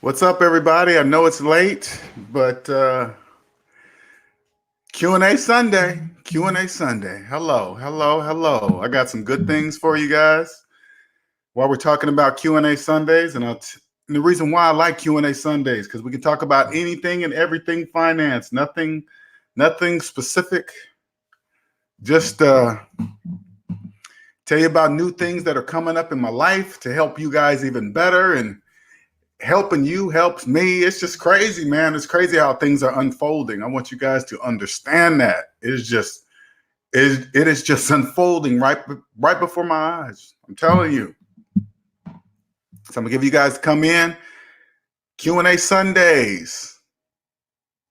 What's up, everybody? I know it's late, but Q&A Sunday. Q&A Sunday. Hello, hello, hello. I got some good things for you guys while we're talking about Q&A Sundays. And the reason why I like Q&A Sundays, because we can talk about anything and everything finance. Nothing specific. Just tell you about new things that are coming up in my life to help you guys even better, and helping you helps me. It's just crazy, man. It's crazy how things are unfolding. I want you guys to understand that it is just unfolding right before my eyes. I'm telling you. So I'm gonna give you guys come in Q&A Sundays,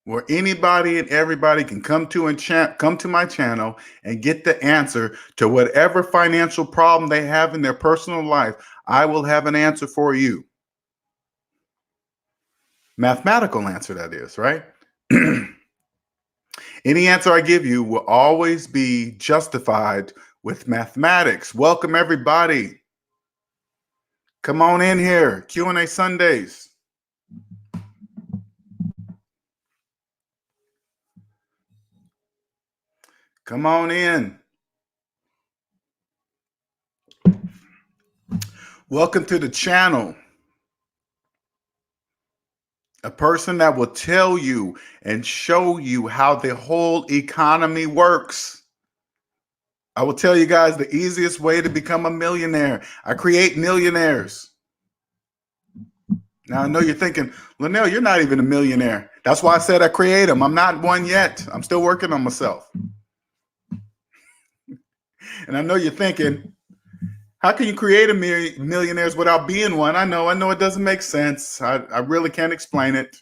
where anybody and everybody can come to my channel and get the answer to whatever financial problem they have in their personal life. I will have an answer for you. Mathematical answer, that is, right? Any answer I give you will always be justified with mathematics. Welcome, everybody. Come on in here. Q&A Sundays. Come on in. Welcome to the channel. A person that will tell you and show you how the whole economy works. I will tell you guys the easiest way to become a millionaire. I create millionaires. Now, I know you're thinking, Linnell, you're not even a millionaire. That's why I said I create them. I'm not one yet. I'm still working on myself. And I know you're thinking, how can you create a millionaires without being one? I know it doesn't make sense. I really can't explain it.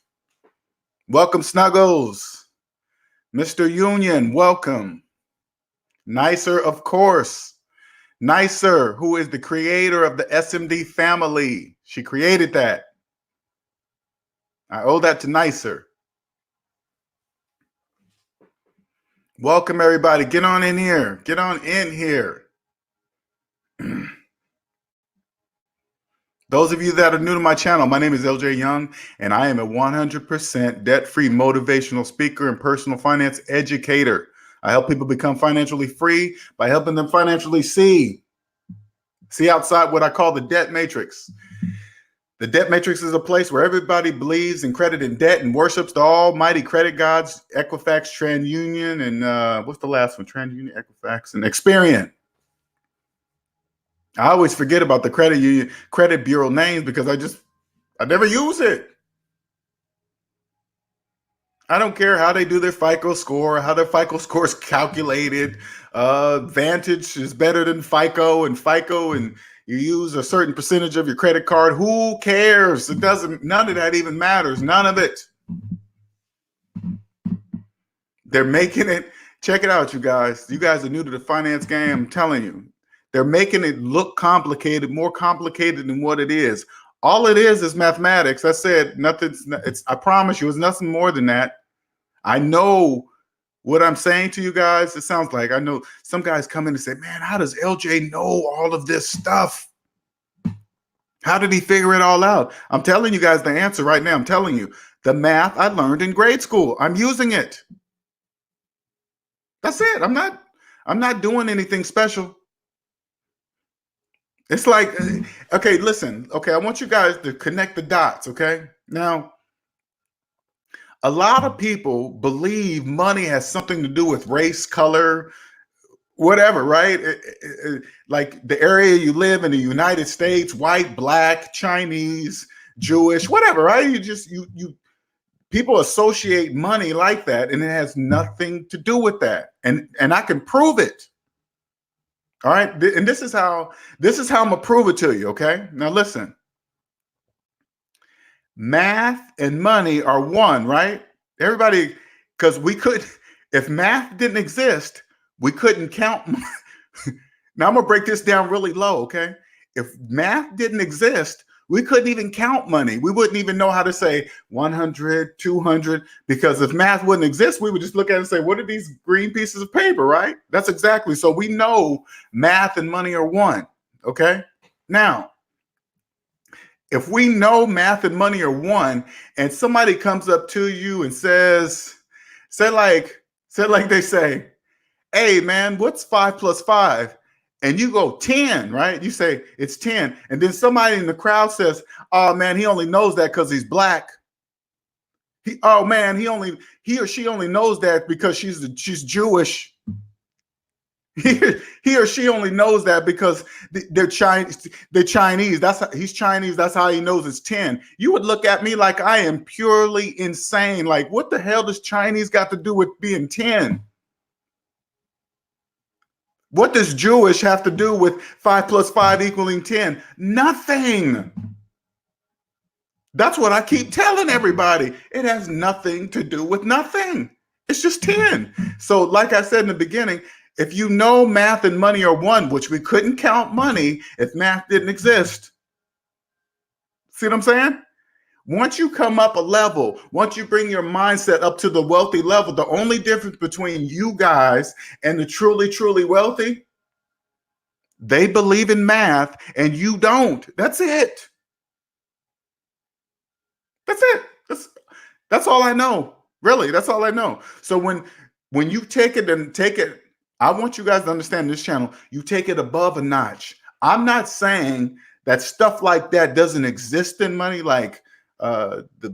Welcome, Snuggles. Mr. Union, welcome. Nicer, of course. Nicer, who is the creator of the SMD family. She created that. I owe that to Nicer. Welcome, everybody. Get on in here. Get on in here. Those of you that are new to my channel, my name is LJ Young, and I am a 100% debt-free motivational speaker and personal finance educator. I help people become financially free by helping them financially see outside what I call the debt matrix. The debt matrix is a place where everybody believes in credit and debt and worships the almighty credit gods, Equifax, TransUnion, and what's the last one? TransUnion, Equifax, and Experian. I always forget about the credit bureau names because I never use it. I don't care how they do their FICO score, how their FICO score is calculated. Vantage is better than FICO, and you use a certain percentage of your credit card. Who cares? None of that even matters. None of it. They're making it, check it out, you guys. You guys are new to the finance game. I'm telling you. They're making it look complicated, more complicated than what it is. All it is mathematics. I said I promise you, it's nothing more than that. I know what I'm saying to you guys. It sounds like I know some guys come in and say, man, how does LJ know all of this stuff? How did he figure it all out? I'm telling you guys the answer right now. I'm telling you, the math I learned in grade school. I'm using it. That's it. I'm not doing anything special. It's like, okay, listen. Okay, I want you guys to connect the dots, okay? Now, a lot of people believe money has something to do with race, color, whatever, right? Like the area you live in the United States, white, black, Chinese, Jewish, whatever, right? People associate money like that, and it has nothing to do with that. And I can prove it. All right. And this is how I'm gonna prove it to you. Okay. Now listen. Math and money are one, right? Everybody, because if math didn't exist, we couldn't count. Now I'm gonna break this down really low. Okay. If math didn't exist, we couldn't even count money. We wouldn't even know how to say 100, 200, because if math wouldn't exist, we would just look at it and say, what are these green pieces of paper, right? That's exactly. So we know math and money are one, okay? Now, If we know math and money are one, and somebody comes up to you and say like they say, hey man, what's 5 plus 5? And you go 10, right? You say it's 10. And then somebody in the crowd says, oh man, he only knows that because he's black. Oh man, he or she only knows that because she's Jewish. He or she only knows that because they're Chinese. They're Chinese. He's Chinese. That's how he knows it's 10. You would look at me like I am purely insane. Like, what the hell does Chinese got to do with being 10? What does Jewish have to do with 5 plus 5 equaling 10? Nothing. That's what I keep telling everybody. It has nothing to do with nothing. It's just 10. So like I said in the beginning, if you know math and money are one, which we couldn't count money if math didn't exist. See what I'm saying? Once you come up a level, once you bring your mindset up to the wealthy level, the only difference between you guys and the truly, truly wealthy, they believe in math and you don't. That's it. That's it. That's all I know. Really, that's all I know. So when you take it, I want you guys to understand this channel, you take it above a notch. I'm not saying that stuff like that doesn't exist in money, like the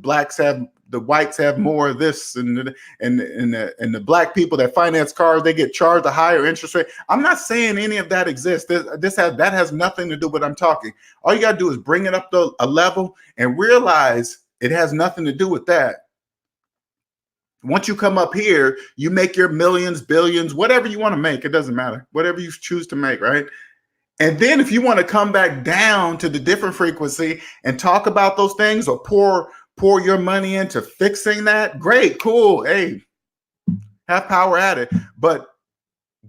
whites have more of this, and the black people that finance cars, they get charged a higher interest rate. I'm not saying any of that exists. That has nothing to do with what I'm talking. All you got to do is bring it up to a level and realize it has nothing to do with that. Once you come up here, you make your millions, billions, whatever you want to make. It doesn't matter. Whatever you choose to make, right? And then if you want to come back down to the different frequency and talk about those things or pour your money into fixing that, great, cool. Hey, have power at it. But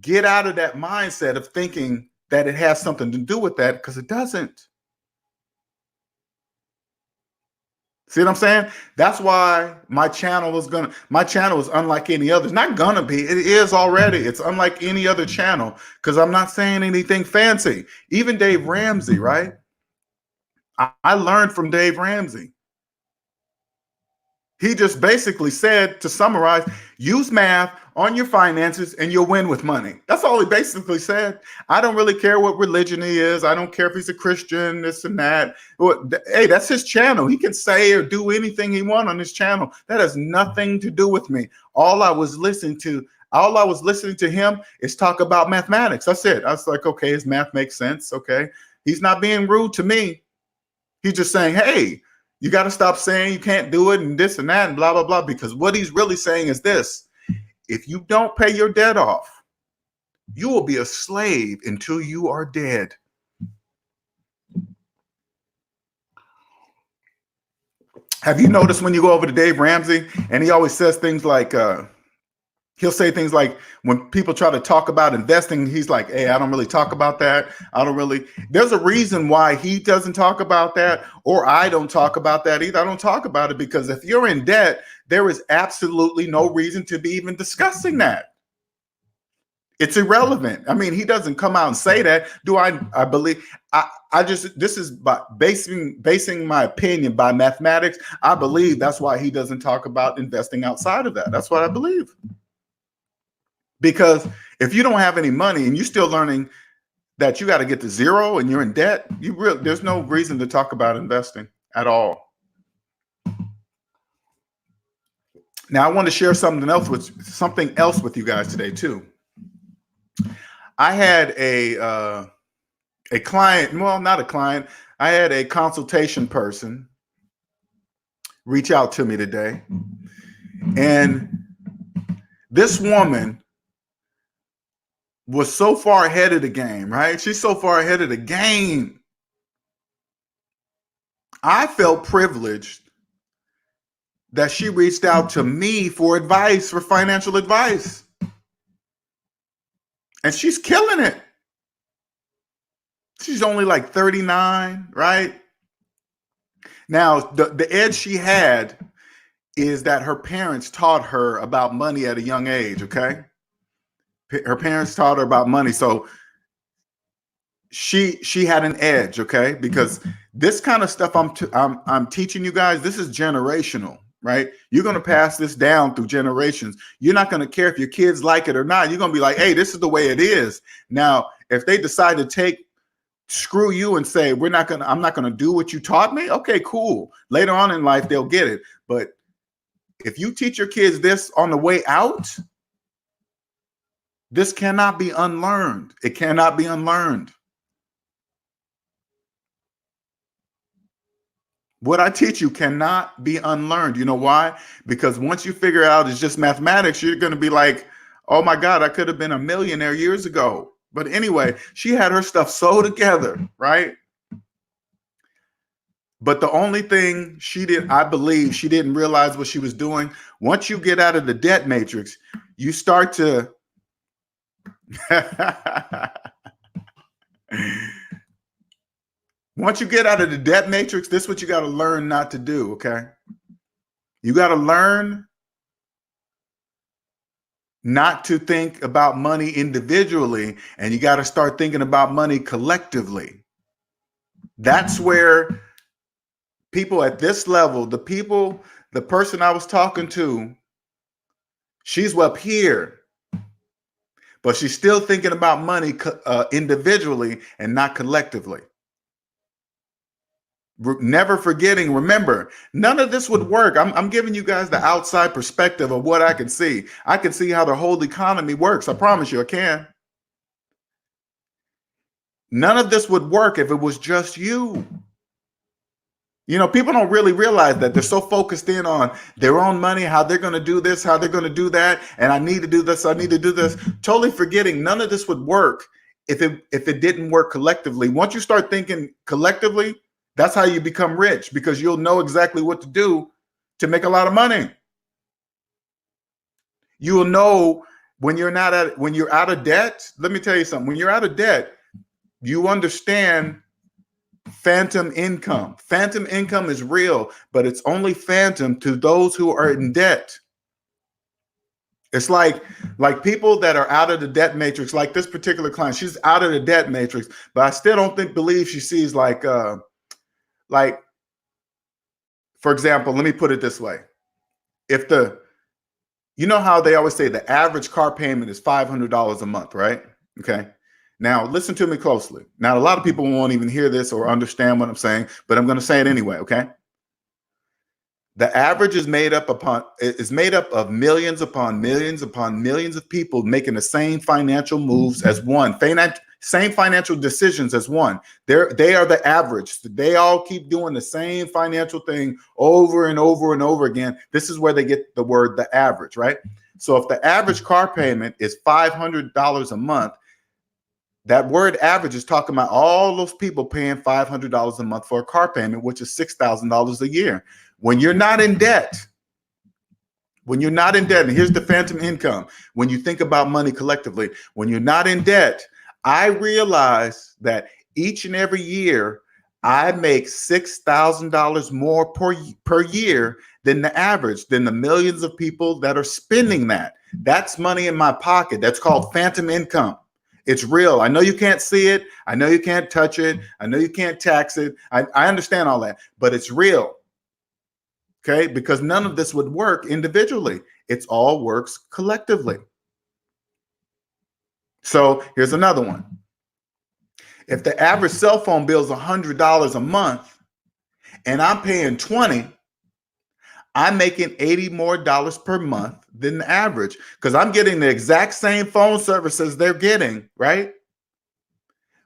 get out of that mindset of thinking that it has something to do with that, because it doesn't. See what I'm saying? That's why my channel is unlike any other. It's not gonna be, it is already. It's unlike any other channel because I'm not saying anything fancy. Even Dave Ramsey, right? I learned from Dave Ramsey. He just basically said, to summarize, use math on your finances and you'll win with money. That's all he basically said. I don't really care what religion he is. I don't care if he's a Christian, this and that. Hey, that's his channel. He can say or do anything he wants on his channel. That has nothing to do with me. All I was listening to him is talk about mathematics. That's it. I was like, okay, his math makes sense. Okay. He's not being rude to me. He's just saying, hey, you got to stop saying you can't do it and this and that and blah, blah, blah. Because what he's really saying is this: if you don't pay your debt off, you will be a slave until you are dead. Have you noticed when you go over to Dave Ramsey and he always says things like, he'll say things like, when people try to talk about investing, he's like, hey, I don't really talk about that. There's a reason why he doesn't talk about that, or I don't talk about that either. I don't talk about it because if you're in debt, there is absolutely no reason to be even discussing that. It's irrelevant. I mean, he doesn't come out and say that. I believe, this is by basing my opinion by mathematics. I believe that's why he doesn't talk about investing outside of that. That's what I believe. Because if you don't have any money and you're still learning that you got to get to zero and you're in debt, there's no reason to talk about investing at all. Now, I want to share something else with you guys today too. I had a client, well, not a client. I had a consultation person reach out to me today, and this woman was so far ahead of the game, right? She's so far ahead of the game. I felt privileged that she reached out to me for advice, for financial advice. And she's killing it. She's only like 39, right? Now, the edge she had is that her parents taught her about money at a young age, okay? Her parents taught her about money. So she had an edge, okay? Because this kind of stuff I'm teaching you guys, this is generational, right? You're going to pass this down through generations. You're not going to care if your kids like it or not. You're going to be like, hey, this is the way it is. Now, if they decide to screw you and say, I'm not gonna do what you taught me, okay, cool. Later on in life, they'll get it. But if you teach your kids this on the way out, this cannot be unlearned. It cannot be unlearned. What I teach you cannot be unlearned. You know why? Because once you figure out it's just mathematics, you're going to be like, oh my God, I could have been a millionaire years ago. But anyway, she had her stuff so together, right? But the only thing I believe she didn't realize what she was doing. Once you get out of the debt matrix, you start to once you get out of the debt matrix, this is what you got to learn not to do, okay? You got to learn not to think about money individually, and you got to start thinking about money collectively. That's where people at this level, the person I was talking to, she's up here, but she's still thinking about money individually and not collectively. Never forgetting, remember, none of this would work. I'm giving you guys the outside perspective of what I can see. I can see how the whole economy works. I promise you I can. None of this would work if it was just you. You know, people don't really realize that. They're so focused in on their own money, how they're going to do this, how they're going to do that, and I need to do this, I need to do this. Totally forgetting none of this would work if it didn't work collectively. Once you start thinking collectively, that's how you become rich, because you'll know exactly what to do to make a lot of money. You will know when you're out of debt. Let me tell you something. When you're out of debt, you understand phantom income. Phantom income is real, but it's only phantom to those who are in debt. It's like people that are out of the debt matrix, like this particular client, she's out of the debt matrix, but I still don't believe she sees like, for example, let me put it this way. You know how they always say the average car payment is $500 a month, right? Okay. Now, listen to me closely. Now, a lot of people won't even hear this or understand what I'm saying, but I'm going to say it anyway, okay? The average is made up of millions upon millions upon millions of people making the same financial moves as one, same financial decisions as one. They are the average. They all keep doing the same financial thing over and over and over again. This is where they get the word the average, right? So if the average car payment is $500 a month, that word average is talking about all those people paying $500 a month for a car payment, which is $6,000 a year. When you're not in debt, and here's the phantom income, when you think about money collectively, when you're not in debt, I realize that each and every year I make $6,000 more per year than the average, than the millions of people that are spending that. That's money in my pocket. That's called phantom income. It's real. I know you can't see it. I know you can't touch it. I know you can't tax it. I understand all that, but it's real. Okay? Because none of this would work individually. It all works collectively. So here's another one. If the average cell phone bill is $100 a month and I'm paying $20, I'm making $80 more per month than the average, because I'm getting the exact same phone services they're getting, right?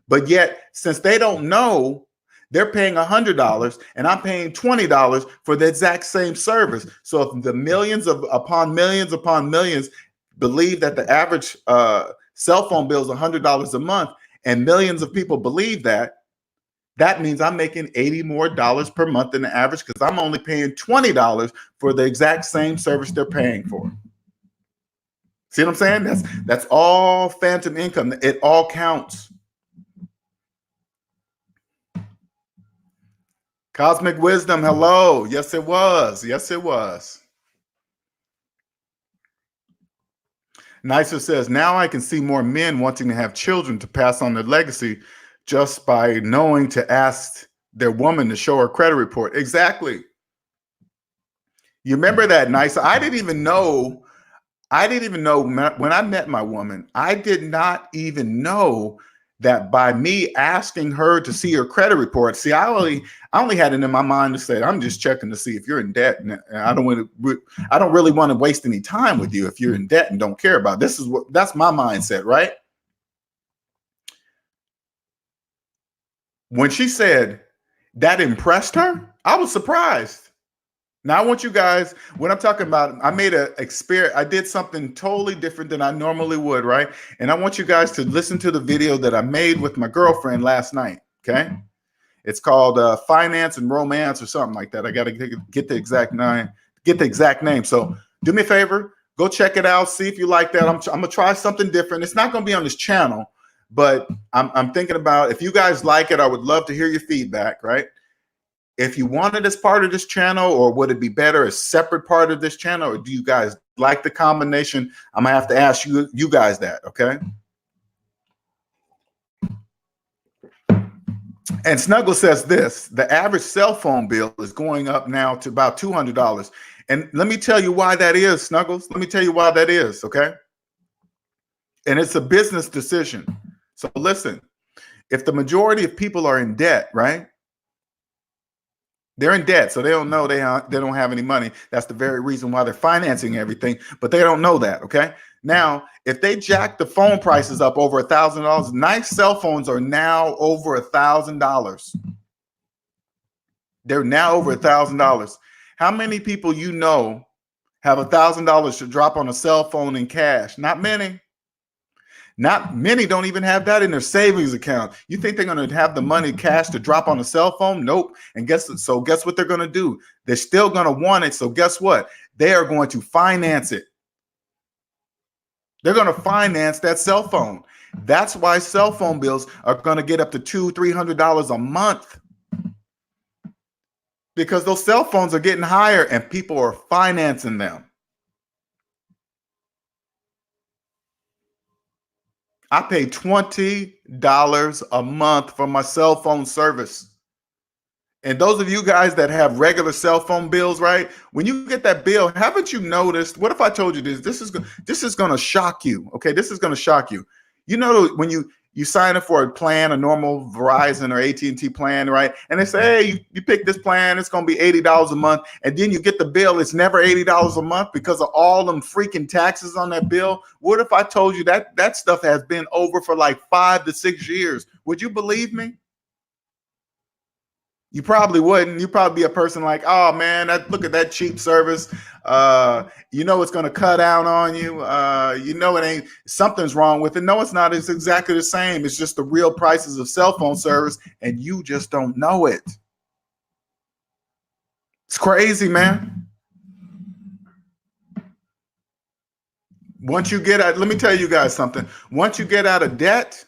But yet, since they don't know, they're paying $100 and I'm paying $20 for the exact same service. So if the millions upon millions believe that the average cell phone bill is $100 a month, and millions of people believe that, that means I'm making $80 more per month than the average, because I'm only paying $20 for the exact same service they're paying for. See what I'm saying? That's all phantom income. It all counts. Cosmic wisdom, hello. Yes, it was. Yes, it was. Nicer says, now I can see more men wanting to have children to pass on their legacy just by knowing to ask their woman to show her credit report. Exactly. You remember that night? So I didn't even know when I met my woman, I did not even know that by me asking her to see her credit report. See, I only had it in my mind to say, I'm just checking to see if you're in debt. And I don't really want to waste any time with you if you're in debt and don't care about it. That's my mindset, right? When she said that impressed her, I was surprised. Now I want you guys, when I'm talking about, I made an experiment. I did something totally different than I normally would, right? And I want you guys to listen to the video that I made with my girlfriend last night. Okay, it's called "Finance and Romance" or something like that. I got to get the exact name. So do me a favor, go check it out. See if you like that. I'm gonna try something different. It's not gonna be on this channel, but I'm thinking about if you guys like it, I would love to hear your feedback, right? If you want it as part of this channel, or would it be better as separate part of this channel, or do you guys like the combination? I'm gonna have to ask you guys that, okay? And Snuggle says this: the average cell phone bill is going up now to about $200. And let me tell you why that is, Snuggles. Let me tell you why that is, okay? And it's a business decision. So listen, if the majority of people are in debt, right? They're in debt, so they don't know they don't have any money. That's the very reason why they're financing everything, but they don't know that, okay? Now, if they jack the phone prices up over $1,000, nice cell phones are now over $1,000. They're now over $1,000. How many people you know have $1,000 to drop on a cell phone in cash? Not many. Not many don't even have that in their savings account. You think they're going to have the money cash to drop on a cell phone? Nope. And guess what they're going to do? They're still going to want it. So guess what? They are going to finance it. They're going to finance that cell phone. That's why cell phone bills are going to get up to $200-300 a month, because those cell phones are getting higher and people are financing them. I pay $20 a month for my cell phone service. And those of you guys that have regular cell phone bills, right? When you get that bill, haven't you noticed? What if I told you this? This is going to shock you. Okay, this is going to shock you. You know, when you sign up for a plan, a normal Verizon or AT&T plan, right? And they say, hey, you pick this plan, it's going to be $80 a month. And then you get the bill, it's never $80 a month because of all them freaking taxes on that bill. What if I told you that stuff has been over for like 5 to 6 years? Would you believe me? You probably wouldn't. You'd probably be a person like, oh man, look at that cheap service. You know it's going to cut out on you. You know it ain't, something's wrong with it. No, it's not. It's exactly the same. It's just the real prices of cell phone service, and you just don't know it. It's crazy, man. Once you get out, let me tell you guys something. Once you get out of debt,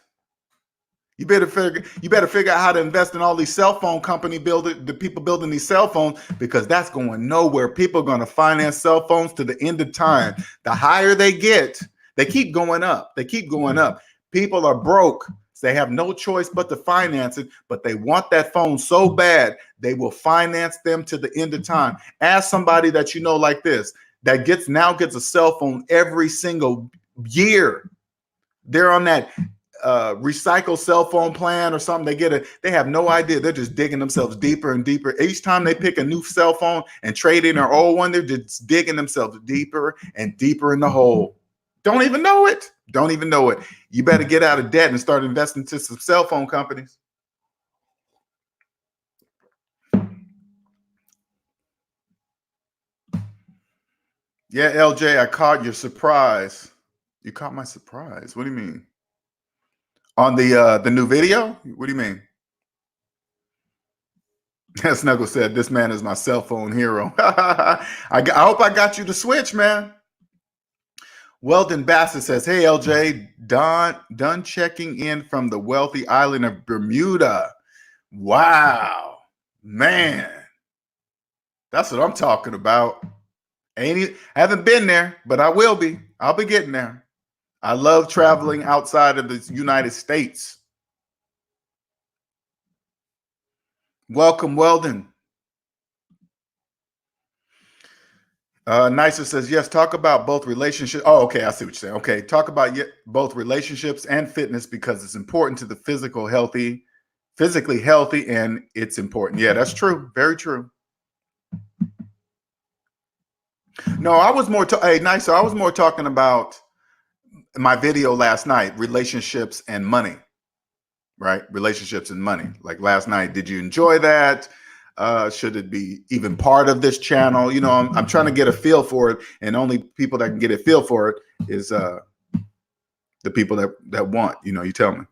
you better figure out how to invest in all these cell phone company the people building these cell phones, because that's going nowhere. People are going to finance cell phones to the end of time. The higher they get, they keep going up. They keep going up. People are broke. So they have no choice but to finance it, but they want that phone so bad, they will finance them to the end of time. Ask somebody that you know like this, that now gets a cell phone every single year. They're on that recycle cell phone plan or something. They have no idea. They're just digging themselves deeper and deeper. Each time they pick a new cell phone and trade in their old one, they're just digging themselves deeper and deeper in the hole. Don't even know it. Don't even know it. You better get out of debt and start investing to some cell phone companies. Yeah, LJ, I caught your surprise. You caught my surprise. What do you mean? On the new video? What do you mean? Snuggle said, this man is my cell phone hero. I hope I got you to switch, man. Weldon Bassett says, hey, LJ, done checking in from the wealthy island of Bermuda. Wow, man. That's what I'm talking about. Haven't been there, but I will be. I'll be getting there. I love traveling outside of the United States. Welcome, Weldon. Nicer says, yes, talk about both relationships. Oh, okay, I see what you're saying. Okay, talk about both relationships and fitness because it's important to the physically healthy, and it's important. Yeah, that's true. Very true. No, I was more, hey, Nicer, I was more talking about my video last night, relationships and money, right? Relationships and money. Like last night, did you enjoy that? Should it be even part of this channel? You know, I'm trying to get a feel for it, and only people that can get a feel for it is the people that want. You know, you tell me.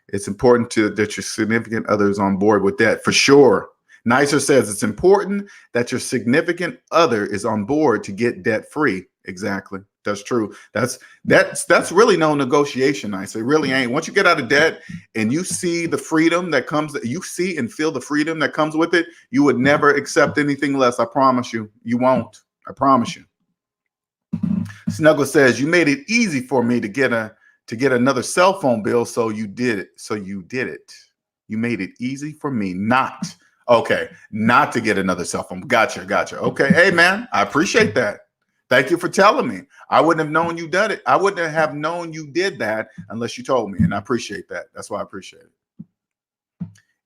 It's important that your significant other is on board with that for sure. Nicer says it's important that your significant other is on board to get debt free. Exactly. That's true. That's really no negotiation. Nicer. It really ain't. Once you get out of debt and you see the freedom that comes, you see and feel the freedom that comes with it, you would never accept anything less. I promise you. You won't. I promise you. Snuggle says you made it easy for me to get another cell phone bill, so you did it. So you did it. You made it easy for me not to get another cell phone. Gotcha. Okay, hey man, I appreciate that. Thank you for telling me. I wouldn't have known you did it. I wouldn't have known you did that unless you told me, and I appreciate that. That's why I appreciate it.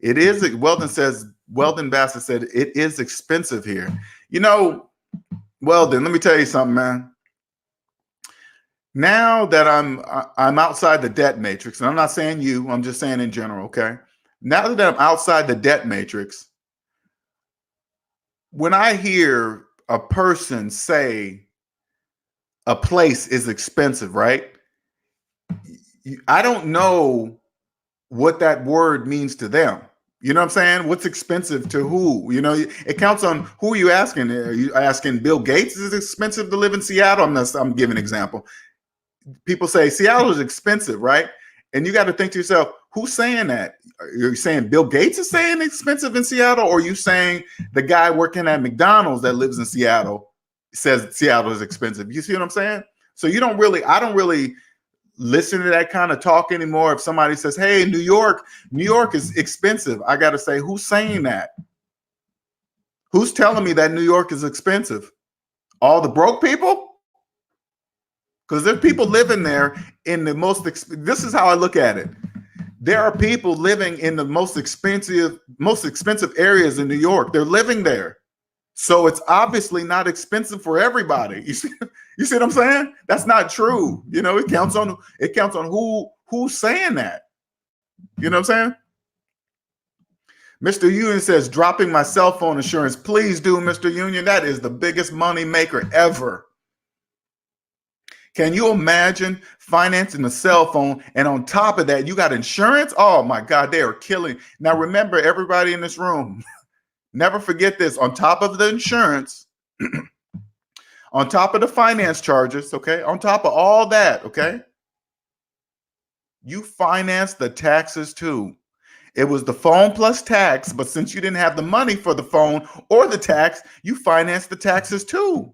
It is. Weldon Bassett said it is expensive here. You know, Weldon, let me tell you something, man. Now that I'm outside the debt matrix, and I'm not saying you, I'm just saying in general, okay? Now that I'm outside the debt matrix, when I hear a person say a place is expensive, right? I don't know what that word means to them. You know what I'm saying? What's expensive to who? You know, it counts on who are you asking? Are you asking Bill Gates is it expensive to live in Seattle? I'm giving an example. People say Seattle is expensive, right? And you got to think to yourself, who's saying that? Are you saying Bill Gates is saying expensive in Seattle? Or are you saying the guy working at McDonald's that lives in Seattle says Seattle is expensive? You see what I'm saying? So I don't really listen to that kind of talk anymore. If somebody says, hey, New York is expensive, I got to say, who's saying that? Who's telling me that New York is expensive? All the broke people? Because there's people living there in the most, this is how I look at it. There are people living in the most expensive areas in New York. They're living there. So it's obviously not expensive for everybody. You see what I'm saying? That's not true. You know, it counts on who's saying that. You know what I'm saying? Mr. Union says, dropping my cell phone insurance. Please do, Mr. Union. That is the biggest money maker ever. Can you imagine financing a cell phone and on top of that, you got insurance? Oh my God, they are killing. Now, remember, everybody in this room, never forget this. On top of the insurance, on top of the finance charges, okay, on top of all that, okay, you finance the taxes too. It was the phone plus tax, but since you didn't have the money for the phone or the tax, you finance the taxes too.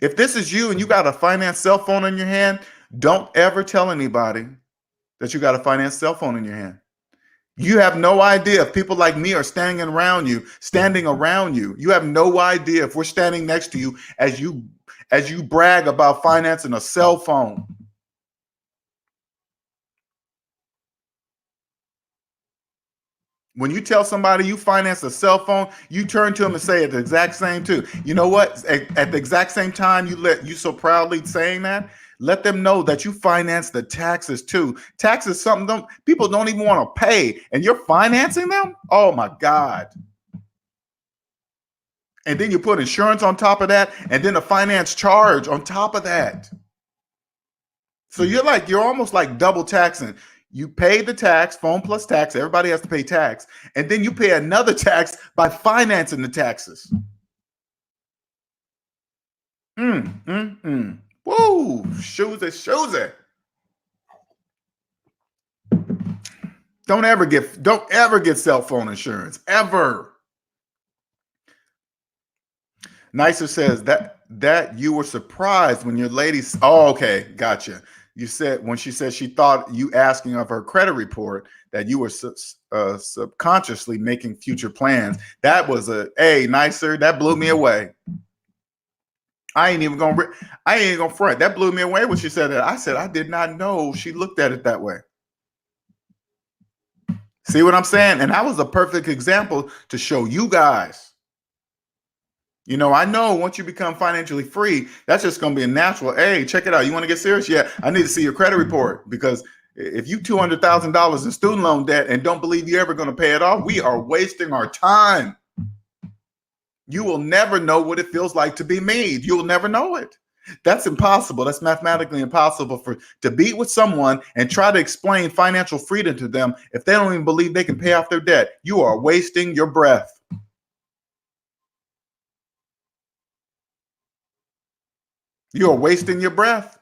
If this is you and you got a finance cell phone in your hand, don't ever tell anybody that you got a finance cell phone in your hand. You have no idea if people like me are standing around you. You have no idea if we're standing next to you as you brag about financing a cell phone. When you tell somebody you finance a cell phone, you turn to them and say at the exact same too. You know what? At the exact same time you so proudly saying that, let them know that you finance the taxes too. Taxes something people don't even want to pay, and you're financing them? Oh my God. And then you put insurance on top of that, and then a finance charge on top of that. So you're almost like double taxing. You pay the tax, phone plus tax. Everybody has to pay tax. And then you pay another tax by financing the taxes. Woo, shoes it. Don't ever get cell phone insurance, ever. Nicer says that you were surprised when your ladies. Oh, okay, gotcha. You said when she said she thought you asking of her credit report that you were subconsciously making future plans. That was nicer. That blew me away. I ain't even gonna front. That blew me away when she said that. I said I did not know she looked at it that way. See what I'm saying? And that was a perfect example to show you guys. You know, I know once you become financially free, that's just going to be a natural. Hey, check it out. You want to get serious? Yeah, I need to see your credit report, because if you $200,000 in student loan debt and don't believe you're ever going to pay it off, we are wasting our time. You will never know what it feels like to be me. You'll never know it. That's impossible. That's mathematically impossible to be with someone and try to explain financial freedom to them if they don't even believe they can pay off their debt. You are wasting your breath. You are wasting your breath.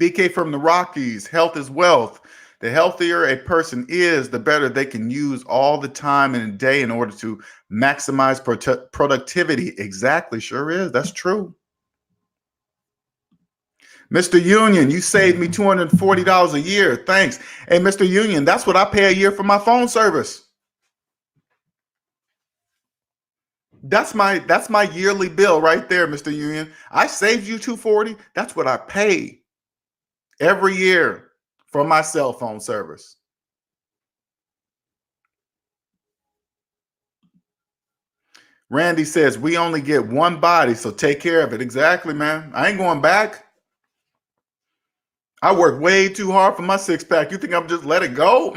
BK from the Rockies, health is wealth. The healthier a person is, the better they can use all the time in a day in order to maximize productivity. Exactly, sure is. That's true. Mr. Union, you saved me $240 a year. Thanks. Hey, Mr. Union, that's what I pay a year for my phone service. That's my yearly bill right there, Mr. Union. I saved you $240. That's what I pay every year for my cell phone service. Randy says, we only get one body, so take care of it. Exactly, man. I ain't going back. I work way too hard for my six-pack. You think I'm just let it go?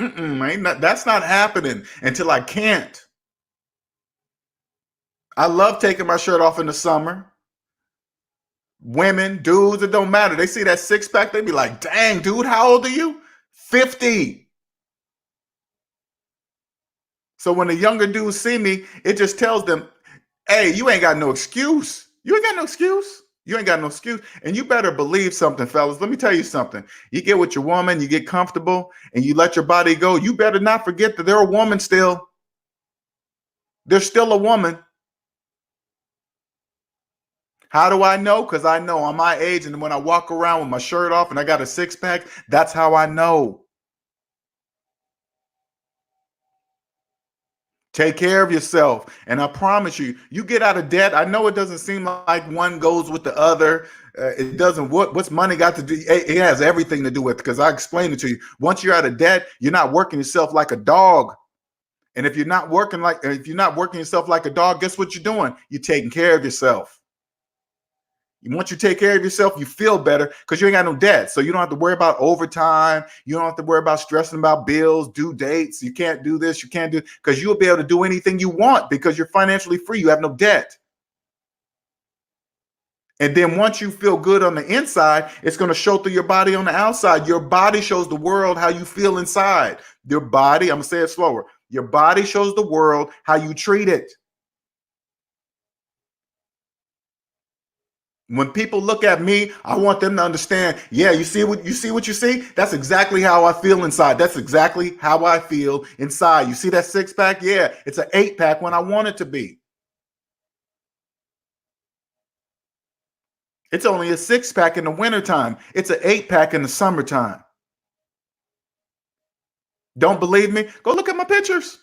That's not happening until I can't. I love taking my shirt off in the summer. Women, dudes, it don't matter. They see that six-pack, they be like, dang, dude, how old are you? 50. So when the younger dudes see me, it just tells them, hey, you ain't got no excuse. You ain't got no excuse. You ain't got no excuse. And you better believe something, fellas. Let me tell you something. You get with your woman, you get comfortable, and you let your body go. You better not forget that they're a woman still. They're still a woman. How do I know? Because I know I'm my age, and when I walk around with my shirt off and I got a six-pack, that's how I know. Take care of yourself. And I promise you, you get out of debt. I know it doesn't seem like one goes with the other. It doesn't. What's money got to do? It has everything to do with, because I explained it to you. Once you're out of debt, you're not working yourself like a dog. And if you're not working yourself like a dog, guess what you're doing? You're taking care of yourself. Once you take care of yourself, you feel better because you ain't got no debt. So you don't have to worry about overtime. You don't have to worry about stressing about bills, due dates. You can't do this. You can't do, because you'll be able to do anything you want because you're financially free. You have no debt. And then once you feel good on the inside, it's going to show through your body on the outside. Your body shows the world how you feel inside. Your body, I'm going to say it slower. Your body shows the world how you treat it. When people look at me, I want them to understand, yeah, you see what you see? That's exactly how I feel inside. That's exactly how I feel inside. You see that six-pack? Yeah, it's an 8-pack when I want it to be. It's only a 6-pack in the wintertime. It's an 8-pack in the summertime. Don't believe me? Go look at my pictures.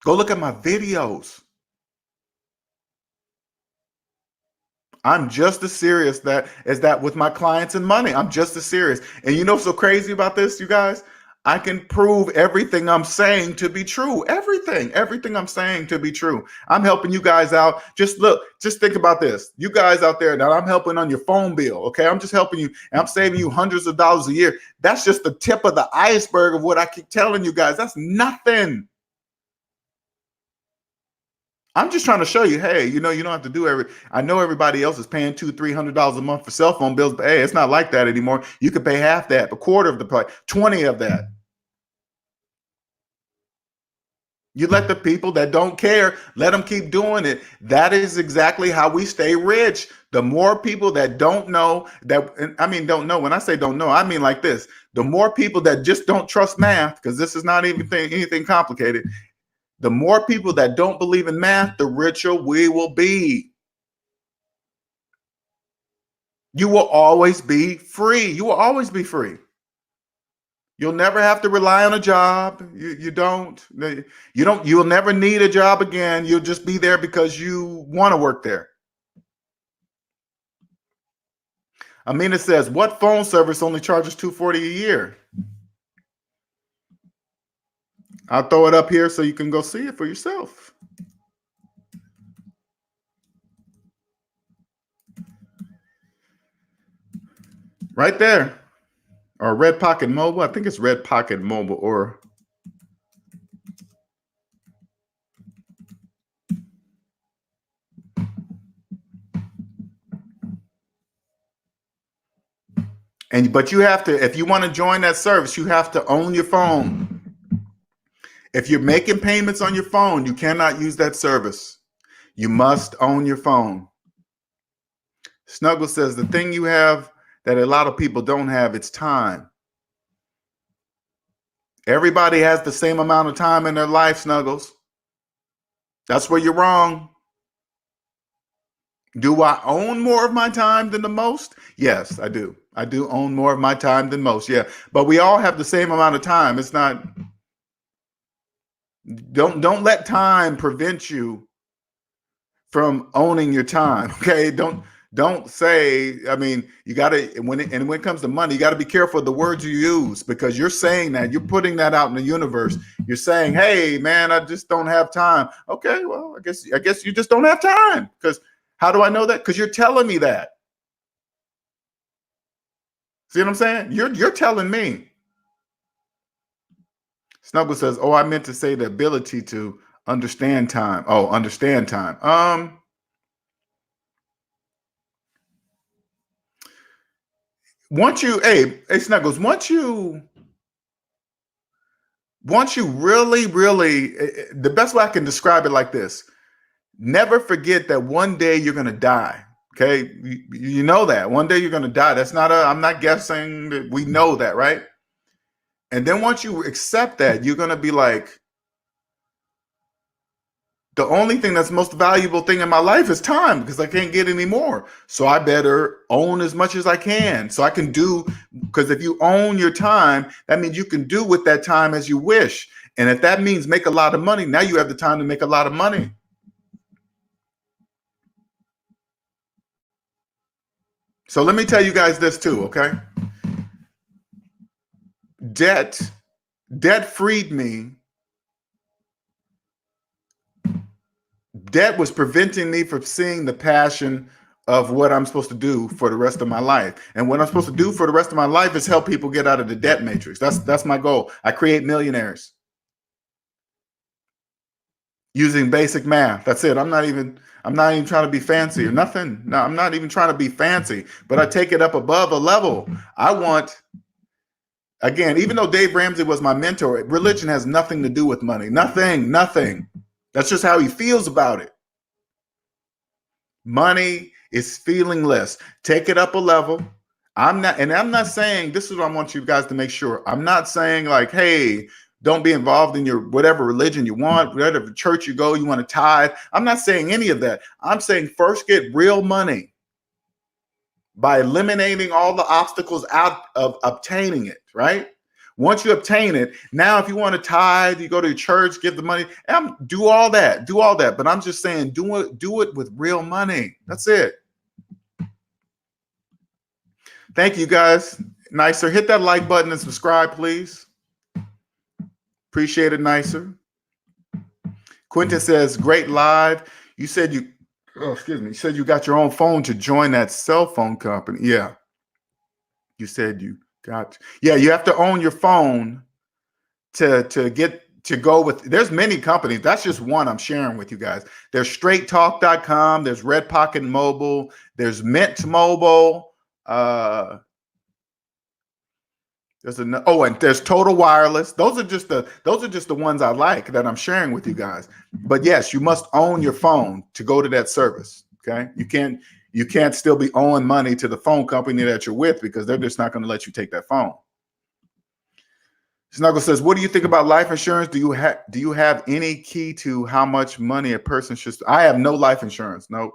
Go look at my videos. I'm just as serious as that with my clients and money. I'm just as serious. And you know what's so crazy about this, you guys? I can prove everything I'm saying to be true. Everything I'm saying to be true. I'm helping you guys out. Just think about this. You guys out there that I'm helping on your phone bill, okay? I'm just helping you, and I'm saving you hundreds of dollars a year. That's just the tip of the iceberg of what I keep telling you guys. That's nothing. I'm just trying to show you, hey, you don't have to do I know everybody else is paying $200-300 a month for cell phone bills, but hey, it's not like that anymore. You can pay half that, a quarter of the price, 20 of that. You let the people that don't care, let them keep doing it. That is exactly how we stay rich. The more people that don't know don't know. When I say don't know, I mean like this. The more people that just don't trust math, because this is not even anything complicated. The more people that don't believe in math, the richer we will be. You will always be free. You will always be free. You'll never have to rely on a job. You'll never need a job again. You'll just be there because you want to work there. Amina says, what phone service only charges $240 a year? I'll throw it up here so you can go see it for yourself. Right there. Or Red Pocket Mobile. I think it's Red Pocket Mobile or but you have to, if you want to join that service, you have to own your phone. If you're making payments on your phone, you cannot use that service. You must own your phone. Snuggle says the thing you have that a lot of people don't have, it's time. Everybody has the same amount of time in their life, Snuggles. That's where you're wrong. Do I own more of my time than the most? Yes, I do. I do own more of my time than most. Yeah. But we all have the same amount of time. It's not, don't let time prevent you from owning your time. Okay. Don't say, I mean, you gotta, when it comes to money, you gotta be careful of the words you use, because you're saying that, you're putting that out in the universe. You're saying, hey man, I just don't have time. Okay, well, I guess you just don't have time. Because how do I know that? Because you're telling me that. See what I'm saying? You're telling me. Snuggle says, oh, I meant to say the ability to understand time. Oh, understand time. Once you, hey Snuggles, once you really, the best way I can describe it like this: never forget that one day you're going to die. Okay. You know that one day you're going to die. That's not I'm not guessing that, we know that, right? And then once you accept that, you're going to be like, the only thing that's most valuable thing in my life is time, because I can't get any more. So I better own as much as I can. So I can do, because if you own your time, that means you can do with that time as you wish. And if that means make a lot of money, now you have the time to make a lot of money. So let me tell you guys this too, okay? Debt freed me. Debt was preventing me from seeing the passion of what I'm supposed to do for the rest of my life. And what I'm supposed to do for the rest of my life is help people get out of the debt matrix. That's my goal. I create millionaires using basic math. That's it. I'm not even trying to be fancy or nothing. No, I'm not even trying to be fancy, but I take it up above a level. I want, again, even though Dave Ramsey was my mentor, religion has nothing to do with money. Nothing. That's just how he feels about it. Money is feelingless. Take it up a level. I'm not saying, this is what I want you guys to make sure. I'm not saying like, hey, don't be involved in your whatever religion you want, whatever church you go, you want to tithe. I'm not saying any of that. I'm saying first get real money by eliminating all the obstacles out of obtaining it, right? Once you obtain it, now if you want to tithe, you go to your church, give the money, and do all that. But I'm just saying, do it with real money. That's it. Thank you guys. Nicer, hit that like button and subscribe, please. Appreciate it, Nicer. Quentin says, great live. You said you said you got your own phone to join that cell phone company. Yeah. You said you got, yeah, you have to own your phone to get to go with. There's many companies. That's just one I'm sharing with you guys. There's straighttalk.com, there's Red Pocket Mobile, there's Mint Mobile, and there's Total Wireless. Those are just the ones I like that I'm sharing with you guys. But yes, you must own your phone to go to that service. Okay, you can't still be owing money to the phone company that you're with, because they're just not going to let you take that phone. Snuggle says, what do you think about life insurance? Do you have any key to how much money a person should? I have no life insurance. Nope.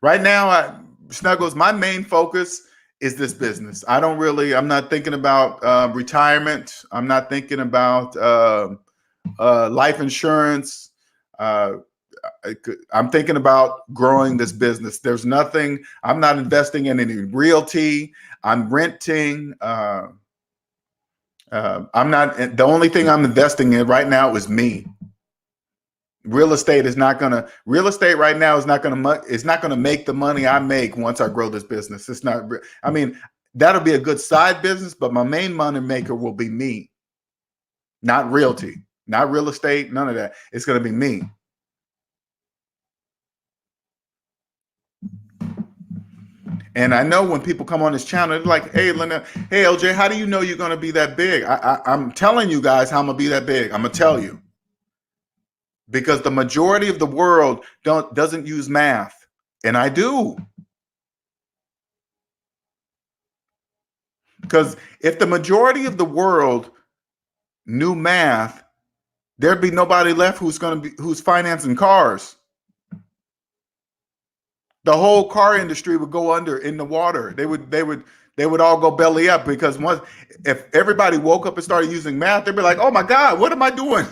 Right now, Snuggles, my main focus is this business. I'm not thinking about retirement. I'm not thinking about life insurance. Uh, I'm thinking about growing this business. I'm not investing in any realty. I'm renting. The only thing I'm investing in right now is me. Real estate right now is not gonna make the money I make once I grow this business. It's not, I mean, that'll be a good side business, but my main money maker will be me, not realty, not real estate, none of that. It's gonna be me. And I know when people come on this channel, they're like, hey, Linda, hey, LJ, how do you know you're going to be that big? I'm telling you guys how I'm going to be that big. I'm going to tell you. Because the majority of the world doesn't use math. And I do. Because if the majority of the world knew math, there'd be nobody left who's financing cars. The whole car industry would go under in the water. They would all go belly up, because if everybody woke up and started using math, they'd be like, oh my God, what am I doing?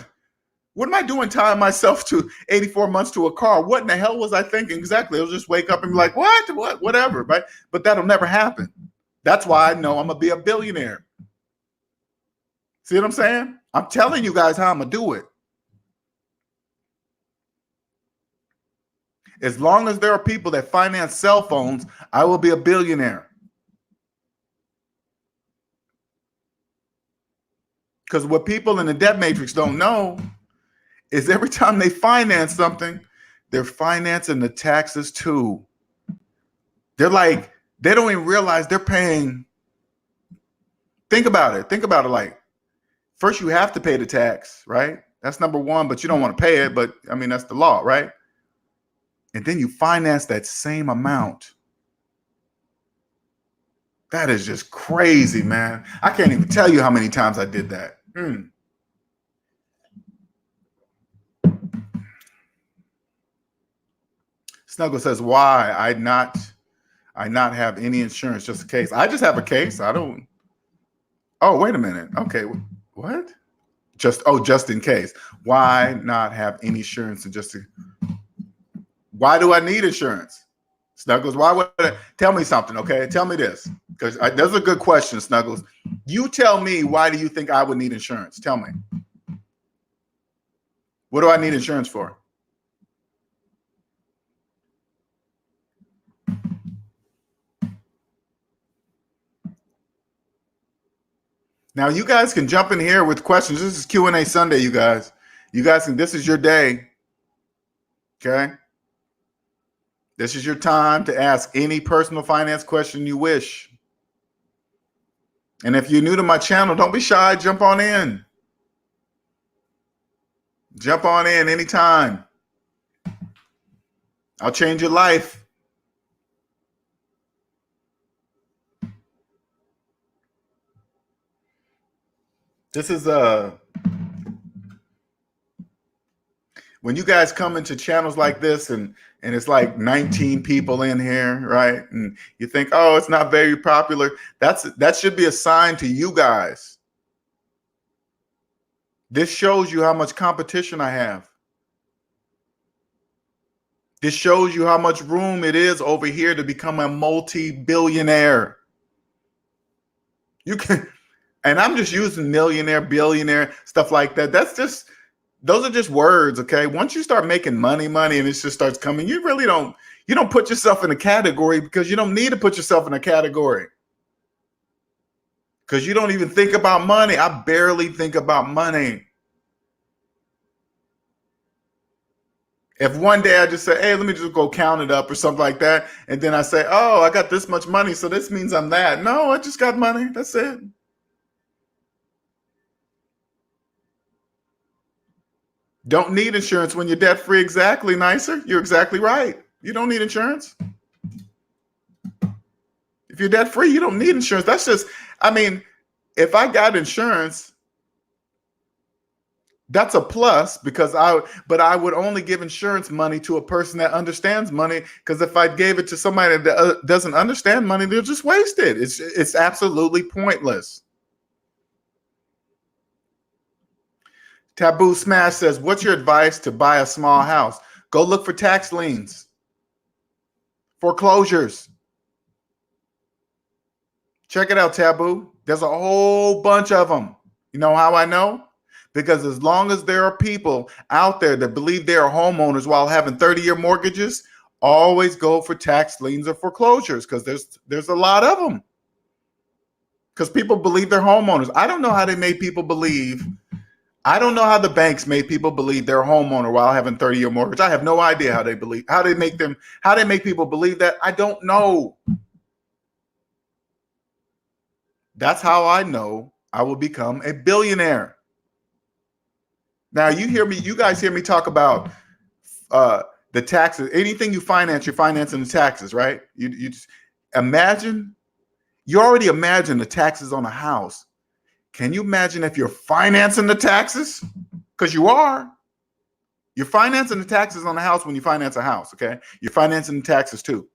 What am I doing tying myself to 84 months to a car? What in the hell was I thinking? Exactly. I'll just wake up and be like, whatever, right? But that'll never happen. That's why I know I'm going to be a billionaire. See what I'm saying? I'm telling you guys how I'm going to do it. As long as there are people that finance cell phones, I will be a billionaire. Because what people in the debt matrix don't know is every time they finance something, they're financing the taxes too. They don't even realize they're paying. Think about it. Like, first you have to pay the tax, right? That's number one, but you don't want to pay it. But I mean, that's the law, right? And then you finance that same amount. That is just crazy, man. I can't even tell you how many times I did that. Snuggle says, why I not have any insurance, just in case. I just have a case. I don't. Oh, wait a minute. Okay. What? Just in case. Why not have any insurance? Why do I need insurance? Snuggles, why would I? Tell me something, okay? Tell me this, because that's a good question, Snuggles. You tell me, why do you think I would need insurance? Tell me. What do I need insurance for? Now, you guys can jump in here with questions. This is Q&A Sunday, you guys. You guys can, this is your day, okay? This is your time to ask any personal finance question you wish. And if you're new to my channel, don't be shy. Jump on in. Jump on in anytime. I'll change your life. This is when you guys come into channels like this and it's like 19 people in here, right? And you think, oh, it's not very popular. That should be a sign to you guys. This shows you how much competition I have. This shows you how much room it is over here to become a multi-billionaire. You can, and I'm just using millionaire, billionaire, stuff like that. Those are just words, okay? Once you start making money, and it just starts coming, you don't put yourself in a category, because you don't need to put yourself in a category. Because you don't even think about money. I barely think about money. If one day I just say, hey, let me just go count it up or something like that, and then I say, oh, I got this much money, so this means I'm that. No, I just got money. That's it. Don't need insurance when you're debt free. Exactly, Nicer. You're exactly right. You don't need insurance. If you're debt free, you don't need insurance. That's just, I mean, if I got insurance, That's a plus because I would only give insurance money to a person that understands money. Because if I gave it to somebody that doesn't understand money, they'll just waste it. It's absolutely pointless. Taboo Smash says, "What's your advice to buy a small house? Go look for tax liens, foreclosures. Check it out, Taboo. There's a whole bunch of them. You know how I know? Because as long as there are people out there that believe they are homeowners while having 30-year mortgages, always go for tax liens or foreclosures because there's a lot of them. Because people believe they're homeowners. I don't know how they made people believe. I don't know how the banks made people believe they're a homeowner while having 30-year mortgage. I have no idea how they make people believe that. I don't know. That's how I know I will become a billionaire. Now you guys hear me talk about the taxes. Anything you finance, you're financing the taxes, right? You just you already imagine the taxes on a house. Can you imagine if you're financing the taxes? Because you are. You're financing the taxes on the house when you finance a house, okay? You're financing the taxes too.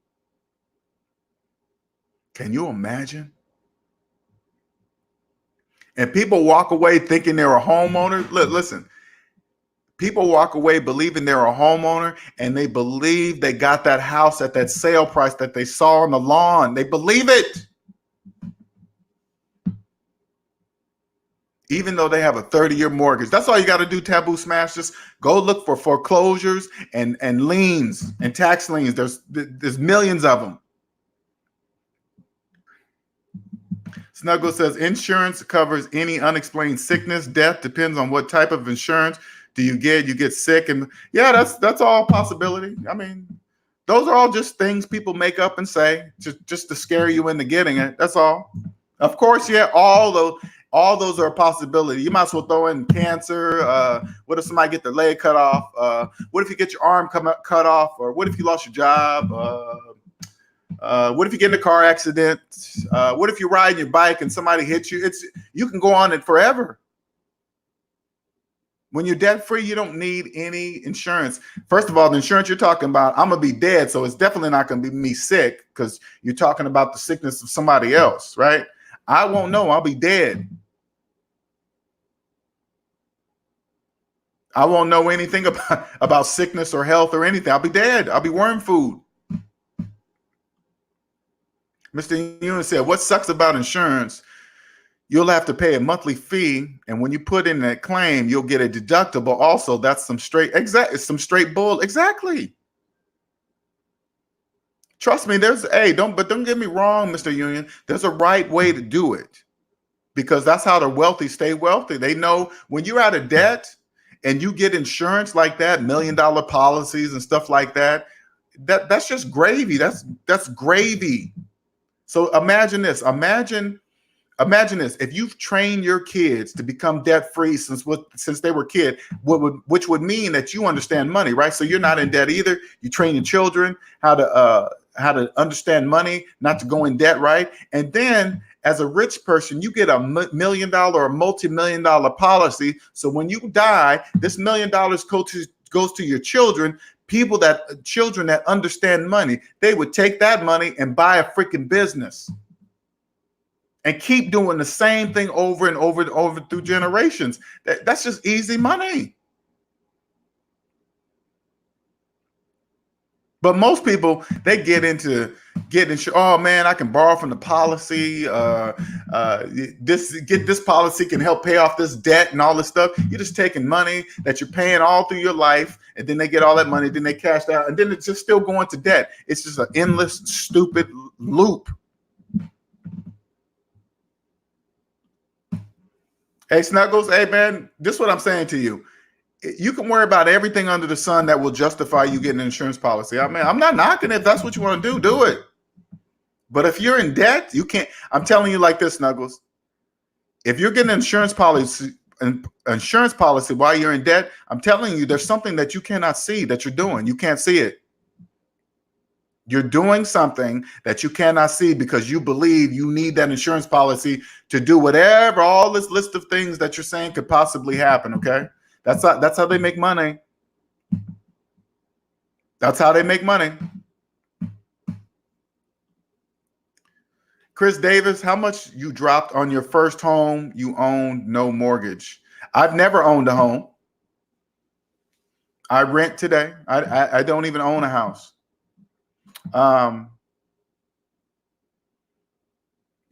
Can you imagine? And people walk away thinking they're a homeowner. Listen, people walk away believing they're a homeowner and they believe they got that house at that sale price that they saw on the lawn. They believe it. Even though they have a 30-year mortgage. That's all you got to do, Taboo Smash. Just go look for foreclosures and liens and tax liens. There's millions of them. Snuggle says insurance covers any unexplained sickness, death, depends on what type of insurance do you get. You get sick, and yeah, that's all a possibility. I mean, those are all just things people make up and say just to scare you into getting it. That's all. Of course, yeah, all those are a possibility. You might as well throw in cancer. What if somebody get their leg cut off? What if you get your arm cut off? Or what if you lost your job? What if you get in a car accident? What if you're riding your bike and somebody hits you? You can go on it forever. When you're debt free, you don't need any insurance. First of all, the insurance you're talking about, I'm gonna be dead, so it's definitely not gonna be me sick because you're talking about the sickness of somebody else, right? I won't know. I'll be dead. I won't know anything about sickness or health or anything. I'll be dead. I'll be worm food. Mr. Ewan said, what sucks about insurance, you'll have to pay a monthly fee. And when you put in that claim, you'll get a deductible. Also, that's some straight bull. Exactly. Trust me, don't get me wrong, Mr. Union. There's a right way to do it because that's how the wealthy stay wealthy. They know when you're out of debt and you get insurance like that, $1 million policies and stuff like that, that's just gravy. That's gravy. So imagine this. Imagine this. If you've trained your kids to become debt free since they were kids, which would mean that you understand money, right? So you're not in debt either. You train your children how to understand money, not to go in debt, right? And then as a rich person, you get a $1 million or a multi-million dollar policy. So when you die, this $1 million goes to your children. Children that understand money, they would take that money and buy a freaking business and keep doing the same thing over and over and over through generations. That's just easy money. But most people, they get into oh man, I can borrow from the policy. This policy can help pay off this debt and all this stuff. You're just taking money that you're paying all through your life, and then they get all that money, then they cash out, and then it's just still going to debt. It's just an endless, stupid loop. Hey, Snuggles, hey man, this is what I'm saying to you. You can worry about everything under the sun that will justify you getting an insurance policy. I mean, I'm not knocking it. If that's what you want to do it. But if you're in debt, you can't. I'm telling you like this, Snuggles. If you're getting an insurance policy while you're in debt, I'm telling you there's something that you cannot see that you're doing. You can't see it. You're doing something that you cannot see because you believe you need that insurance policy to do whatever, all this list of things that you're saying could possibly happen, okay? That's how they make money. That's how they make money. Chris Davis, how much you dropped on your first home you owned, no mortgage? I've never owned a home. I rent today. I don't even own a house.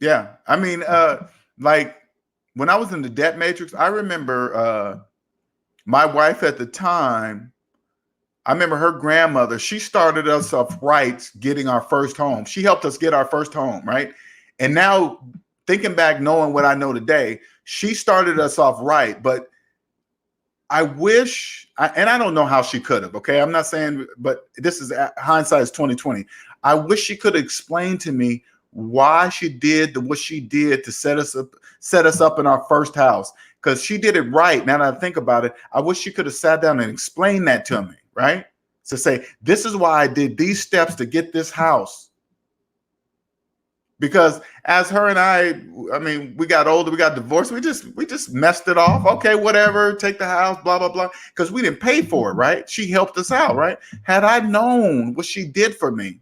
Yeah, I mean, like when I was in the debt matrix, I remember my wife at the time. I remember her grandmother. She started us off right getting our first home. She helped us get our first home, right? And now thinking back, knowing what I know today, she started us off right. But I wish, and I don't know how she could have. Okay, I'm not saying, but this is hindsight is 2020. I wish she could have explained to me why she did what she did to set us up in our first house, because she did it right. Now that I think about it, I wish she could have sat down and explained that to me, right? To say, this is why I did these steps to get this house. Because as her and I mean, we got older, we got divorced, we just messed it off. Okay, whatever, take the house, blah, blah, blah. Because we didn't pay for it, right? She helped us out, right? Had I known what she did for me,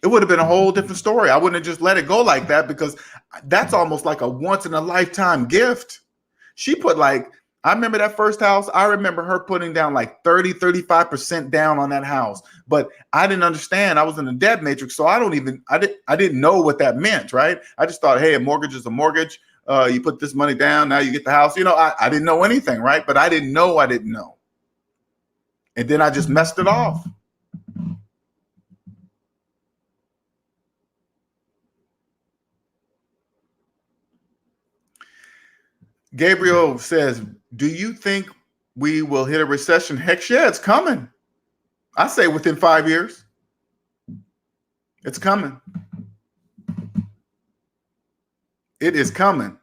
it would have been a whole different story. I wouldn't have just let it go like that, because that's almost like a once in a lifetime gift. She put I remember that first house. I remember her putting down like 35% down on that house. But I didn't understand. I was in the debt matrix. So I didn't know what that meant, right? I just thought, hey, a mortgage is a mortgage. You put this money down, now you get the house. I didn't know anything, right? But I didn't know. And then I just messed it off. Gabriel says, do you think we will hit a recession? Heck yeah, it's coming. I say within 5 years. It's coming. It is coming.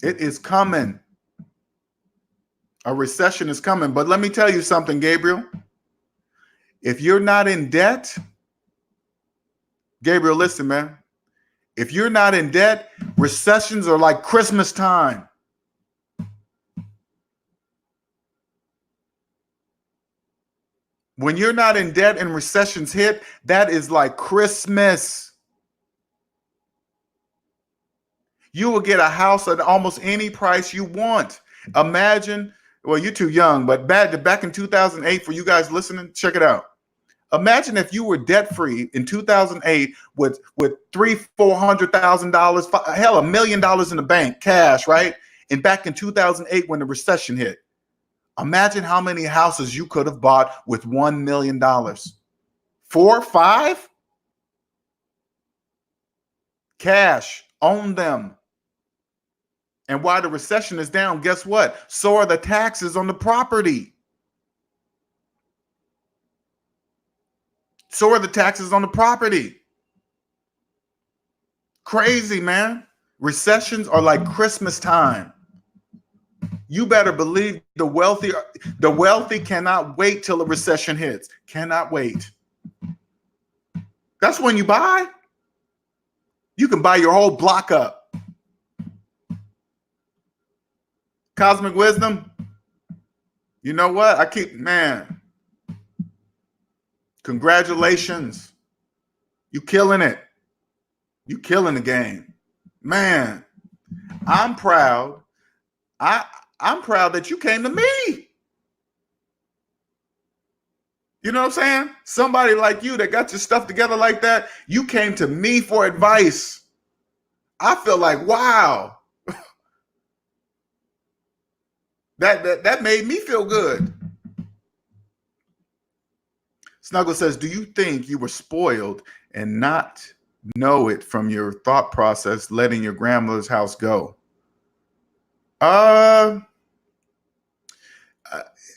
It is coming. A recession is coming. But let me tell you something, Gabriel. If you're not in debt, Gabriel, listen, man. If you're not in debt, recessions are like Christmas time. When you're not in debt and recessions hit, that is like Christmas. You will get a house at almost any price you want. Imagine, well, you're too young, but back in 2008, for you guys listening, check it out. Imagine if you were debt-free in 2008 with $300,000-$400,000, hell, $1 million in the bank, cash, right? And back in 2008 when the recession hit, imagine how many houses you could have bought with $1 million. 4, 5? Cash, own them. And while the recession is down, guess what? So are the taxes on the property. So are the taxes on the property. Crazy, man. Recessions are like Christmas time. You better believe the wealthy cannot wait till a recession hits. Cannot wait. That's when you buy. You can buy your whole block up. Cosmic Wisdom. You know what? Man. Congratulations. You killing it. You killing the game. Man, I'm proud. I'm proud that you came to me. You know what I'm saying? Somebody like you that got your stuff together like that, you came to me for advice. I feel like, wow. That made me feel good. Snuggle says, do you think you were spoiled and not know it from your thought process letting your grandmother's house go?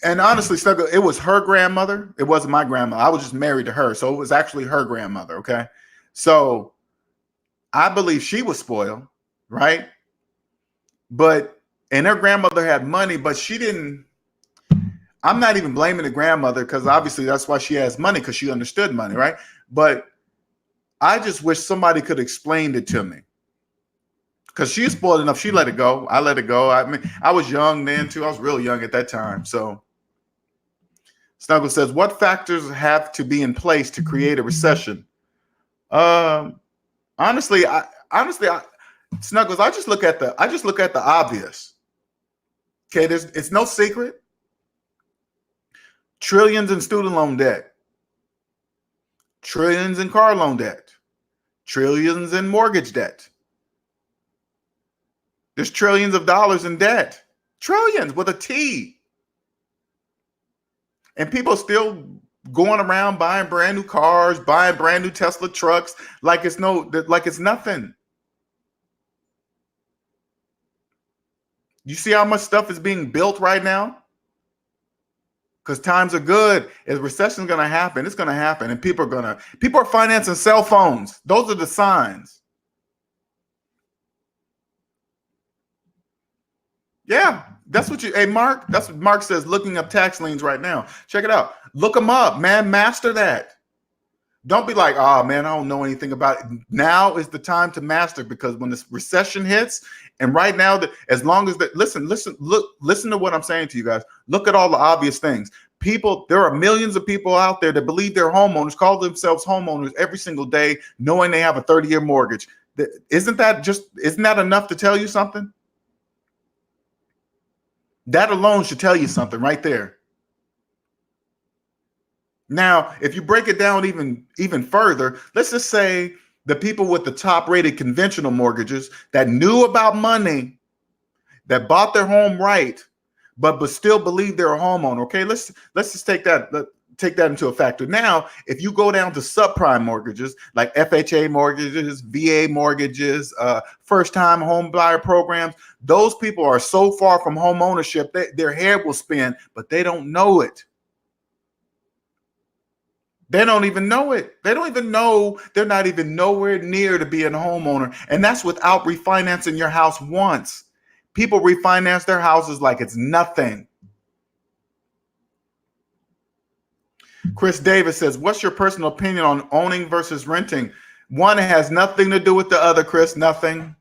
And honestly, Snuggle, it was her grandmother. It wasn't my grandmother. I was just married to her. So it was actually her grandmother, okay? So I believe she was spoiled, right? And her grandmother had money, but she didn't. I'm not even blaming the grandmother, because obviously that's why she has money, because she understood money, right? But I just wish somebody could explain it to me. because she's spoiled enough. She let it go. I let it go. I mean, I was young then too. I was real young at that time. So Snuggle says, what factors have to be in place to create a recession? Honestly, Snuggles, I just look at the obvious. Okay, it's no secret. Trillions in student loan debt, trillions in car loan debt, trillions in mortgage debt. There's trillions of dollars in debt. Trillions with a T. And people still going around buying brand new cars, buying brand new Tesla trucks like it's nothing. You see how much stuff is being built right now? Because times are good. If recession is going to happen, it's going to happen. And people are financing cell phones. Those are the signs. Yeah, that's what Mark, that's what Mark says, looking up tax liens right now. Check it out. Look them up, man. Master that. Don't be like, oh man, I don't know anything about it. Now is the time to master, because when this recession hits, and right now, as long as listen to what I'm saying to you guys. Look at all the obvious things. There are millions of people out there that believe they're homeowners, call themselves homeowners every single day, knowing they have a 30-year mortgage. Isn't that enough to tell you something? That alone should tell you something right there. Now, if you break it down even further, let's just say the people with the top rated conventional mortgages that knew about money, that bought their home right, but still believe they're a homeowner. Okay, let's just take that into a factor. Now, if you go down to subprime mortgages like FHA mortgages, VA mortgages, first-time home buyer programs, those people are so far from home ownership, their hair will spin, but they don't know it. They don't even know it. They don't even know. They're not even nowhere near to being a homeowner. And that's without refinancing your house once. People refinance their houses like it's nothing. Chris Davis says, what's your personal opinion on owning versus renting? One has nothing to do with the other, Chris, nothing.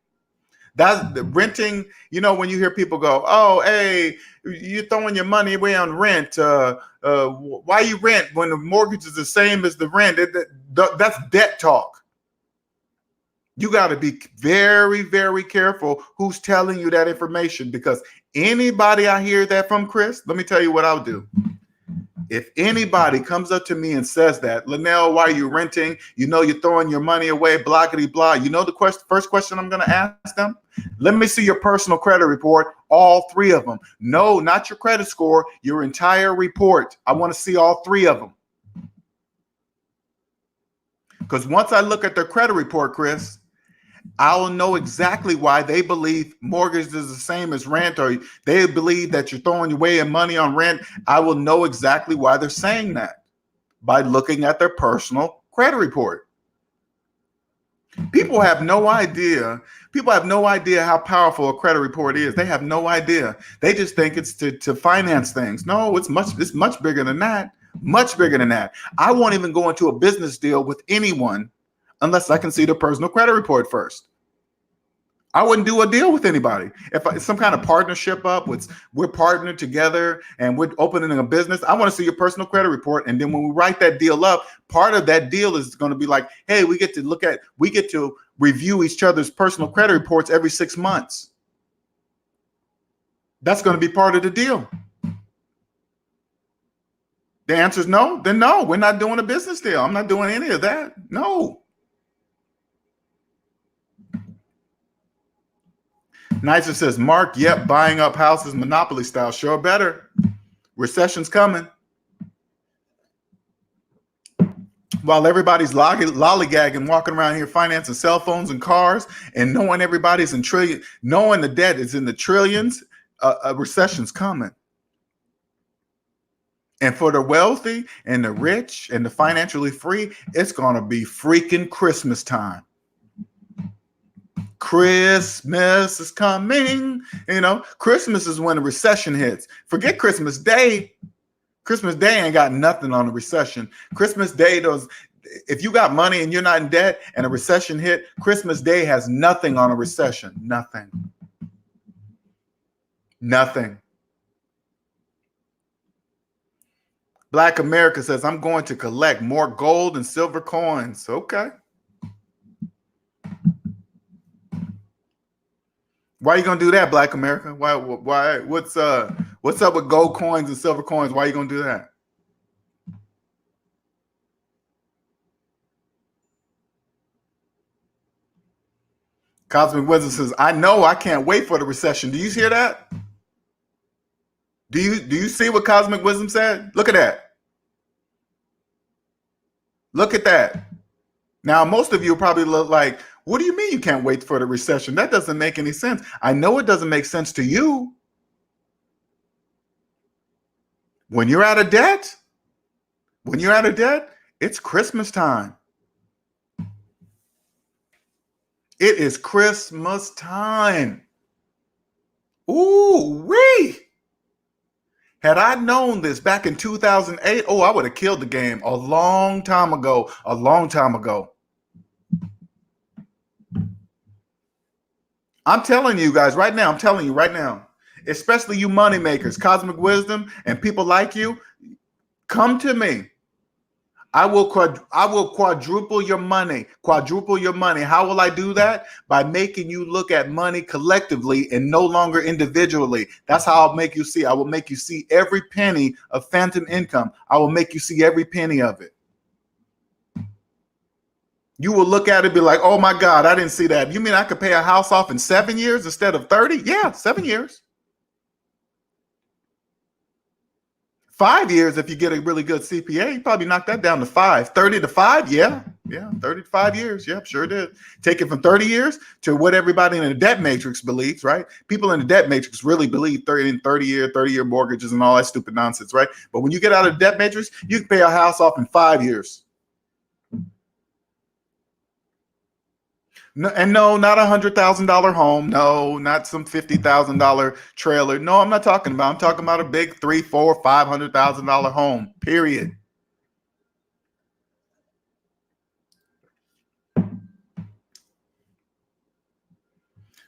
That's the renting. You know, when you hear people go, oh, hey, you're throwing your money away on rent. Why you rent when the mortgage is the same as the rent? That's debt talk. You got to be very, very careful who's telling you that information, because anybody I hear that from, Chris, let me tell you what I'll do. If anybody comes up to me and says that, Linnell, why are you renting? You know, you're throwing your money away, blah, blah, blah. You know, first question I'm going to ask them, let me see your personal credit report, all three of them. No, not your credit score, your entire report. I want to see all three of them. Because once I look at their credit report, Chris, I'll know exactly why they believe mortgage is the same as rent, or they believe that you're throwing away your money on rent. I will know exactly why they're saying that by looking at their personal credit report. People have no idea. People have no idea how powerful a credit report is. They have no idea. They just think it's to finance things. No, it's much bigger than that. Much bigger than that. I won't even go into a business deal with anyone unless I can see the personal credit report first. I wouldn't do a deal with anybody. If some kind of partnership we're partnered together and we're opening a business, I want to see your personal credit report. And then when we write that deal up, part of that deal is going to be like, hey, we get to review each other's personal credit reports every 6 months. That's going to be part of the deal. The answer is no. Then no, we're not doing a business deal. I'm not doing any of that. No. Nicer says, Mark, yep, buying up houses monopoly style. Sure better. Recession's coming. While everybody's lollygagging, walking around here financing cell phones and cars, and knowing everybody's knowing the debt is in the trillions, a recession's coming. And for the wealthy and the rich and the financially free, it's going to be freaking Christmas time. Christmas is coming. You know, Christmas is when the recession hits. Forget Christmas Day. Christmas Day ain't got nothing on the recession. Christmas Day, if you got money and you're not in debt and a recession hit, Christmas Day has nothing on a recession. Nothing. Nothing. Black America says, I'm going to collect more gold and silver coins. Okay. Why are you gonna do that, Black America? Why? What's up with gold coins and silver coins? Why are you gonna do that? Cosmic Wisdom says, I know I can't wait for the recession. Do you hear that? Do you see what Cosmic Wisdom said? Look at that. Look at that. Now, most of you probably look like, what do you mean you can't wait for the recession? That doesn't make any sense. I know it doesn't make sense to you. When you're out of debt, it's Christmas time. It is Christmas time. Ooh, wee. Had I known this back in 2008, I would have killed the game a long time ago. A long time ago. I'm telling you guys right now, especially you money makers, Cosmic Wisdom, and people like you, come to me. I will quadruple your money. Quadruple your money. How will I do that? By making you look at money collectively and no longer individually. That's how I'll make you see. I will make you see every penny of phantom income. I will make you see every penny of it. You will look at it and be like, oh my God, I didn't see that. You mean I could pay a house off in 7 years instead of 30? Yeah, 7 years. 5 years, if you get a really good CPA, you probably knock that down to 5. 30 to 5, yeah. 30 to 5 years. Yep, sure did. Take it from 30 years to what everybody in the debt matrix believes, right? People in the debt matrix really believe 30-year mortgages and all that stupid nonsense, right? But when you get out of the debt matrix, you can pay a house off in 5 years. No, and no, not $100,000 home. No, not some $50,000 trailer. No, I'm not talking about. I'm talking about a big $300,000, $400,000, $500,000 home. Period.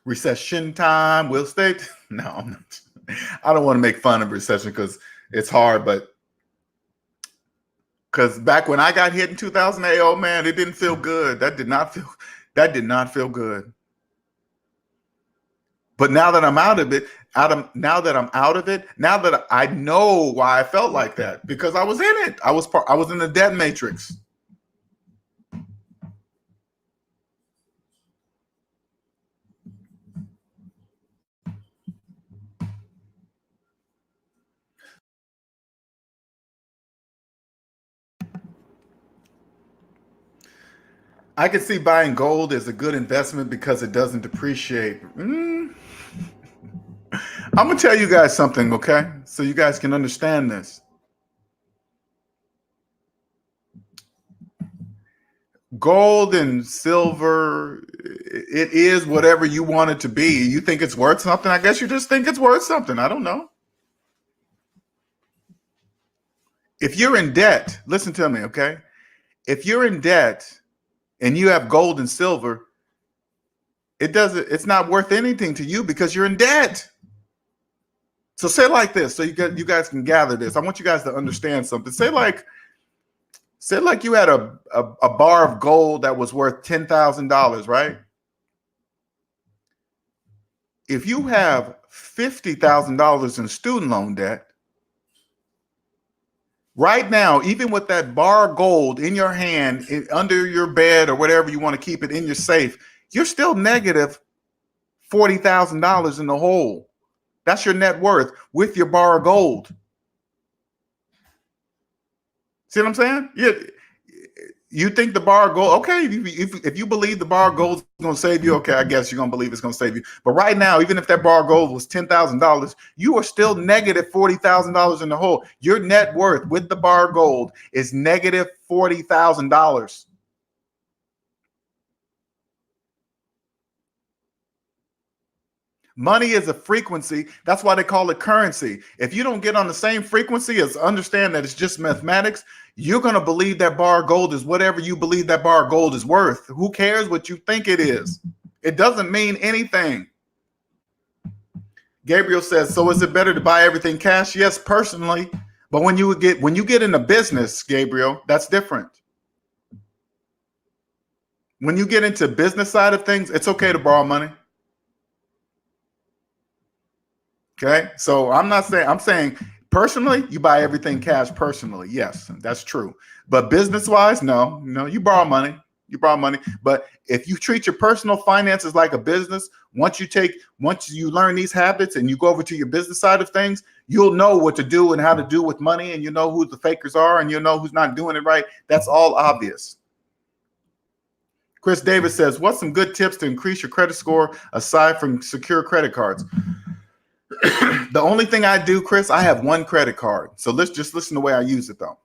Recession time will stay. No, I'm not. I don't want to make fun of recession because it's hard, but because back when I got hit in 2008, oh man, it didn't feel good. That did not feel good. But now that I'm out of it, now that I know why I felt like that, because I was in it. I was in the debt matrix. I can see buying gold as a good investment because it doesn't depreciate. I'm going to tell you guys something, okay? So you guys can understand this. Gold and silver, it is whatever you want it to be. You think it's worth something? I guess you just think it's worth something. I don't know. If you're in debt, listen to me, okay? If you're in debt and you have gold and silver, it's not worth anything to you because you're in debt. So say it like this, so you guys can gather this. I want you guys to understand something. Say like you had a bar of gold that was worth $10,000, right? If you have $50,000 in student loan debt, right now, even with that bar of gold in your hand, under your bed or whatever you want to keep it in your safe, you're still negative $40,000 in the hole. That's your net worth with your bar of gold. See what I'm saying? Yeah. You think the bar of gold, okay, if you believe the bar of gold is going to save you, okay, I guess you're going to believe it's going to save you. But right now, even if that bar of gold was $10,000, you are still negative $40,000 in the hole. Your net worth with the bar of gold is negative $40,000. Money is a frequency. That's why they call it currency. If you don't get on the same frequency as understand that it's just mathematics, you're going to believe that bar of gold is whatever you believe that bar of gold is worth. Who cares what you think it is? It doesn't mean anything. Gabriel says, so is it better to buy everything cash? Yes, personally. But when you get into business, Gabriel, that's different. When you get into business side of things, it's okay to borrow money. Okay. So I'm saying personally, you buy everything cash personally. Yes, that's true. But business wise, no, you borrow money. You borrow money. But if you treat your personal finances like a business, once you learn these habits and you go over to your business side of things, you'll know what to do and how to do with money, and you know who the fakers are, and you know who's not doing it right. That's all obvious. Chris Davis says, what's some good tips to increase your credit score aside from secure credit cards? The only thing I do, Chris, I have one credit card. So let's just listen to the way I use it, though.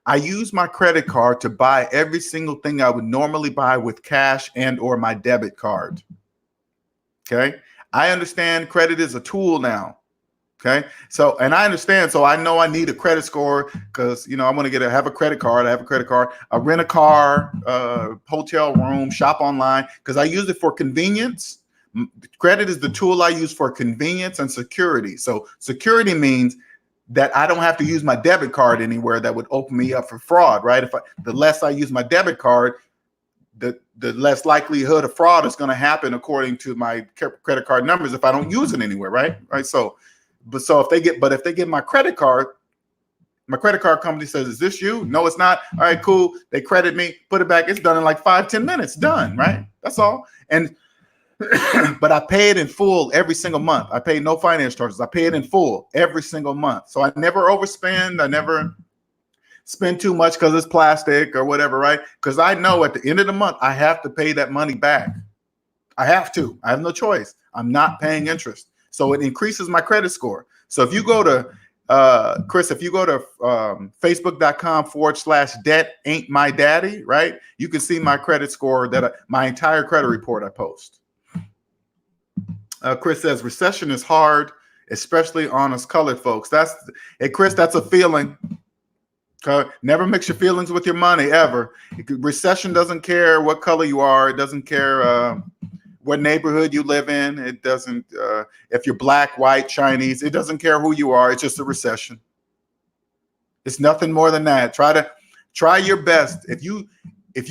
I use my credit card to buy every single thing I would normally buy with cash and or my debit card. Okay. I understand credit is a tool now. Okay. So, and I understand. So I know I need a credit score because, I want to have a credit card. I have a credit card. I rent a car, hotel room, shop online because I use it for convenience. Credit is the tool I use for convenience and security. So security means that I don't have to use my debit card anywhere that would open me up for fraud, right? The less I use my debit card, the less likelihood of fraud is going to happen according to my credit card numbers if I don't use it anywhere, right? Right. So if they get my credit card company says, is this you? No, it's not. All right, cool. They credit me, put it back. It's done in like 5-10 minutes. Done, right? That's all. And but I pay it in full every single month. I pay no finance charges. I pay it in full every single month. So I never overspend. I never spend too much because it's plastic or whatever, right? Because I know at the end of the month, I have to pay that money back. I have to. I have no choice. I'm not paying interest. So it increases my credit score. So if you go to, Chris, if you go to facebook.com/debt ain't my daddy, right? You can see my credit score my entire credit report I post. Chris says recession is hard, especially on us colored folks. Chris, that's a feeling. Never mix your feelings with your money ever. Recession doesn't care what color you are. It doesn't care what neighborhood you live in. It doesn't if you're black, white, Chinese. It doesn't care who you are. It's just a recession. It's nothing more than that. Try your best. If you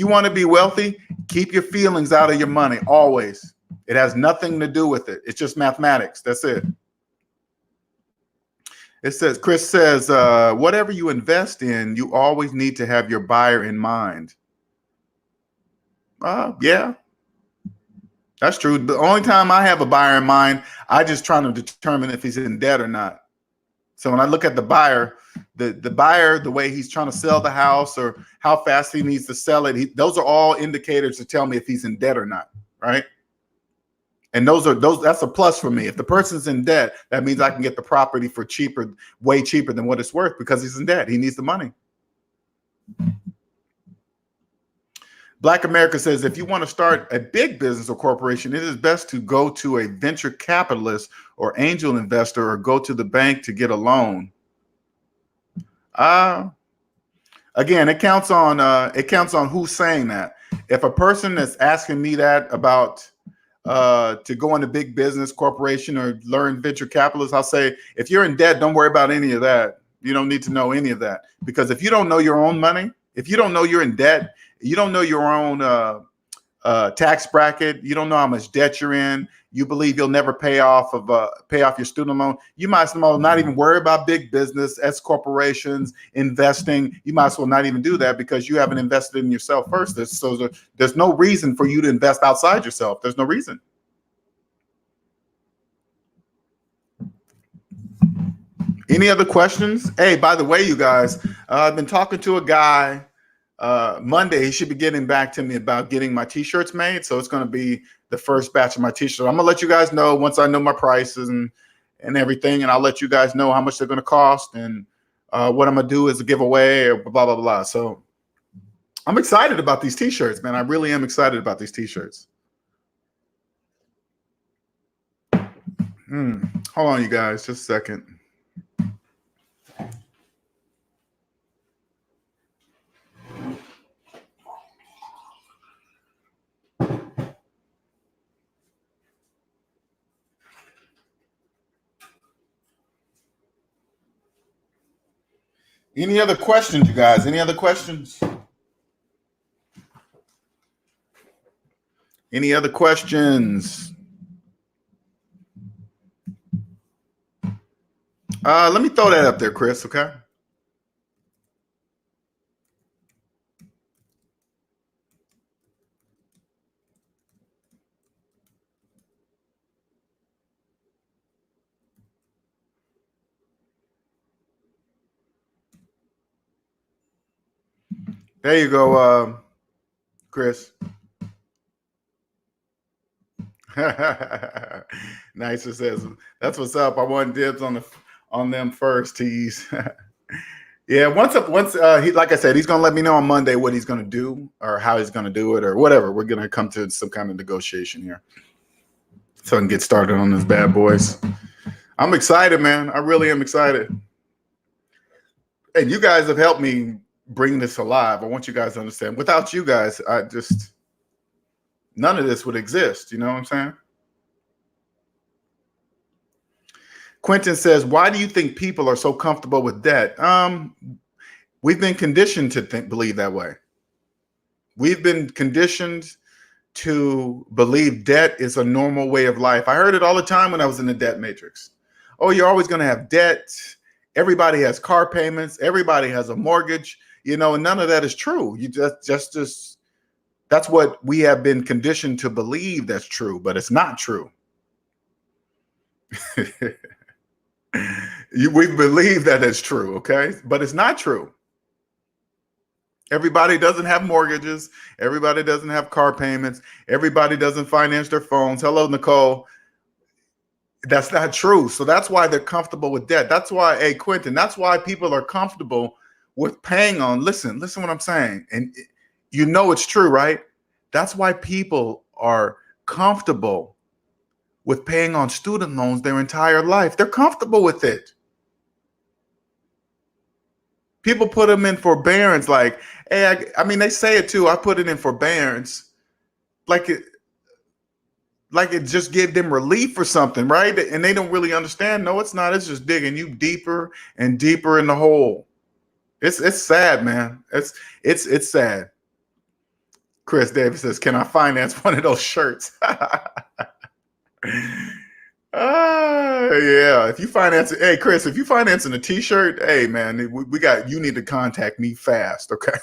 want to be wealthy, keep your feelings out of your money always. It has nothing to do with it. It's just mathematics. That's it. Chris says, whatever you invest in, you always need to have your buyer in mind. Yeah, that's true. The only time I have a buyer in mind, I just trying to determine if he's in debt or not. So when I look at the buyer, the way he's trying to sell the house or how fast he needs to sell it, those are all indicators to tell me if he's in debt or not, right? And that's a plus for me. If the person's in debt, that means I can get the property for cheaper, way cheaper than what it's worth because he's in debt. He needs the money. Black America says, if you want to start a big business or corporation, it is best to go to a venture capitalist or angel investor or go to the bank to get a loan. Again, it counts on who's saying that. If a person is asking me that about to go into big business, corporation, or learn venture capitalists, I'll say, if you're in debt, don't worry about any of that. You don't need to know any of that, because if you don't know your own money, if you don't know you're in debt, you don't know your own tax bracket, you don't know how much debt you're in, you believe you'll never pay off your student loan, you might as well not even worry about big business, S corporations, investing. You might as well not even do that because you haven't invested in yourself first. So there's no reason for you to invest outside yourself. There's no reason. Any other questions? Hey, by the way, you guys, I've been talking to a guy Monday. He should be getting back to me about getting my t-shirts made. So it's going to be the first batch of my t-shirts. I'm gonna let you guys know once I know my prices and everything, and I'll let you guys know how much they're going to cost, and what I'm gonna do is a giveaway or blah blah blah. So I'm excited about these t-shirts, man. I really am excited about these t-shirts. Hold on, you guys, just a second. Any other questions, you guys? Any other questions? Any other questions? Let me throw that up there, Chris, okay? There you go, Chris. Nice. It says, that's what's up. I want dibs on them first, tease. Yeah, once he, like I said, he's gonna let me know on Monday what he's gonna do or how he's gonna do it or whatever. We're gonna come to some kind of negotiation here, so I can get started on this bad boys. I'm excited, man. I really am excited. And you guys have helped me bring this alive. I want you guys to understand. Without you guys, none of this would exist. You know what I'm saying? Quentin says, why do you think people are so comfortable with debt? We've been conditioned to believe that way. We've been conditioned to believe debt is a normal way of life. I heard it all the time when I was in the debt matrix. Oh, you're always going to have debt. Everybody has car payments. Everybody has a mortgage, and none of that is true. You just that's what we have been conditioned to believe that's true, but it's not true. We believe that it's true, okay? But it's not true. Everybody doesn't have mortgages. Everybody doesn't have car payments. Everybody doesn't finance their phones. Hello, Nicole. That's not true. So that's why they're comfortable with debt. That's why, hey, Quentin, that's why people are comfortable with paying on. Listen what I'm saying. And it's true, right? That's why people are comfortable with paying on student loans their entire life. They're comfortable with it. People put them in forbearance, like, hey, I mean, they say it too. I put it in forbearance, like it just gave them relief or something, right? And they don't really understand. No, it's not. It's just digging you deeper and deeper in the hole. It's sad, man. It's sad. Chris Davis says, "Can I finance one of those shirts?" Yeah. If you finance it, hey Chris, if you financing a t-shirt, hey man, you need to contact me fast, okay?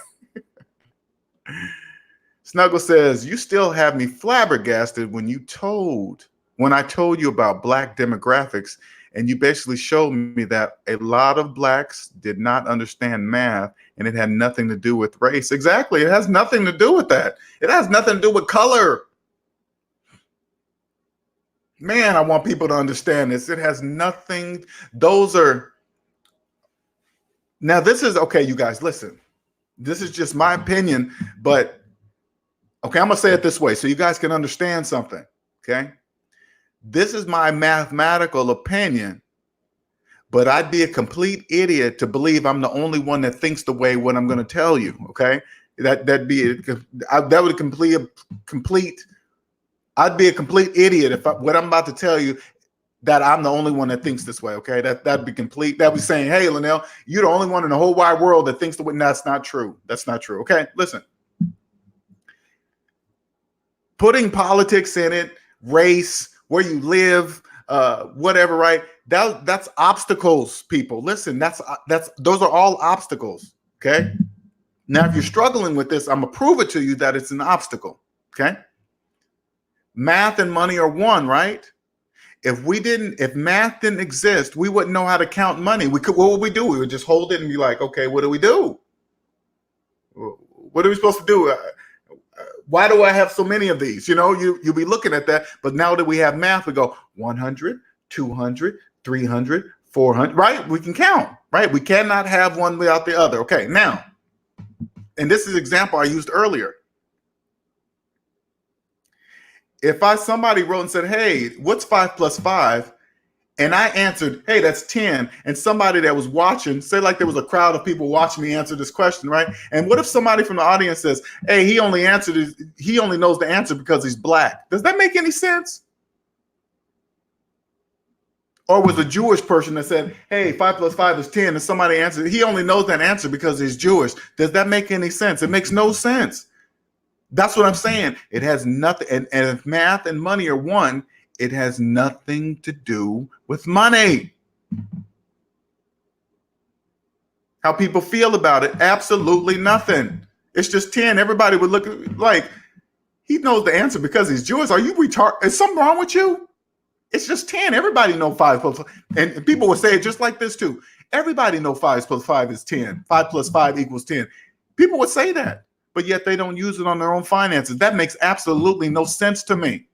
Snuggle says, you still have me flabbergasted when I told you about Black demographics, and you basically showed me that a lot of Blacks did not understand math and it had nothing to do with race. Exactly. It has nothing to do with that. It has nothing to do with color. Man, I want people to understand this. It has nothing. Now this is, okay, you guys, listen. This is just my opinion, but okay, I'm going to say it this way so you guys can understand something, okay? This is my mathematical opinion, but I'd be a complete idiot to believe I'm the only one that thinks the way what I'm going to tell you, okay? I'd be a complete idiot if what I'm about to tell you that I'm the only one that thinks this way, okay? That'd be complete. That'd be saying, hey, Linnell, you're the only one in the whole wide world that thinks the way. That's not true. That's not true, okay? Listen. Putting politics in it, race, where you live, whatever, right? That's obstacles, people. Listen, those are all obstacles, okay? Now, if you're struggling with this, I'm gonna prove it to you that it's an obstacle, okay? Math and money are one, right? If math didn't exist, we wouldn't know how to count money. What would we do? We would just hold it and be like, okay, what do we do? What are we supposed to do? Why do I have so many of these? You'll be looking at that. But now that we have math, we go 100, 200, 300, 400, right? We can count, right? We cannot have one without the other. Okay, now, and this is an example I used earlier. If somebody wrote and said, hey, what's 5 plus 5? and I answered, hey, that's 10. And somebody that was watching, say like there was a crowd of people watching me answer this question, right? And what if somebody from the audience says, hey, he only knows the answer because he's black? Does that make any sense? Or was a Jewish person that said, hey, 5 plus 5 is 10, and somebody answered, he only knows that answer because he's Jewish. Does that make any sense? It makes no sense. That's what I'm saying. It has nothing, and if math and money are one, it has nothing to do with money. How people feel about it, absolutely nothing. It's just 10. Everybody would look like, he knows the answer because he's Jewish. Are you retarded? Is something wrong with you? It's just 10. Everybody know 5 plus 5. And people would say it just like this too. Everybody know 5 plus 5 is 10. 5 plus 5 equals 10. People would say that, but yet they don't use it on their own finances. That makes absolutely no sense to me.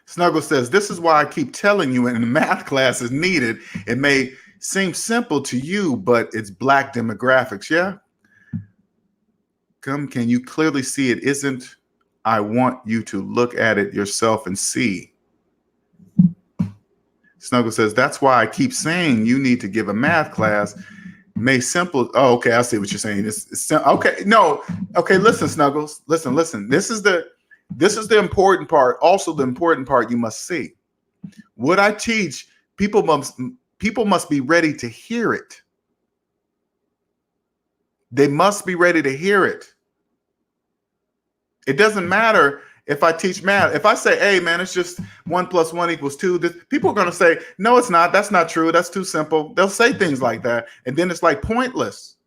Snuggle says, this is why I keep telling you in the math class is needed. It may seem simple to you, but it's black demographics. Yeah. Can you clearly see it isn't? I want you to look at it yourself and see. Snuggle says, that's why I keep saying you need to give a math class. May simple. Oh, okay. I see what you're saying. It's okay. No. Okay. Listen, Snuggles. Listen. This is the important part. Also, the important part you must see. What I teach, people must be ready to hear it. They must be ready to hear it. It doesn't matter if I teach math. If I say, hey, man, it's just 1 plus 1 equals 2, people are going to say, no, it's not. That's not true. That's too simple. They'll say things like that. And then it's like pointless.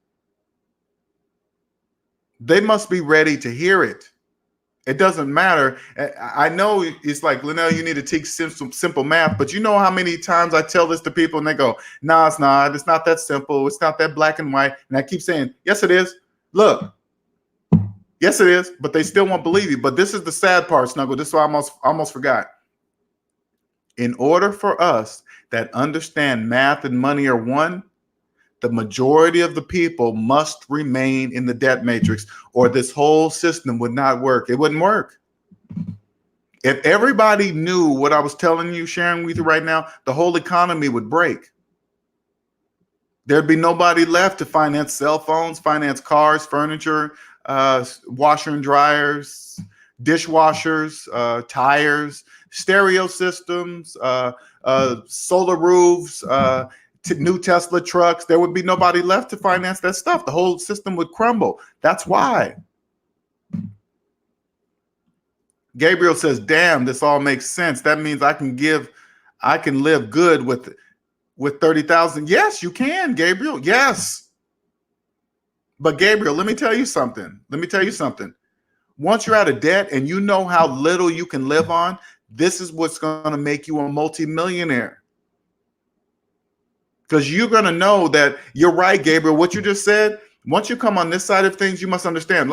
They must be ready to hear it. It doesn't matter. I know it's like, Linnell, you need to teach simple math, but you know how many times I tell this to people and they go, no, it's not. It's not that simple. It's not that black and white. And I keep saying, yes, it is. Look. Yes, it is, but they still won't believe you. But this is the sad part, Snuggle. This is what I almost forgot. In order for us that understand math and money are one, the majority of the people must remain in the debt matrix, or this whole system would not work. It wouldn't work. If everybody knew what I was telling you, sharing with you right now, the whole economy would break. There'd be nobody left to finance cell phones, finance cars, furniture, washer and dryers, dishwashers, tires, stereo systems, solar roofs, new Tesla trucks. There would be nobody left to finance that stuff. The whole system would crumble. That's why. Gabriel says, damn, this all makes sense. That means I can live good with 30,000. Yes, you can, Gabriel. Yes. But Gabriel, let me tell you something. Once you're out of debt and you know how little you can live on, this is what's going to make you a multimillionaire. Because you're going to know that you're right, Gabriel. What you just said, once you come on this side of things, you must understand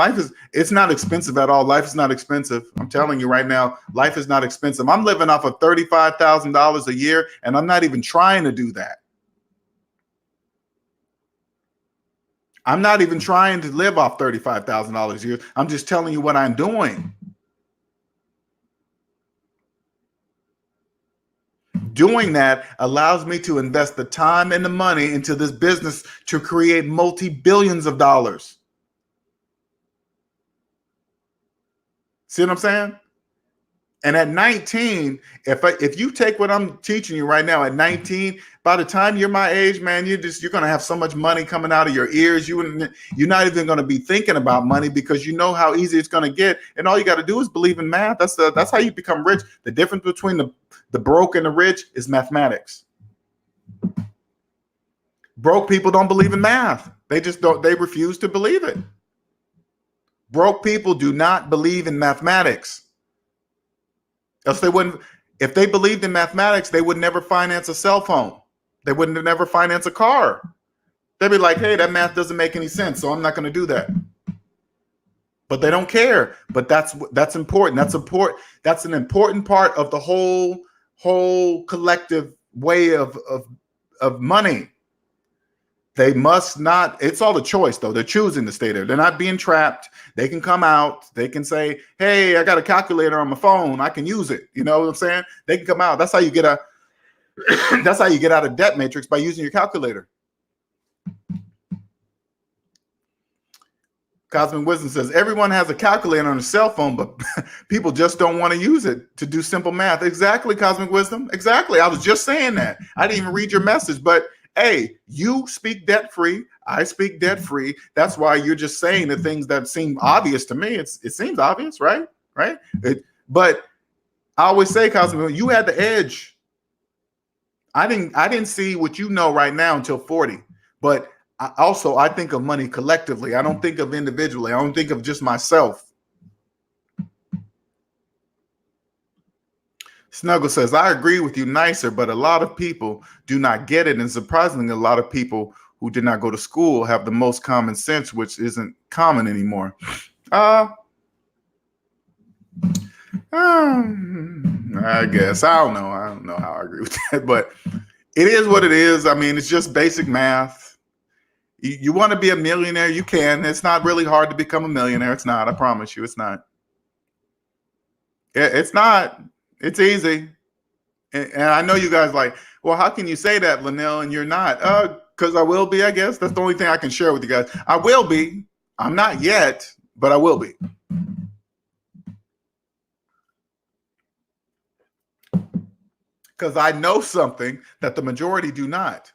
it's not expensive at all. Life is not expensive. I'm telling you right now, life is not expensive. I'm living off of $35,000 a year, and I'm not even trying to do that. I'm not even trying to live off $35,000 a year. I'm just telling you what I'm doing. Doing that allows me to invest the time and the money into this business to create multi-billions of dollars. See what I'm saying? And at 19, if you take what I'm teaching you right now at 19, by the time you're my age, man, you're going to have so much money coming out of your ears. You're not even going to be thinking about money because you know how easy it's going to get. And all you got to do is believe in math. That's how you become rich. The difference between the broke and the rich is mathematics. Broke people don't believe in math. They refuse to believe it. Broke people do not believe in mathematics. Else they wouldn't. If they believed in mathematics, they would never finance a cell phone. They wouldn't never finance a car. They'd be like, hey, that math doesn't make any sense, so I'm not going to do that. But they don't care. But that's important. That's an important part of the whole collective way of money. They must not. It's all a choice, though. They're choosing to stay there. They're not being trapped. They can come out. They can say, hey, I got a calculator on my phone. I can use it. You know what I'm saying? They can come out. That's how you get that's how you get out of debt matrix, by using your calculator. Cosmic Wisdom says everyone has a calculator on a cell phone, but people just don't want to use it to do simple math. Exactly, Cosmic Wisdom. Exactly. I was just saying that. I didn't even read your message, but hey, you speak debt free. I speak debt free. That's why you're just saying the things that seem obvious to me. It seems obvious, right? Right. But I always say, Cosmic, you had the edge. I didn't see what you know right now until 40, but I think of money collectively. I don't think of individually. I don't think of just myself. Snuggle says, I agree with you nicer, but a lot of people do not get it. And surprisingly, a lot of people who did not go to school have the most common sense, which isn't common anymore. I guess. I don't know. I don't know how I agree with that, but it is what it is. I mean, it's just basic math. You want to be a millionaire, you can. It's not really hard to become a millionaire. It's not. I promise you, it's not. It's not. It's easy. And I know you guys like, well, how can you say that, Linnell, and you're not? Because I will be, I guess. That's the only thing I can share with you guys. I will be. I'm not yet, but I will be. Because I know something that the majority do not.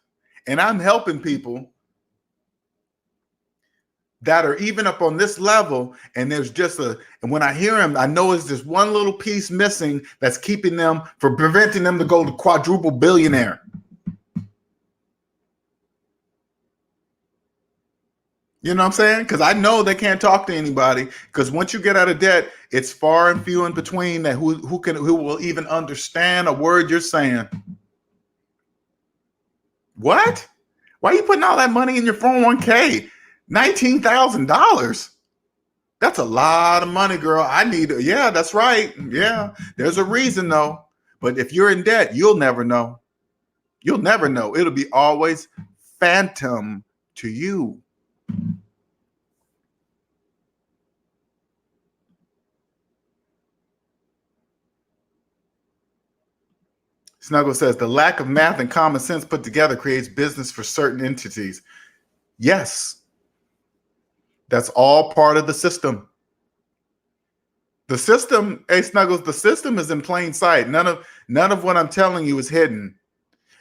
And I'm helping people that are even up on this level, and there's just and when I hear them, I know it's just one little piece missing that's keeping them from preventing them to go to quadruple billionaire. You know what I'm saying? Because I know they can't talk to anybody, because once you get out of debt, it's far and few in between that who will even understand a word you're saying. What? Why are you putting all that money in your 401k? $19,000. That's a lot of money, girl. Yeah, that's right. Yeah, there's a reason though. But if you're in debt, you'll never know. You'll never know. It'll be always phantom to you. Snuggle says the lack of math and common sense put together creates business for certain entities. Yes. That's all part of the system. The system, hey Snuggles, the system is in plain sight. None of what I'm telling you is hidden.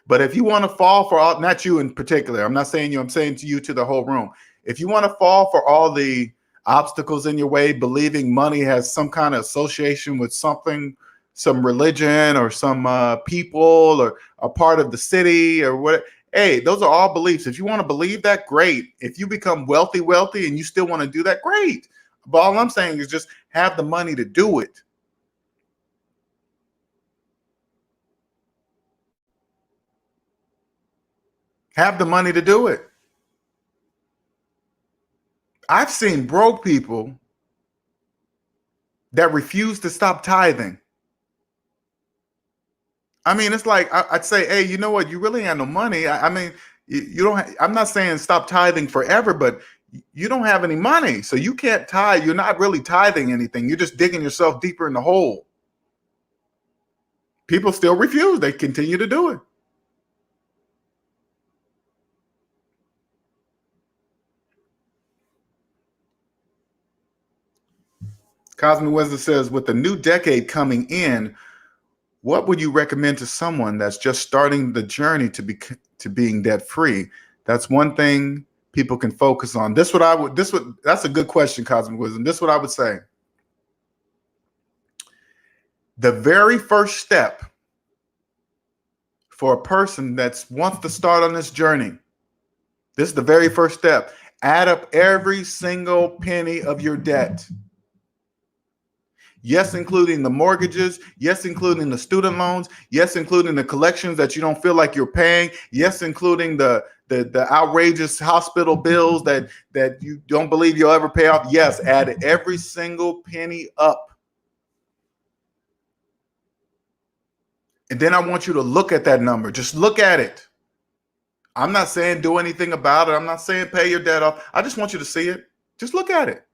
But if you want to fall for all, not you in particular, I'm not saying you, I'm saying to you, to the whole room. If you want to fall for all the obstacles in your way, believing money has some kind of association with something, some religion or some people or a part of the city or what, hey, those are all beliefs. If you want to believe that, great. If you become wealthy and you still want to do that, great. But all I'm saying is just have the money to do it. Have the money to do it. I've seen broke people that refuse to stop tithing. I mean, it's like I'd say, hey, you know what? You really have no money. I mean, you don't. I'm not saying stop tithing forever, but you don't have any money, so you can't tithe. You're not really tithing anything. You're just digging yourself deeper in the hole. People still refuse. They continue to do it. Cosmic Wisdom says, with the new decade coming in, what would you recommend to someone that's just starting the journey to being debt free? That's one thing people can focus on. That's a good question, Cosmic Wisdom. This is what I would say. The very first step for a person that wants to start on this journey, this is the very first step. Add up every single penny of your debt. Yes, including the mortgages. Yes, including the student loans. Yes, including the collections that you don't feel like you're paying. Yes, including the outrageous hospital bills that you don't believe you'll ever pay off. Yes, add every single penny up. And then I want you to look at that number. Just look at it. I'm not saying do anything about it. I'm not saying pay your debt off. I just want you to see it. Just look at it.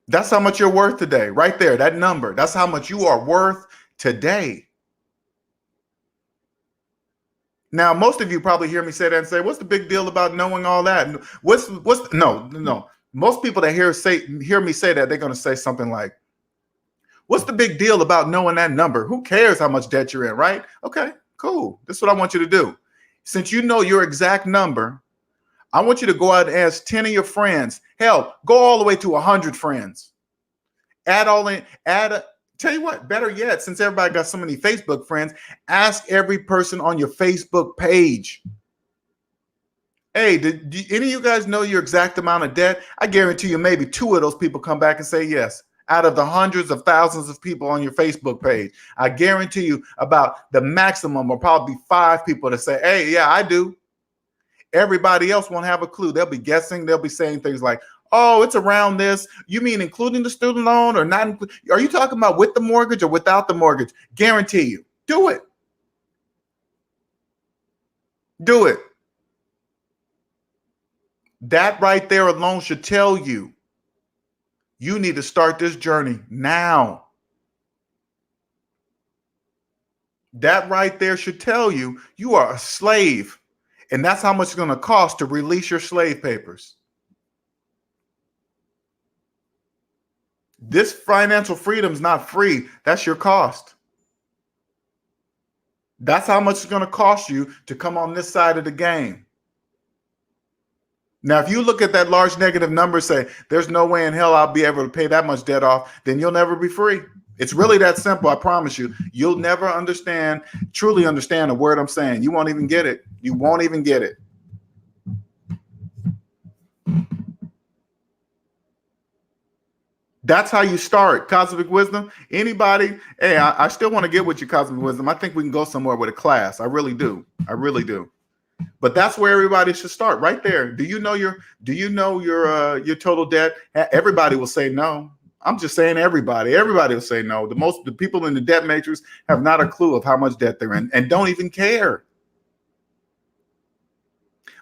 That's how much you're worth today, right there, that number. That's how much you are worth today. Now, most of you probably hear me say that and say, what's the big deal about knowing all that? No. Most people that hear me say that, they're going to say something like, what's the big deal about knowing that number? Who cares how much debt you're in, right? Okay, cool. This is what I want you to do. Since you know your exact number, I want you to go out and ask 10 of your friends. Hell, go all the way to 100 friends. Tell you what, better yet, since everybody got so many Facebook friends, ask every person on your Facebook page. Hey, do any of you guys know your exact amount of debt? I guarantee you maybe 2 of those people come back and say yes. Out of the hundreds of thousands of people on your Facebook page, I guarantee you about the maximum will probably be 5 people to say, hey, yeah, I do. Everybody else won't have a clue. They'll be guessing. They'll be saying things like, oh, it's around this. You mean including the student loan or not? Are you talking about with the mortgage or without the mortgage? Guarantee you. Do it. Do it. That right there alone should tell you you need to start this journey now. That right there should tell you you are a slave. And that's how much it's going to cost to release your slave papers. This financial freedom is not free. That's your cost. That's how much it's going to cost you to come on this side of the game. Now, if you look at that large negative number, say, there's no way in hell I'll be able to pay that much debt off, then you'll never be free. It's really that simple. I promise you. You'll never truly understand a word I'm saying. You won't even get it. You won't even get it. That's how you start. Cosmic wisdom. Anybody? Hey, I still want to get with you, cosmic wisdom. I think we can go somewhere with a class. I really do. I really do. But that's where everybody should start, right there. Do you know your total debt? Everybody will say no. I'm just saying everybody. Everybody will say no. The people in the debt matrix have not a clue of how much debt they're in and don't even care.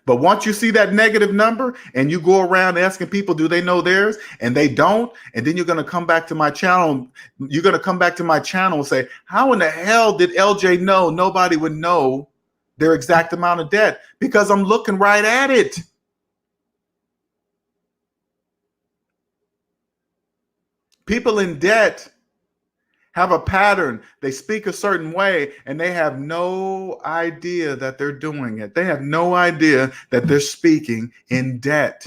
But once you see that negative number and you go around asking people, do they know theirs? And they don't. And then you're going to come back to my channel. You're going to come back to my channel and say, how in the hell did LJ know nobody would know their exact amount of debt? Because I'm looking right at it. People in debt have a pattern. They speak a certain way and they have no idea that they're doing it. They have no idea that they're speaking in debt.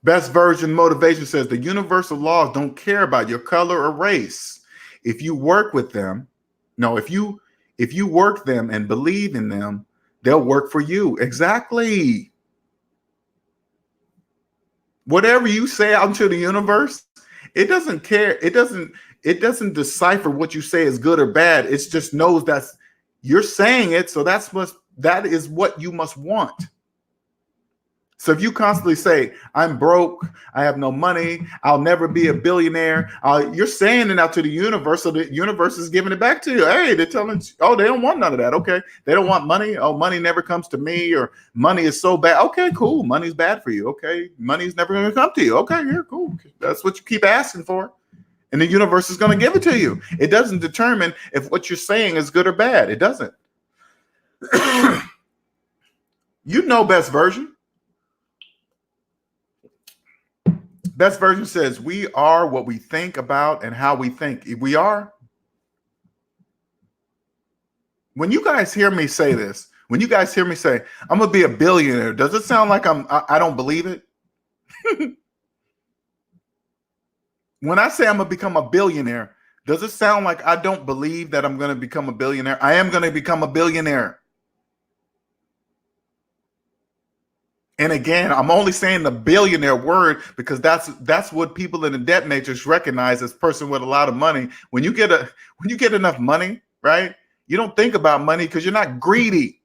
Best Version Motivation says the universal laws don't care about your color or race. If you work with them, if you work them and believe in them, they'll work for you. Exactly. Whatever you say out into the universe, it doesn't care. It doesn't decipher what you say is good or bad. It just knows that you're saying it. So that is what you must want. So if you constantly say, I'm broke, I have no money, I'll never be a billionaire, you're saying it out to the universe, so the universe is giving it back to you. Hey, they're telling you, oh, they don't want none of that. Okay. They don't want money. Oh, money never comes to me, or money is so bad. Okay, cool. Money's bad for you. Okay. Money's never going to come to you. Okay, yeah, cool. That's what you keep asking for. And the universe is going to give it to you. It doesn't determine if what you're saying is good or bad. It doesn't. You know Best Version. Best Version says we are what we think about and how we think. We are. When you guys hear me say this, when you guys hear me say, I'm going to be a billionaire, does it sound like I don't believe it? When I say I'm going to become a billionaire, does it sound like I don't believe that I'm going to become a billionaire? I am going to become a billionaire. And again, I'm only saying the billionaire word because that's what people in the debt matrix recognize as a person with a lot of money. When you get enough money, right? You don't think about money because you're not greedy.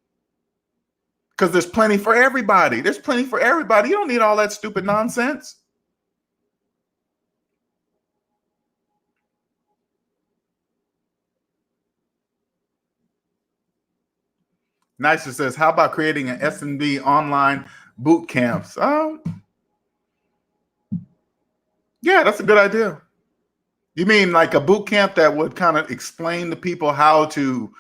Because there's plenty for everybody. There's plenty for everybody. You don't need all that stupid nonsense. Nicer says, how about creating an S&B online boot camps? Yeah, that's a good idea. You mean like a boot camp that would kind of explain to people how to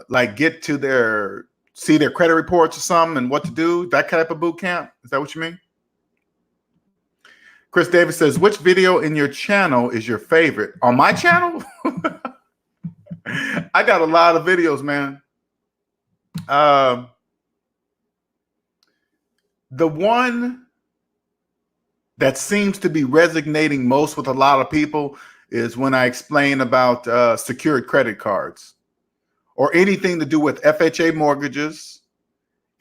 like get to see their credit reports or something and what to do? That type of boot camp? Is that what you mean? Chris Davis says, which video in your channel is your favorite? On my channel? I got a lot of videos, man. The one that seems to be resonating most with a lot of people is when I explain about secured credit cards or anything to do with FHA mortgages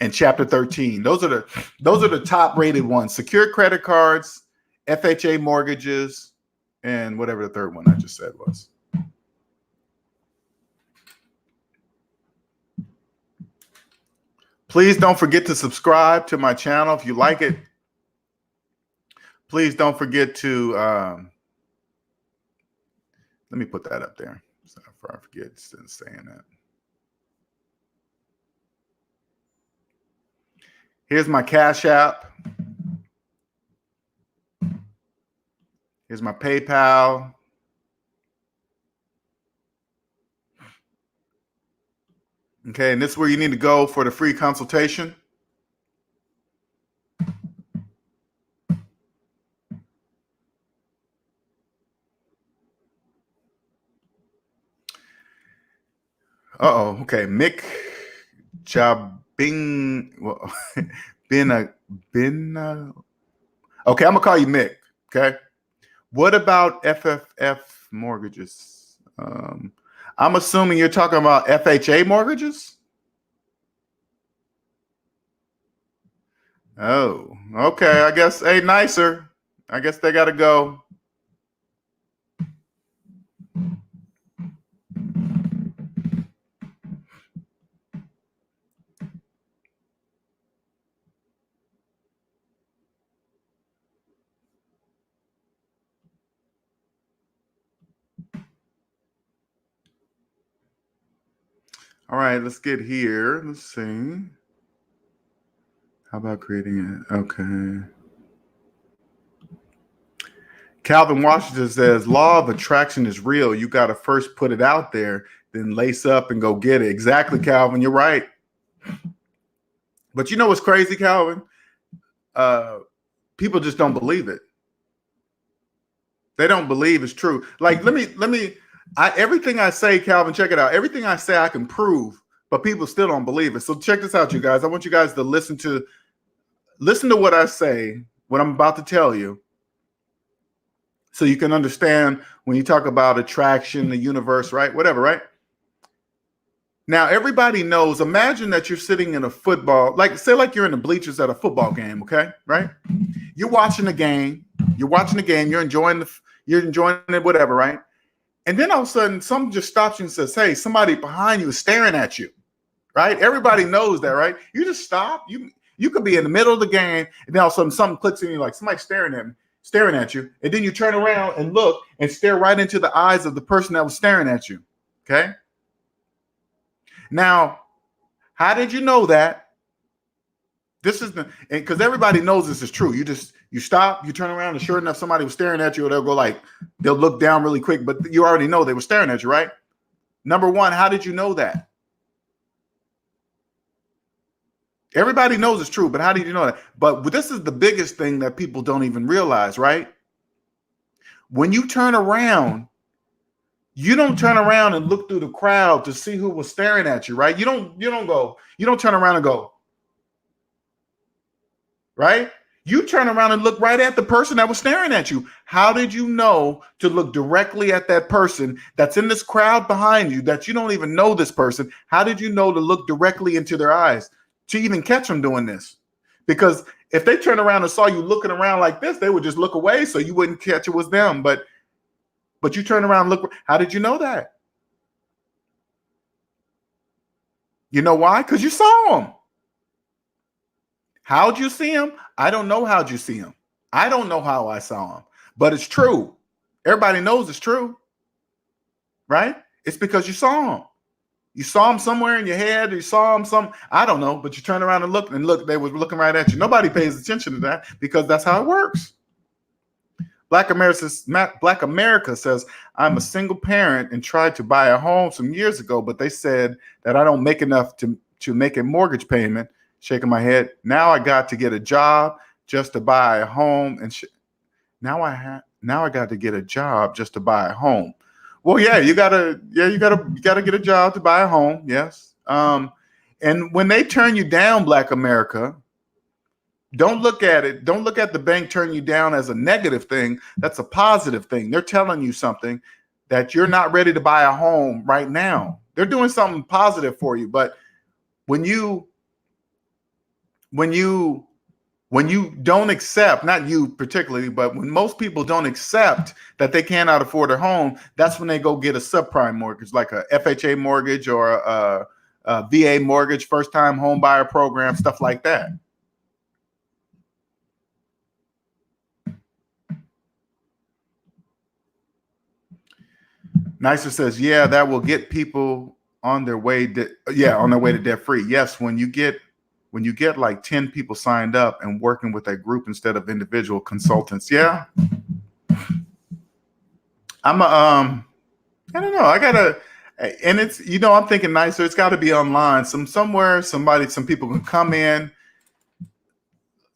and Chapter 13. Those are the top rated ones: secured credit cards, FHA mortgages, and whatever the third one I just said was. Please don't forget to subscribe to my channel if you like it. Please don't forget to, let me put that up there so I forget saying that. Here's my Cash App. Here's my PayPal. Okay, and this is where you need to go for the free consultation. Uh-oh, okay. Mick Jabing, well, okay, I'm gonna call you Mick, okay? What about FFF mortgages? I'm assuming you're talking about FHA mortgages? Oh, okay. I guess, hey, Nicer. I guess they got to go. All right, let's get here. Let's see. How about creating it? Okay. Calvin Washington says, law of attraction is real. You got to first put it out there, then lace up and go get it. Exactly, Calvin. You're right. But you know what's crazy, Calvin? People just don't believe it. They don't believe it's true. Like, everything I say, Calvin, check it out. Everything I say, I can prove, but people still don't believe it. So check this out, you guys. I want you guys to listen to what I say, what I'm about to tell you, so you can understand when you talk about attraction, the universe, right? Whatever, right? Now, everybody knows, imagine that you're sitting in a football, like you're in the bleachers at a football game, okay? Right? You're watching the game, you're enjoying it, whatever, right? And then all of a sudden, something just stops you and says, hey, somebody behind you is staring at you, right? Everybody knows that, right? You just stop. You could be in the middle of the game, and then all of a sudden something clicks in you, like somebody's staring at you, and then you turn around and look and stare right into the eyes of the person that was staring at you, okay? Now, how did you know that? This is because everybody knows this is true. You stop, you turn around, and sure enough, somebody was staring at you, or they'll look down really quick, but you already know they were staring at you, right? Number one, how did you know that? Everybody knows it's true, but how did you know that? But this is the biggest thing that people don't even realize, right? When you turn around, you don't turn around and look through the crowd to see who was staring at you, right? You don't turn around and go, right? You turn around and look right at the person that was staring at you. How did you know to look directly at that person that's in this crowd behind you that you don't even know this person? How did you know to look directly into their eyes to even catch them doing this? Because if they turn around and saw you looking around like this, they would just look away so you wouldn't catch it was them. But you turn around and look. How did you know that? You know why? Because you saw him. How'd you see him? I don't know how'd you see him. I don't know how I saw him, but it's true. Everybody knows it's true, right? It's because you saw him. You saw them somewhere in your head. You saw them I don't know, but you turn around and look, they were looking right at you. Nobody pays attention to that because that's how it works. Black America says, I'm a single parent and tried to buy a home some years ago, but they said that I don't make enough to make a mortgage payment. Shaking my head. Now I got to get a job just to buy a home, and now I got to get a job just to buy a home. Well, yeah, you gotta get a job to buy a home. Yes. And when they turn you down, Black America, don't look at it. Don't look at the bank turning you down as a negative thing. That's a positive thing. They're telling you something, that you're not ready to buy a home right now. They're doing something positive for you. But when you don't accept, not you particularly, but when most people don't accept that they cannot afford a home, that's when they go get a subprime mortgage, like a FHA mortgage or a VA mortgage, first time home buyer program, stuff like that. Nicer says, yeah, that will get people on their way to debt free. Yes, when you get like 10 people signed up and working with a group instead of individual consultants. Yeah. I don't know. And it's, I'm thinking Nicer, it's got to be online. Some people can come in,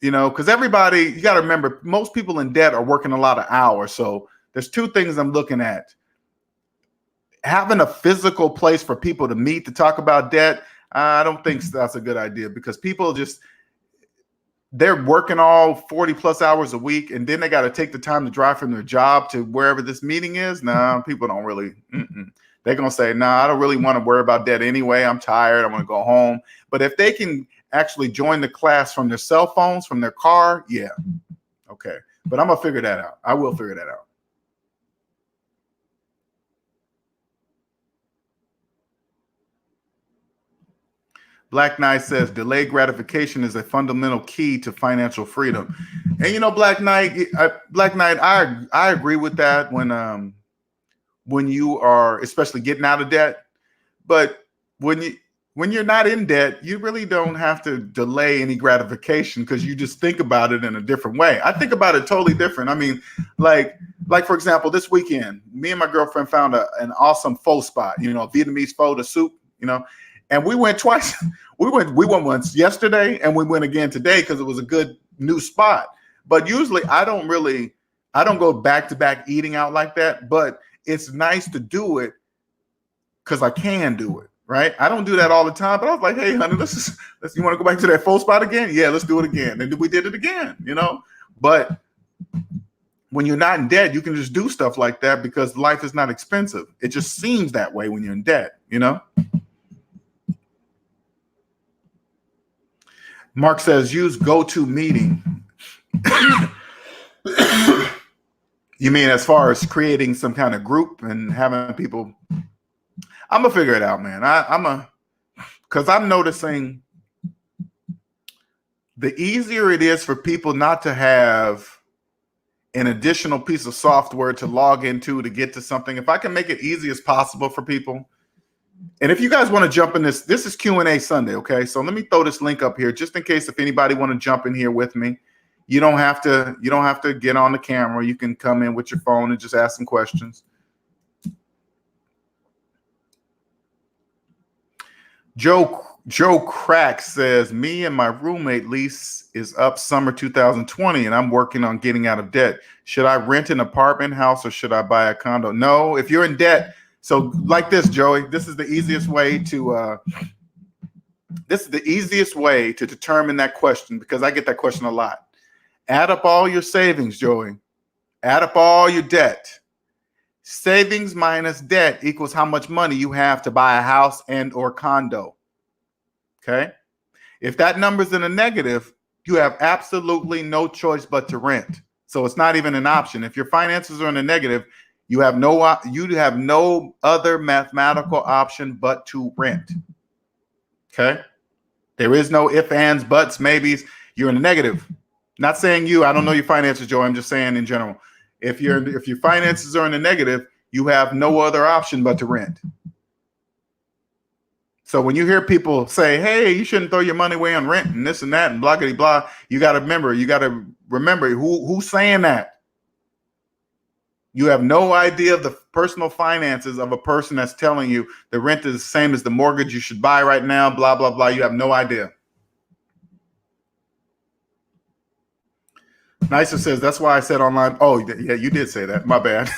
because everybody, you got to remember, most people in debt are working a lot of hours. So there's two things I'm looking at. Having a physical place for people to meet to talk about debt, I don't think that's a good idea, because people they're working all 40 plus hours a week, and then they got to take the time to drive from their job to wherever this meeting is. No, people don't really, they're going to say, no, I don't really want to worry about debt anyway. I'm tired. I want to go home. But if they can actually join the class from their cell phones, from their car, yeah. Okay. But I'm going to figure that out. I will figure that out. Black Knight says delayed gratification is a fundamental key to financial freedom. And Black Knight, I agree with that when you are especially getting out of debt. But when you're not in debt, you really don't have to delay any gratification, because you just think about it in a different way. I think about it totally different. I mean, like for example, this weekend, me and my girlfriend found an awesome pho spot, Vietnamese pho, the soup, and we went twice. We went once yesterday, and we went again today because it was a good new spot. But usually I don't go back to back eating out like that. But it's nice to do it because I can do it, right? I don't do that all the time. But I was like, hey, honey, you want to go back to that pho spot again? Yeah, let's do it again. And we did it again, But when you're not in debt, you can just do stuff like that because life is not expensive. It just seems that way when you're in debt, Mark says, use GoToMeeting. You mean as far as creating some kind of group and having people? I'm going to figure it out, man. Because I'm noticing the easier it is for people not to have an additional piece of software to log into to get to something. If I can make it easy as possible for people. And if you guys want to jump in this is Q&A Sunday, okay? So let me throw this link up here just in case if anybody want to jump in here with me. You don't have to get on the camera. You can come in with your phone and just ask some questions. Joe Crack says, me and my roommate lease is up summer 2020 and I'm working on getting out of debt. Should I rent an apartment house or should I buy a condo? No, if you're in debt. So like this, Joey, this is the easiest way to determine that question, because I get that question a lot. Add up all your savings, Joey. Add up all your debt. Savings minus debt equals how much money you have to buy a house and or condo. Okay? If that number's in a negative, you have absolutely no choice but to rent. So it's not even an option. If your finances are in a negative, you have no other mathematical option but to rent. Okay? There is no ifs, ands, buts, maybes. You're in a negative. Not saying you. I don't know your finances, Joe. I'm just saying in general. If your finances are in a negative, you have no other option but to rent. So when you hear people say, "Hey, you shouldn't throw your money away on rent and this and that and blah blah blah," you got to remember who's saying that. You have no idea of the personal finances of a person that's telling you the rent is the same as the mortgage you should buy right now, blah, blah, blah. You have no idea. Nicer says, that's why I said online. Oh, yeah, you did say that. My bad.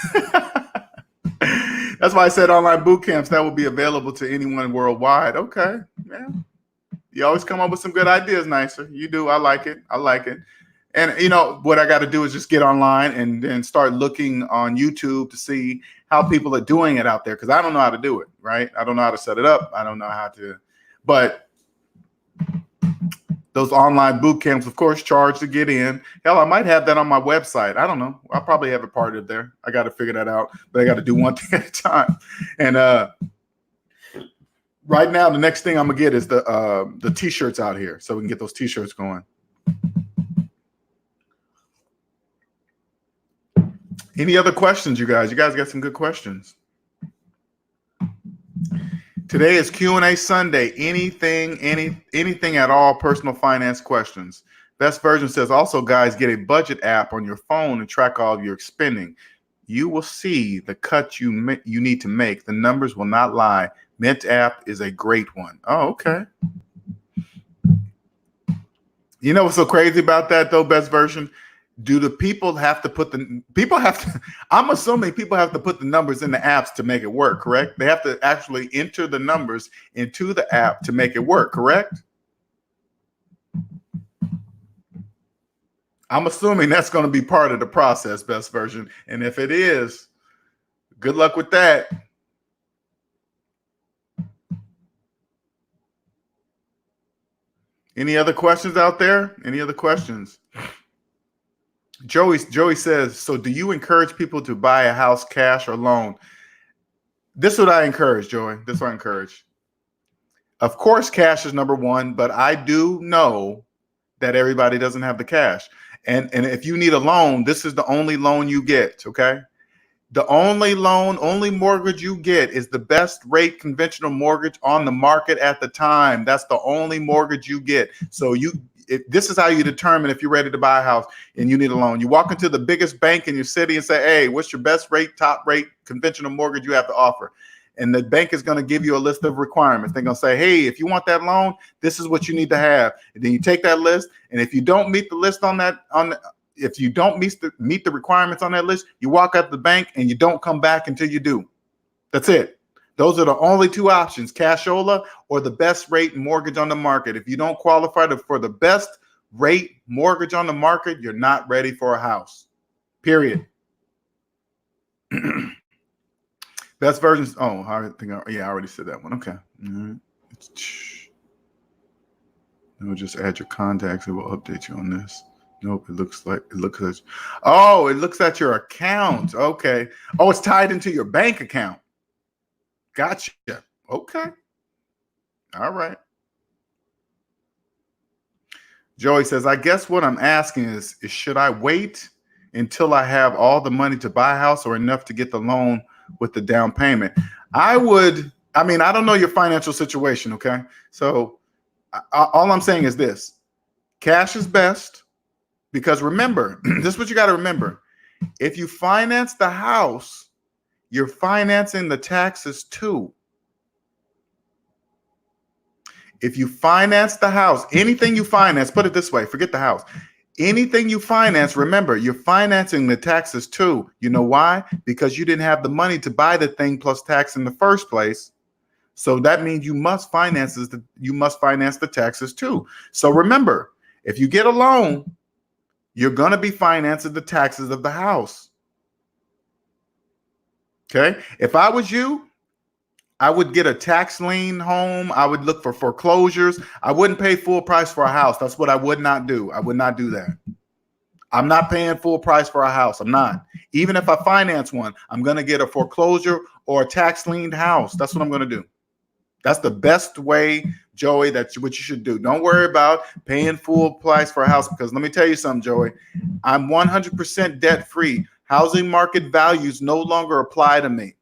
That's why I said online boot camps that will be available to anyone worldwide. Okay, yeah. You always come up with some good ideas, Nicer. You do. I like it. I like it. And you know what I got to do is just get online and then start looking on YouTube to see how people are doing it out there, because I don't know how to do it, right? I don't know how to set it up. I don't know how to, but those online boot camps, of course, charge to get in. Hell, I might have that on my website. I don't know. I'll probably have it part of there. I got to figure that out, but I got to do one thing at a time. And right now, the next thing I'm gonna get is the t-shirts out here, so we can get those t-shirts going. Any other questions, you guys? You guys got some good questions. Today is Q&A Sunday. Anything at all, personal finance questions. Best version says, also, guys, get a budget app on your phone and track all of your spending. You will see the cut you need to make. The numbers will not lie. Mint app is a great one. Oh, okay. You know what's so crazy about that, though, best version? Do the people have to I'm assuming people have to put the numbers in the apps to make it work, correct? They have to actually enter the numbers into the app to make it work, correct? I'm assuming that's going to be part of the process, best version. And if it is, good luck with that. Any other questions out there? Any other questions? Joey says, so do you encourage people to buy a house cash or loan? This is what I encourage, Joey. This is what I encourage. Of course, cash is number one, but I do know that everybody doesn't have the cash. And if you need a loan, this is the only loan you get, okay? The only mortgage you get is the best rate conventional mortgage on the market at the time. That's the only mortgage you get. So this is how you determine if you're ready to buy a house and you need a loan. You walk into the biggest bank in your city and say, hey, what's your best rate, top rate conventional mortgage you have to offer? And the bank is going to give you a list of requirements. They're going to say, hey, if you want that loan, this is what you need to have. And then you take that list. And if you don't meet the list if you don't meet the requirements on that list, you walk out the bank and you don't come back until you do. That's it. Those are the only two options, cashola or the best rate mortgage on the market. If you don't qualify for the best rate mortgage on the market, you're not ready for a house, period. Best versions. Oh, I already said that one. Okay. We'll just add your contacts. It will update you on this. Nope, it looks at your account. Okay. Oh, it's tied into your bank account. Gotcha. Okay. All right. Joey says, I guess what I'm asking is should I wait until I have all the money to buy a house or enough to get the loan with the down payment? I don't know your financial situation, okay? So all I'm saying is this. Cash is best. Because remember, this is what you got to remember. If you finance the house, you're financing the taxes too. If you finance the house, anything you finance, put it this way, forget the house. Anything you finance, remember, you're financing the taxes too. You know why? Because you didn't have the money to buy the thing plus tax in the first place. So that means you must finance the taxes too. So remember, if you get a loan, you're going to be financing the taxes of the house. Okay. If I was you, I would get a tax lien home. I would look for foreclosures. I wouldn't pay full price for a house. That's what I would not do. I would not do that. I'm not paying full price for a house. I'm not. Even if I finance one, I'm going to get a foreclosure or a tax liened house. That's what I'm going to do. That's the best way, Joey, that's what you should do. Don't worry about paying full price for a house, because let me tell you something, Joey. I'm 100% debt free. Housing market values no longer apply to me.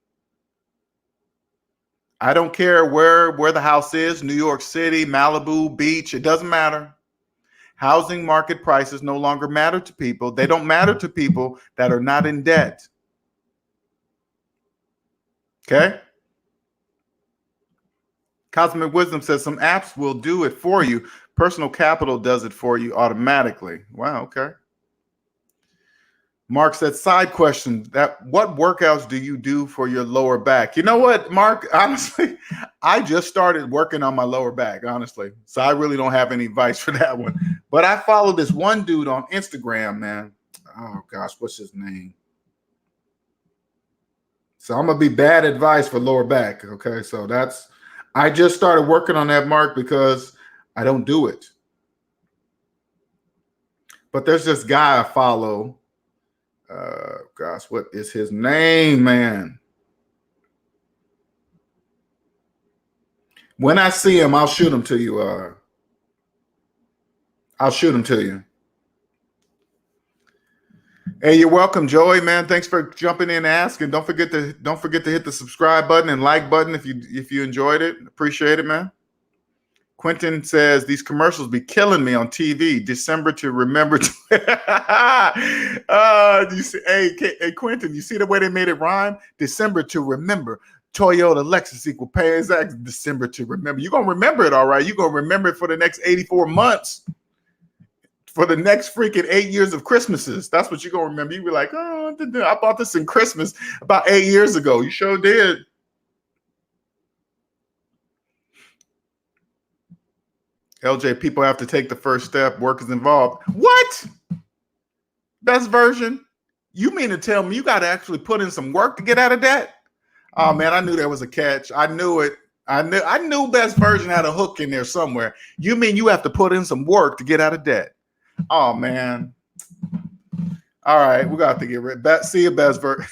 I don't care where the house is, New York City, Malibu, beach, it doesn't matter. Housing market prices no longer matter to people. They don't matter to people that are not in debt. Okay? Cosmic Wisdom says some apps will do it for you. Personal Capital does it for you automatically. Wow, okay. Mark said, side question, that what workouts do you do for your lower back? You know what, Mark? Honestly, I just started working on my lower back, honestly. So I really don't have any advice for that one. But I follow this one dude on Instagram, man. Oh gosh, what's his name? So I'm gonna be bad advice for lower back. Okay, so I just started working on that, Mark, because I don't do it. But there's this guy I follow. Gosh, what is his name, man? When I see him, I'll shoot him to you. I'll shoot him to you. Hey, you're welcome, Joey, man. Thanks for jumping in and asking. Don't forget to hit the subscribe button and like button if you enjoyed it. Appreciate it, man. Quentin says these commercials be killing me on TV. December to remember. You see, hey, Quentin, you see the way they made it rhyme? December to remember. Toyota Lexus equal pay exact. December to remember. You're gonna remember it, all right. You're gonna remember it for the next 84 months. For the next freaking 8 years of Christmases. That's what you're gonna remember. You be like, oh, I bought this in Christmas about 8 years ago. You sure did. LJ, people have to take the first step. Work is involved. What? Best version? You mean to tell me you got to actually put in some work to get out of debt? Oh man, I knew there was a catch. I knew it. I knew Best version had a hook in there somewhere. You mean you have to put in some work to get out of debt? Oh man. All right, we got to get rid of that. See you, Best version.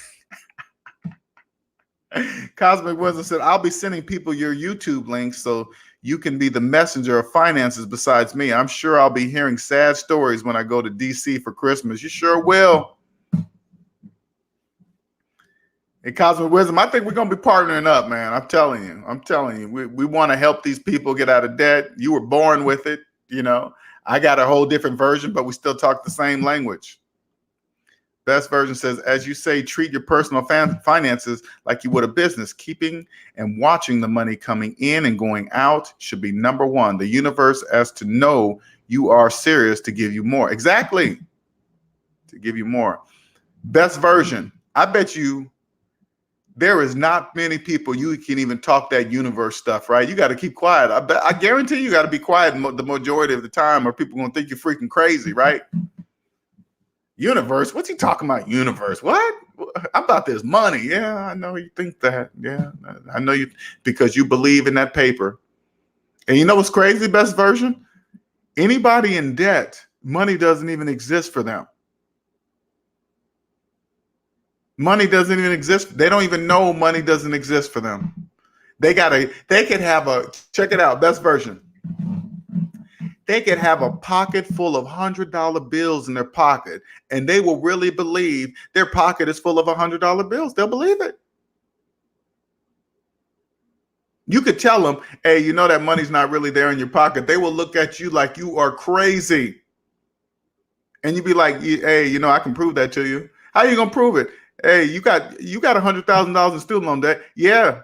Cosmic Wisdom said, I'll be sending people your YouTube links so you can be the messenger of finances besides me. I'm sure I'll be hearing sad stories when I go to DC for Christmas. You sure will. Hey, Cosmic Wisdom, I think we're going to be partnering up, man. I'm telling you. We want to help these people get out of debt. You were born with it, you know. I got a whole different version, but we still talk the same language. Best version says, as you say, treat your personal finances like you would a business. Keeping and watching the money coming in and going out should be number one. The universe has to know you are serious to give you more. Exactly. To give you more. Best version. I bet you there is not many people you can even talk that universe stuff, right? You got to keep quiet. I guarantee you got to be quiet the majority of the time or people going to think you're freaking crazy, right? Universe? What's he talking about? Universe? What? About this money? Yeah, I know you think that. Yeah, I know you because you believe in that paper. And you know what's crazy? Best version? Anybody in debt, money doesn't even exist for them. Money doesn't even exist. They don't even know money doesn't exist for them. They could have check it out, Best version. They could have a pocket full of $100 bills in their pocket, and they will really believe their pocket is full of $100 bills. They'll believe it. You could tell them, hey, you know that money's not really there in your pocket. They will look at you like you are crazy. And you'd be like, hey, you know, I can prove that to you. How are you going to prove it? Hey, you got $100,000 in student loan debt. Yeah.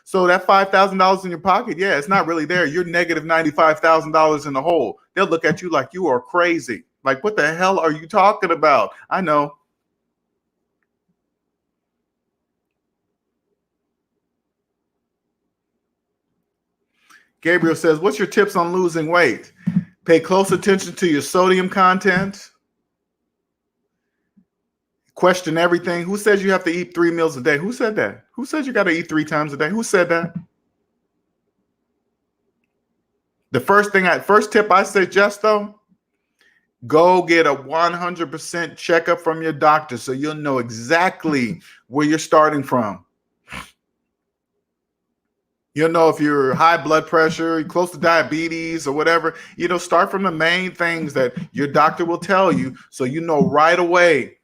So that $5,000 in your pocket, yeah, it's not really there. You're negative $95,000 in the hole. They'll look at you like you are crazy. Like, what the hell are you talking about? I know. Gabriel says, what's your tips on losing weight? Pay close attention to your sodium content. Question everything. Who says you have to eat 3 meals a day? Who said that? Who says you got to eat 3 times a day? Who said that? The first tip I suggest though, go get a 100% checkup from your doctor so you'll know exactly where you're starting from. You'll know if you're high blood pressure, close to diabetes or whatever. You know, start from the main things that your doctor will tell you so you know right away.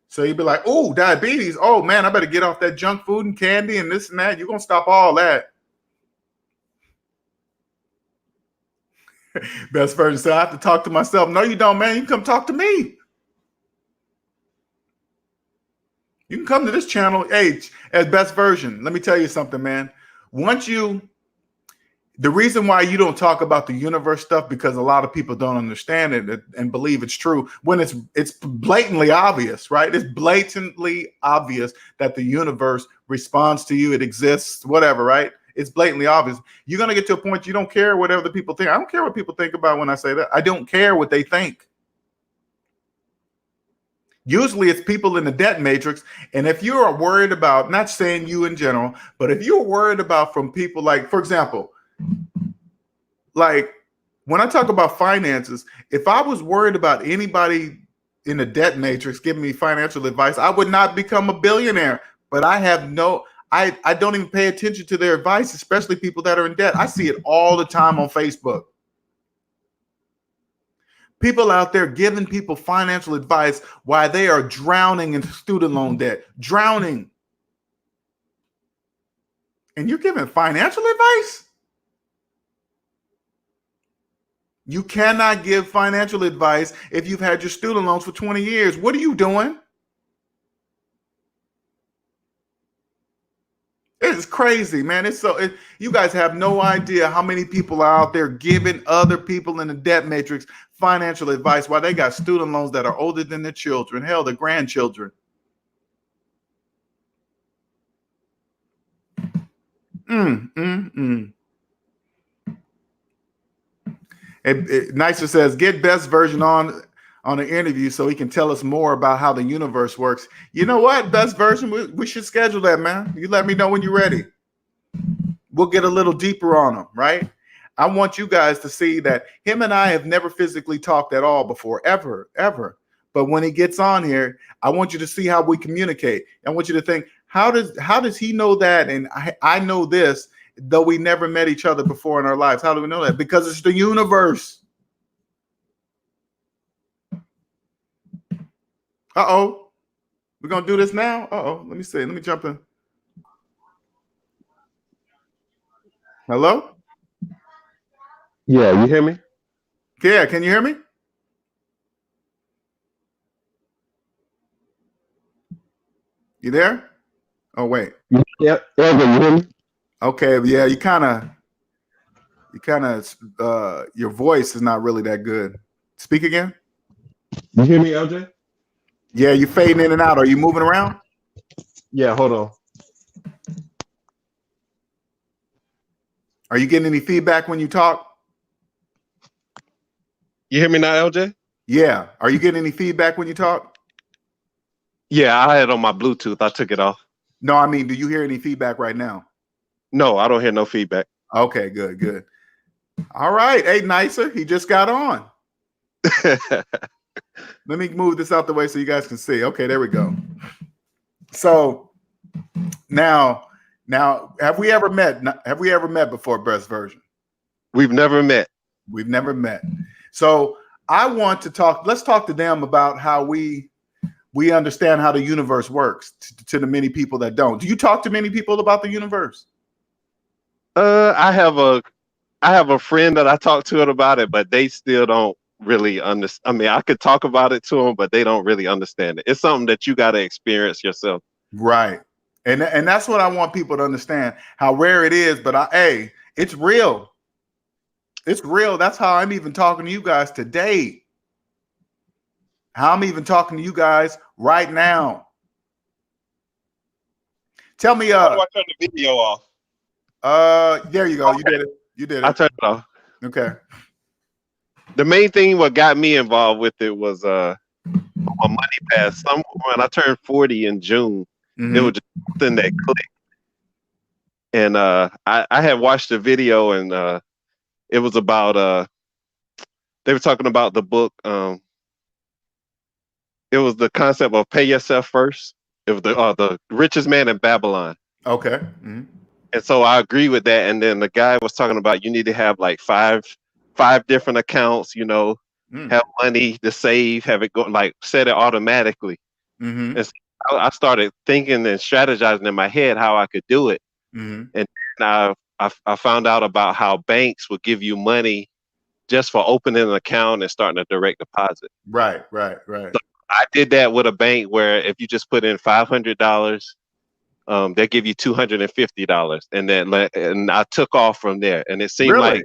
So you'd be like, oh, diabetes. Oh, man, I better get off that junk food and candy and this and that. You're going to stop all that. Best version said, I have to talk to myself. No, you don't, man. You can come talk to me. You can come to this channel. Hey, as best version, let me tell you something, man. The reason why you don't talk about the universe stuff, because a lot of people don't understand it and believe it's true when it's blatantly obvious, right? It's blatantly obvious that the universe responds to you. It exists, whatever, right? It's blatantly obvious. You're going to get to a point you don't care what other people think. I don't care what people think about when I say that. I don't care what they think. Usually it's people in the debt matrix. And if you are worried about, not saying you in general, but if you're worried about from people like, for example, like when I talk about finances, if I was worried about anybody in the debt matrix giving me financial advice, I would not become a billionaire. But I don't even pay attention to their advice, especially people that are in debt. I see it all the time on Facebook. People out there giving people financial advice while they are drowning in student loan debt, drowning. And you're giving financial advice? You cannot give financial advice if you've had your student loans for 20 years. What are you doing? It's crazy, man. You guys have no idea how many people are out there giving other people in the debt matrix financial advice while they got student loans that are older than their children, hell, their grandchildren. Nicer says, get best version on an interview so he can tell us more about how the universe works. You know what? Best version, we should schedule that, man. You let me know when you're ready. We'll get a little deeper on him, right? I want you guys to see that him and I have never physically talked at all before, ever. But when he gets on here, I want you to see how we communicate. I want you to think, how does he know that? And I know this, though we never met each other before in our lives. How do we know that? Because it's the universe. Uh-oh. We're going to do this now? Uh-oh. Let me see. Let me jump in. Hello? Yeah, you hear me? Yeah, can you hear me? You there? Oh, wait. Yeah, Elvin, you hear me? Okay, yeah, you kind of, your voice is not really that good. Speak again. You hear me, LJ? Yeah, you fading in and out. Are you moving around? Yeah, hold on. Are you getting any feedback when you talk? You hear me now, LJ? Yeah. Are you getting any feedback when you talk? Yeah, I had it on my Bluetooth. I took it off. No, I mean, do you hear any feedback right now? No, I don't hear no feedback. Okay, good. All right. Hey, Nicer, he just got on. Let me move this out the way so you guys can see. Okay, there we go. So now, have we ever met? Have we ever met before, best version? We've never met. We've never met. So I want to talk. Let's talk to them about how we understand how the universe works to the many people that don't. Do you talk to many people about the universe? I have a friend that I talk to it about it, but they still don't really understand. I mean, I could talk about it to them, but they don't really understand it. It's something that you got to experience yourself. Right. And that's what I want people to understand, how rare it is. But it's real. It's real. That's how I'm even talking to you guys today. How I'm even talking to you guys right now. Tell me. How do I turn the video off? There you go. Okay. You did it. I turned it off. Okay. The main thing what got me involved with it was my money pass. When I turned 40 in June, it was just something that clicked. And I had watched the video, and it was about they were talking about the book. It was the concept of pay yourself first. It was the richest man in Babylon. Okay. And so I agree with that. And then the guy was talking about you need to have like five different accounts, have money to save, have it go, like set it automatically. And so I started thinking and strategizing in my head how I could do it. And then I found out about how banks would give you money, and you could put it in a 401k. And so I started thinking and strategizing in my head how I could do it. And then I found out about how banks would give you money, and you could put it in a 401k. And so I started thinking and strategizing in my head how I could do it. And then I found out about how banks would give you money, just for opening an account and starting a direct deposit. Right. So I did that with a bank where if you just put in $500, they give you $250, and I took off from there. And it seemed Really?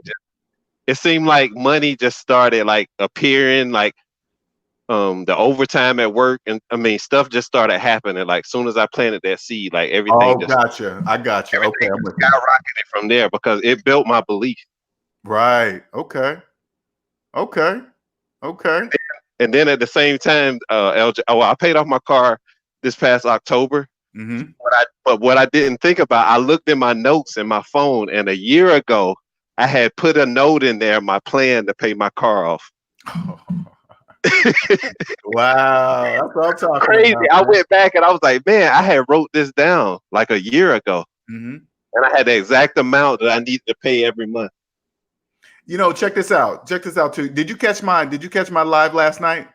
like money just started like appearing, like the overtime at work, and I mean stuff just started happening. Like soon as I planted that seed, like everything Oh, gotcha. I got you. Okay, I'm with you. skyrocketed from there because it built my belief. Right. Okay. And then at the same time, LJ, I paid off my car this past October. Mm-hmm. But what I didn't think about, I looked in my notes in my phone, and a year ago, I had put a note in there, my plan to pay my car off. Wow, that's what I'm talking Crazy. about. I went back and I was like, man, I had wrote this down like a year ago. Mm-hmm. And I had the exact amount that I needed to pay every month. You know, check this out. Check this out too. Did you catch my live last night?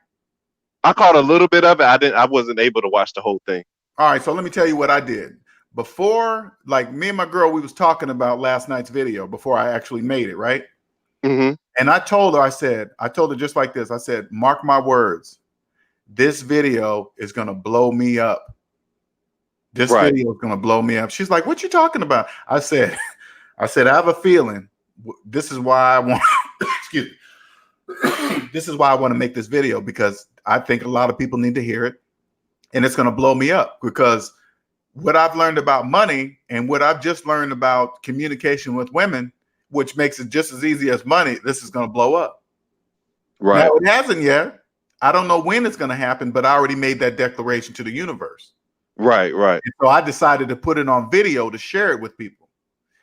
I caught a little bit of it. I wasn't able to watch the whole thing. All right, so let me tell you what I did. Before, like me and my girl, we was talking about last night's video before I actually made it, right? Mm-hmm. And I told her just like this. I said, mark my words. This video is going to blow me up. This video is going to blow me up. She's like, what you talking about? I said, I have a feeling this is why I want, excuse me. This is why I want to make this video, because I think a lot of people need to hear it, and it's going to blow me up, because what I've learned about money and what I've just learned about communication with women, which makes it just as easy as money, this is going to blow up. Right. Now, it hasn't yet. I don't know when it's going to happen, but I already made that declaration to the universe. Right. And so I decided to put it on video to share it with people.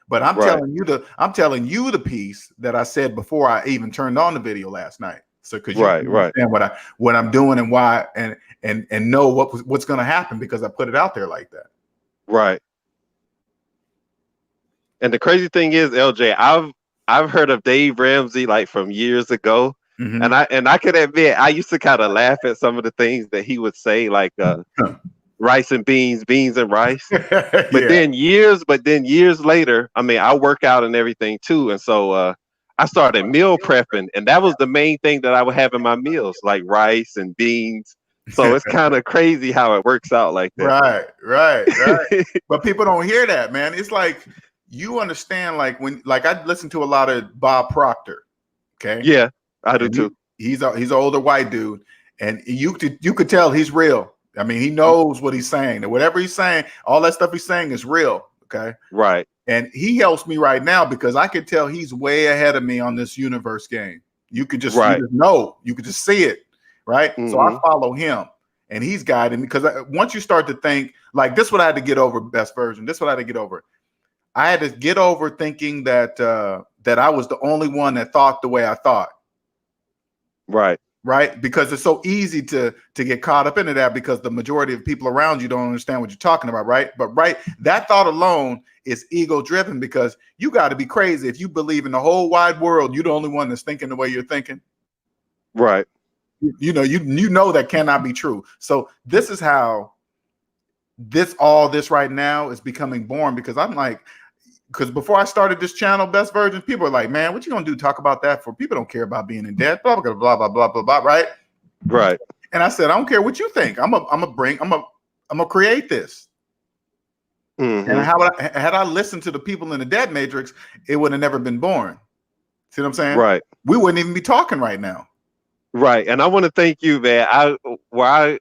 But I'm telling you the piece that I said before I even turned on the video last night. So because you understand what I'm doing and why, and know what's going to happen, because I put it out there like that. Right. And the crazy thing is, LJ, I've heard of Dave Ramsey like from years ago. Mm-hmm. And I can admit I used to kind of laugh at some of the things that he would say, like rice and beans and rice. But then years later, I mean, I work out and everything too. And so I started meal prepping, and that was the main thing that I would have in my meals, like rice and beans. So it's kind of crazy how it works out like that. Right. But people don't hear that, man. It's like, you understand, like I listen to a lot of Bob Proctor. Okay. Yeah, I do too. He's an older white dude, and you could tell he's real. I mean, he knows what he's saying, and whatever he's saying, all that stuff he's saying is real. Okay. Right. And he helps me right now, because I can tell he's way ahead of me on this universe game. You could just, know, you could just see it. Right. Mm-hmm. So I follow him, and he's guiding me, because once you start to think like this, what I had to get over, best version. This is what I had to get over. I had to get over thinking that that I was the only one that thought the way I thought. Right. Because it's so easy to get caught up into that, because the majority of people around you don't understand what you're talking about. Right. But that thought alone is ego driven, because you got to be crazy if you believe in the whole wide world you're the only one that's thinking the way you're thinking. Right. You know that cannot be true. So this is how all this right now is becoming born, because I'm like, because before I started this channel, Best Versions, people are like, man, what you gonna do? Talk about that for? People don't care about being in debt, blah blah blah blah blah blah blah. Right. And I said, I don't care what you think. I'm gonna create this. Mm-hmm. And had I listened to the people in the debt matrix, it would have never been born. See what I'm saying? Right. We wouldn't even be talking right now. Right. And I want to thank you, man. Where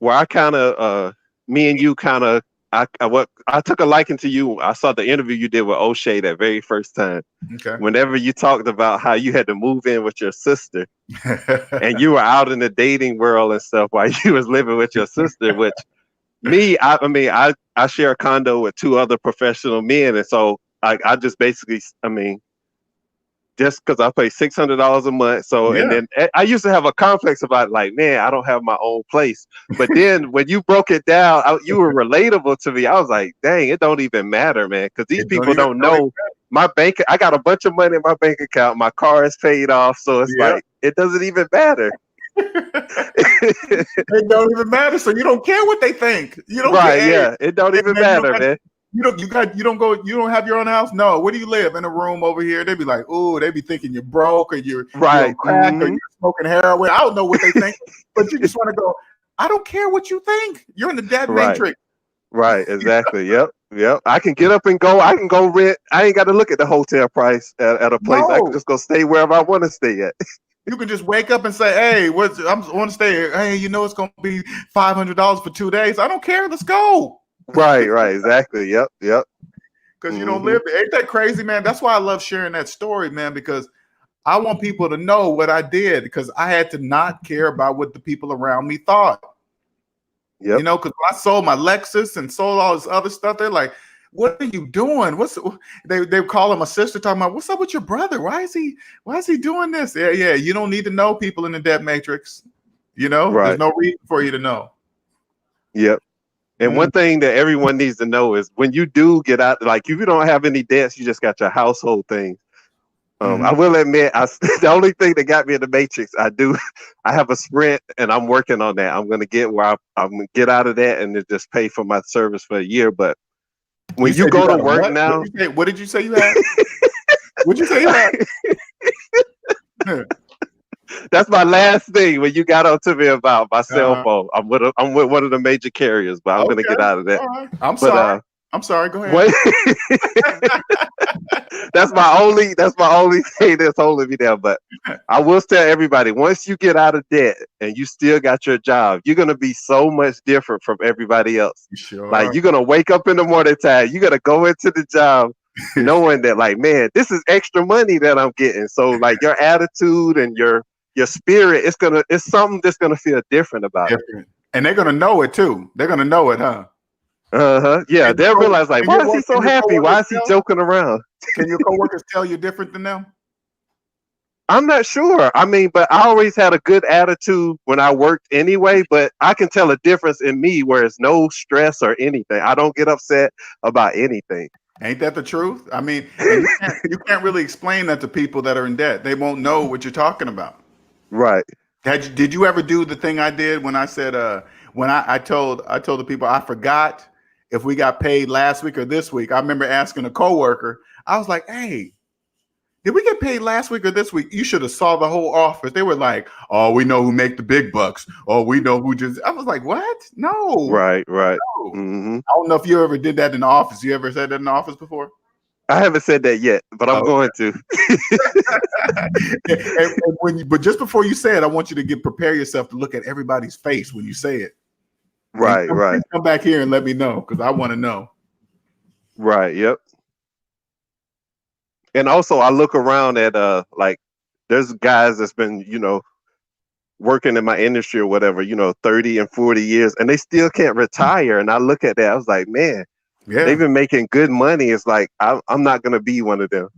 I kind of me and you kind of I took a liking to you. I saw the interview you did with O'Shea that very first time. Okay. Whenever you talked about how you had to move in with your sister and you were out in the dating world and stuff while you was living with your sister, which I share a condo with 2 other professional men. And so I just basically, just because I pay $600 a month. So, and then I used to have a complex about like, man, I don't have my own place. But then when you broke it down, you were relatable to me. I was like, dang, it don't even matter, man. Because these people don't know my bank. I got a bunch of money in my bank account. My car is paid off. So it's like, it doesn't even matter. It don't even matter. So you don't care what they think. You don't care. Yeah. It don't even matter, man. You don't have your own house? No. Where do you live? In a room over here. They'd be like, ooh, they be thinking you're broke or you're on crack or you're smoking heroin. I don't know what they think, but you just want to go, I don't care what you think. You're in the debt matrix. Right, exactly. Yep. I can get up and go. I can go rent. I ain't got to look at the hotel price at a place. I can just go stay wherever I want to stay at. You can just wake up and say, hey, I want to stay here. Hey, it's going to be $500 for 2 days. I don't care. Let's go. Right, exactly. Yep. Because you don't live there. Ain't that crazy, man? That's why I love sharing that story, man, because I want people to know what I did, because I had to not care about what the people around me thought. Yep. Because when I sold my Lexus and sold all this other stuff, they're like, what are you doing? They calling my sister talking about, what's up with your brother? Why is he doing this? Yeah. You don't need to know people in the debt matrix. There's no reason for you to know. Yep. And one thing that everyone needs to know is when you do get out, like if you don't have any debts, you just got your household things. I will admit, the only thing that got me in the matrix, I have a Sprint and I'm working on that. I'm going to get where I'm going to get out of that and just pay for my service for a year. But when you go to work now, what did you say you had? What did you say you had? That's my last thing when you got on to me about my cell phone. I'm with one of the major carriers, but I'm going to get out of that. Right. I'm sorry. Go ahead. That's my only thing that's holding me down. But I will tell everybody, once you get out of debt and you still got your job, you're gonna be so much different from everybody else. Sure. Like you're gonna wake up in the morning time, you're gonna go into the job knowing that, like, man, this is extra money that I'm getting. So like your attitude and your spirit, it's something that's gonna feel different about it. And they're gonna know it too. They're gonna know it, huh? Yeah, they'll realize, like, why is he so happy? Why is he joking around? Can your coworkers tell you different than them? I'm not sure. I mean, but I always had a good attitude when I worked anyway, but I can tell a difference in me where it's no stress or anything. I don't get upset about anything. Ain't that the truth? I mean, you can't really explain that to people that are in debt. They won't know what you're talking about. Right. Did you ever do the thing I did when I said, when I told the people I forgot if we got paid last week or this week? I remember asking a coworker, I was like, hey, did we get paid last week or this week? You should have saw the whole office. They were like, oh, we know who make the big bucks. Oh, we know who just, I was like, what? No. Right. No. I don't know if you ever did that in the office. You ever said that in the office before? I haven't said that yet, but I'm going to. But just before you say it, I want you to prepare yourself to look at everybody's face when you say it. Right. Come back here and let me know, because I want to know. Right. Yep. And also, I look around at like there's guys that's been working in my industry or whatever 30 and 40 years, and they still can't retire. And I look at that, I was like, man, they've been making good money. It's like I'm not gonna be one of them.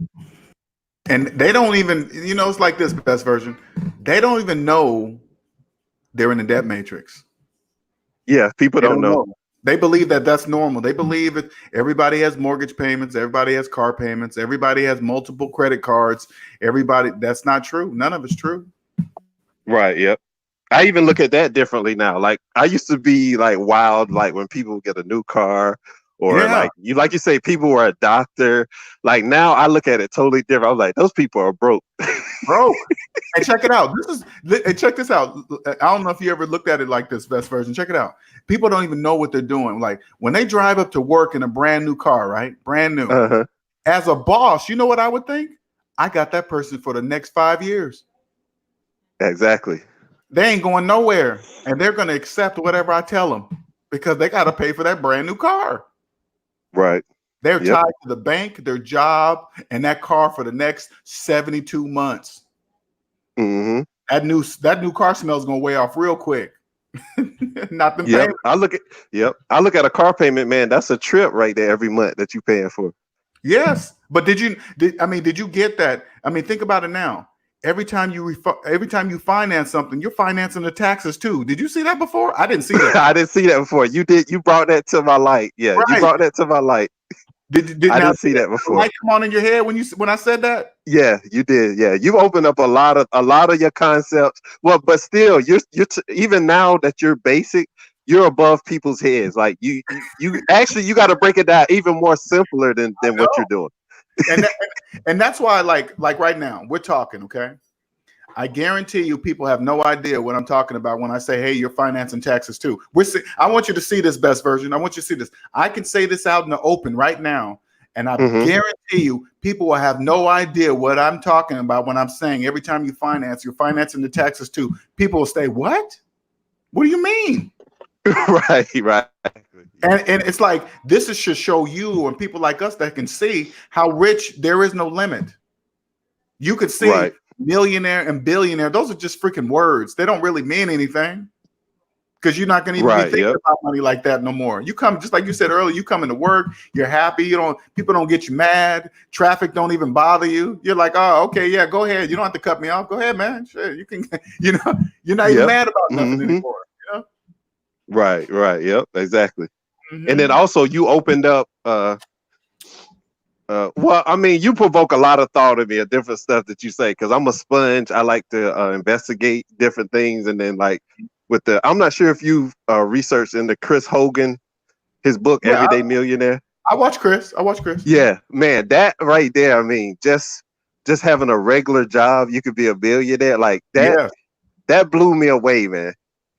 And they don't even it's like this, best version. They don't even know they're in the debt matrix. Yeah, people don't know. They believe that that's normal. They believe that everybody has mortgage payments, everybody has car payments, everybody has multiple credit cards. That's not true. None of it's true. Right. Yep. I even look at that differently now. Like I used to be like wild, like when people get a new car or like you say, people were a doctor. Like now I look at it totally different. I was like, those people are broke. Broke. And check it out. Check this out. I don't know if you ever looked at it like this, best version. Check it out. People don't even know what they're doing. Like when they drive up to work in a brand new car, right? Brand new. As a boss, you know what I would think? I got that person for the next 5 years. Exactly. They ain't going nowhere, and they're going to accept whatever I tell them because they got to pay for that brand new car. Right. They're tied to the bank, their job, and that car for the next 72 months. Mm-hmm. That new car smell is going to weigh off real quick. Not the payment. I look at a car payment, man. That's a trip right there every month that you're paying for. Yes, but did you get that? I mean, think about it now. Every time you finance something, you're financing the taxes too. Did you see that before? I didn't see that. I didn't see that before. You did. You brought that to my light. Yeah, right. You brought that to my light. I didn't see that before. Light come on in your head when I said that? Yeah, you did. Yeah, you opened up a lot of your concepts. Well, but still, you're even now that you're basic, you're above people's heads. Like you actually you got to break it down even more simpler than what you're doing. and that's why, like right now, we're talking, okay? I guarantee you people have no idea what I'm talking about when I say, hey, you're financing taxes too. I want you to see this, best version. I want you to see this. I can say this out in the open right now, and I guarantee you people will have no idea what I'm talking about when I'm saying every time you finance, you're financing the taxes too. People will say, what? What do you mean? Right. And it's like, this should show you and people like us that can see how rich there is no limit. You could see millionaire and billionaire. Those are just freaking words. They don't really mean anything because you're not going to even be thinking about money like that no more. You come, just like you said earlier, you come into work, you're happy. People don't get you mad. Traffic don't even bother you. You're like, oh, okay, yeah, go ahead. You don't have to cut me off. Go ahead, man. Sure, you can, you're not even mad about nothing anymore. Right. Yep. Exactly. And then also you opened up, well, I mean, you provoke a lot of thought in me of different stuff that you say, because I'm a sponge. I like to investigate different things. And then like I'm not sure if you've researched into Chris Hogan, his book, Everyday Millionaire. I watch Chris. Yeah, man, that right there. I mean, just having a regular job, you could be a billionaire like that. Yeah. That blew me away, man.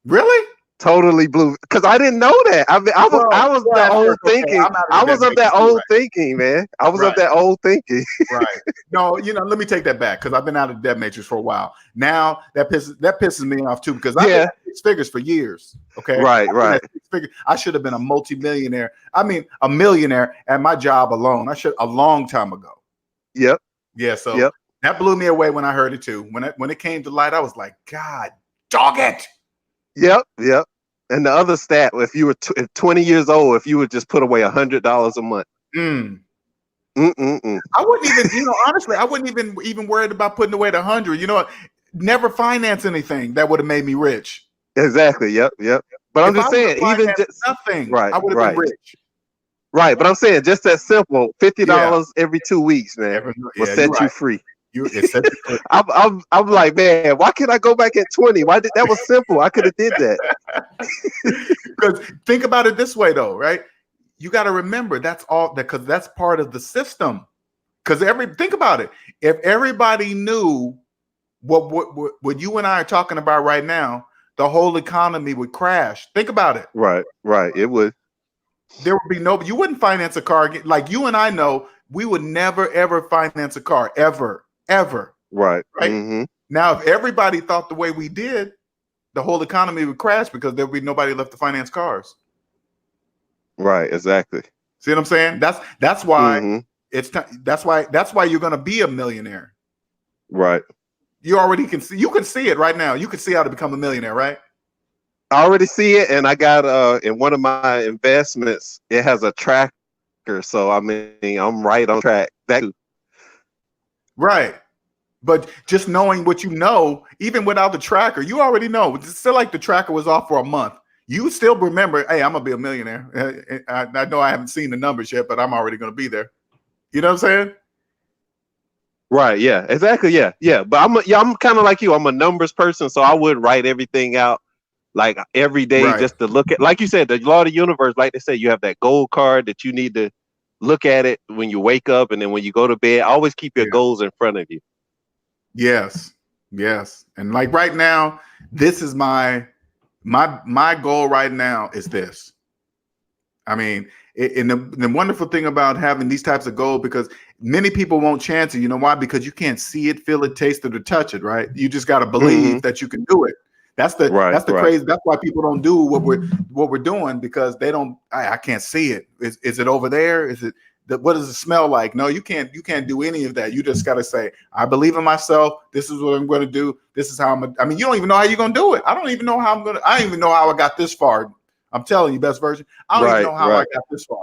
Really? Totally blew, because I didn't know that. I mean, I was that old thinking. I was of that old thinking, man. I was of that old thinking. Right. No, let me take that back, because I've been out of the debt matrix for a while. Now that pisses me off too, because I've been at 6 figures for years. Okay. Right. I should have been a multimillionaire. I mean, a millionaire at my job alone. A long time ago. Yep. Yeah. So that blew me away when I heard it too. When it came to light, I was like, God, dog it. Yep. And the other stat, if you were 20 years old, if you would just put away $100 a month. I wouldn't even, honestly, I wouldn't even worried about putting away the 100. Never finance anything that would have made me rich. Exactly. Yep. But I'm just saying, even just nothing, I would have been rich. Right, but I'm saying just that simple, $50 every 2 weeks, man, will set you free. I'm like, man, why can't I go back at 20? That was simple. I could have did that. Because think about it this way, though, right? You got to remember that's all because that's part of the system. Because think about it. If everybody knew what you and I are talking about right now, the whole economy would crash. Think about it. Right. It would. There would be you wouldn't finance a car. Like you and I know, we would never, ever finance a car, ever. Right. Now, if everybody thought the way we did, the whole economy would crash because there would be nobody left to finance cars. Right. Exactly. See what I'm saying? That's why that's why you're going to be a millionaire. Right. You already can see. You can see it right now. You can see how to become a millionaire, right? I already see it, and I got in one of my investments, it has a tracker. So I mean, I'm right on track. Right. But just knowing what you know, even without the tracker, you already know. It's still like the tracker was off for a month. You still remember, hey, I'm going to be a millionaire. I know I haven't seen the numbers yet, but I'm already going to be there. You know what I'm saying? Right. Yeah, exactly. Yeah. But I'm kind of like you. I'm a numbers person. So I would write everything out like every day just to look at, like you said, the law of the universe, like they say, you have that gold card that you need to look at it when you wake up. And then when you go to bed, always keep your goals in front of you. Yes. And like right now, this is my goal right now is this. I mean, and the wonderful thing about having these types of goals, because many people won't chance it. You know why? Because you can't see it, feel it, taste it, or touch it, right? You just got to believe that you can do it. That's the crazy. That's why people don't do what we're doing, because they don't. I can't see it. Is it over there? Is it? What does it smell like? No, you can't do any of that. You just got to say, I believe in myself. This is what I'm going to do. This is how I mean, you don't even know how you're going to do it. I don't even know how I don't even know how I got this far. I'm telling you, best version. I don't even know how I got this far.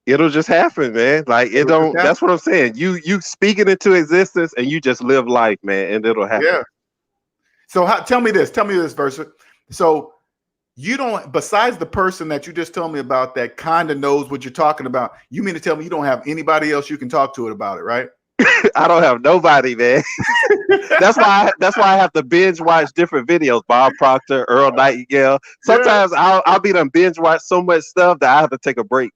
It'll just happen, man. Like it don't. That's what I'm saying. You speak it into existence, and you just live life, man, and it'll happen. Yeah. So tell me this, verse. So you don't, besides the person that you just told me about that kind of knows what you're talking about, you mean to tell me you don't have anybody else you can talk to it about it, right? I don't have nobody, man. That's why I have to binge watch different videos. Bob Proctor, Earl Nightingale. Sometimes I'll be done binge watch so much stuff that I have to take a break.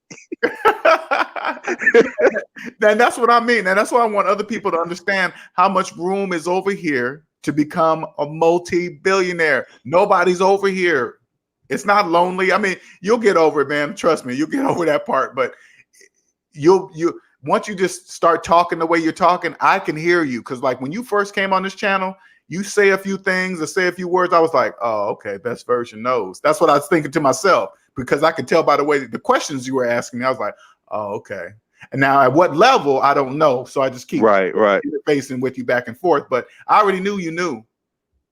And that's what I mean. And that's why I want other people to understand how much room is over here to become a multi-billionaire. Nobody's over here. It's not lonely. I mean, you'll get over it, man. Trust me, you'll get over that part. But you once you just start talking the way you're talking, I can hear you. Because like when you first came on this channel, you say a few things or say a few words. I was like, oh, okay, best version knows. That's what I was thinking to myself, because I could tell by the way the questions you were asking me. I was like, oh, okay. And now at what level, I don't know. So I just keep facing with you back and forth. But I already knew you knew.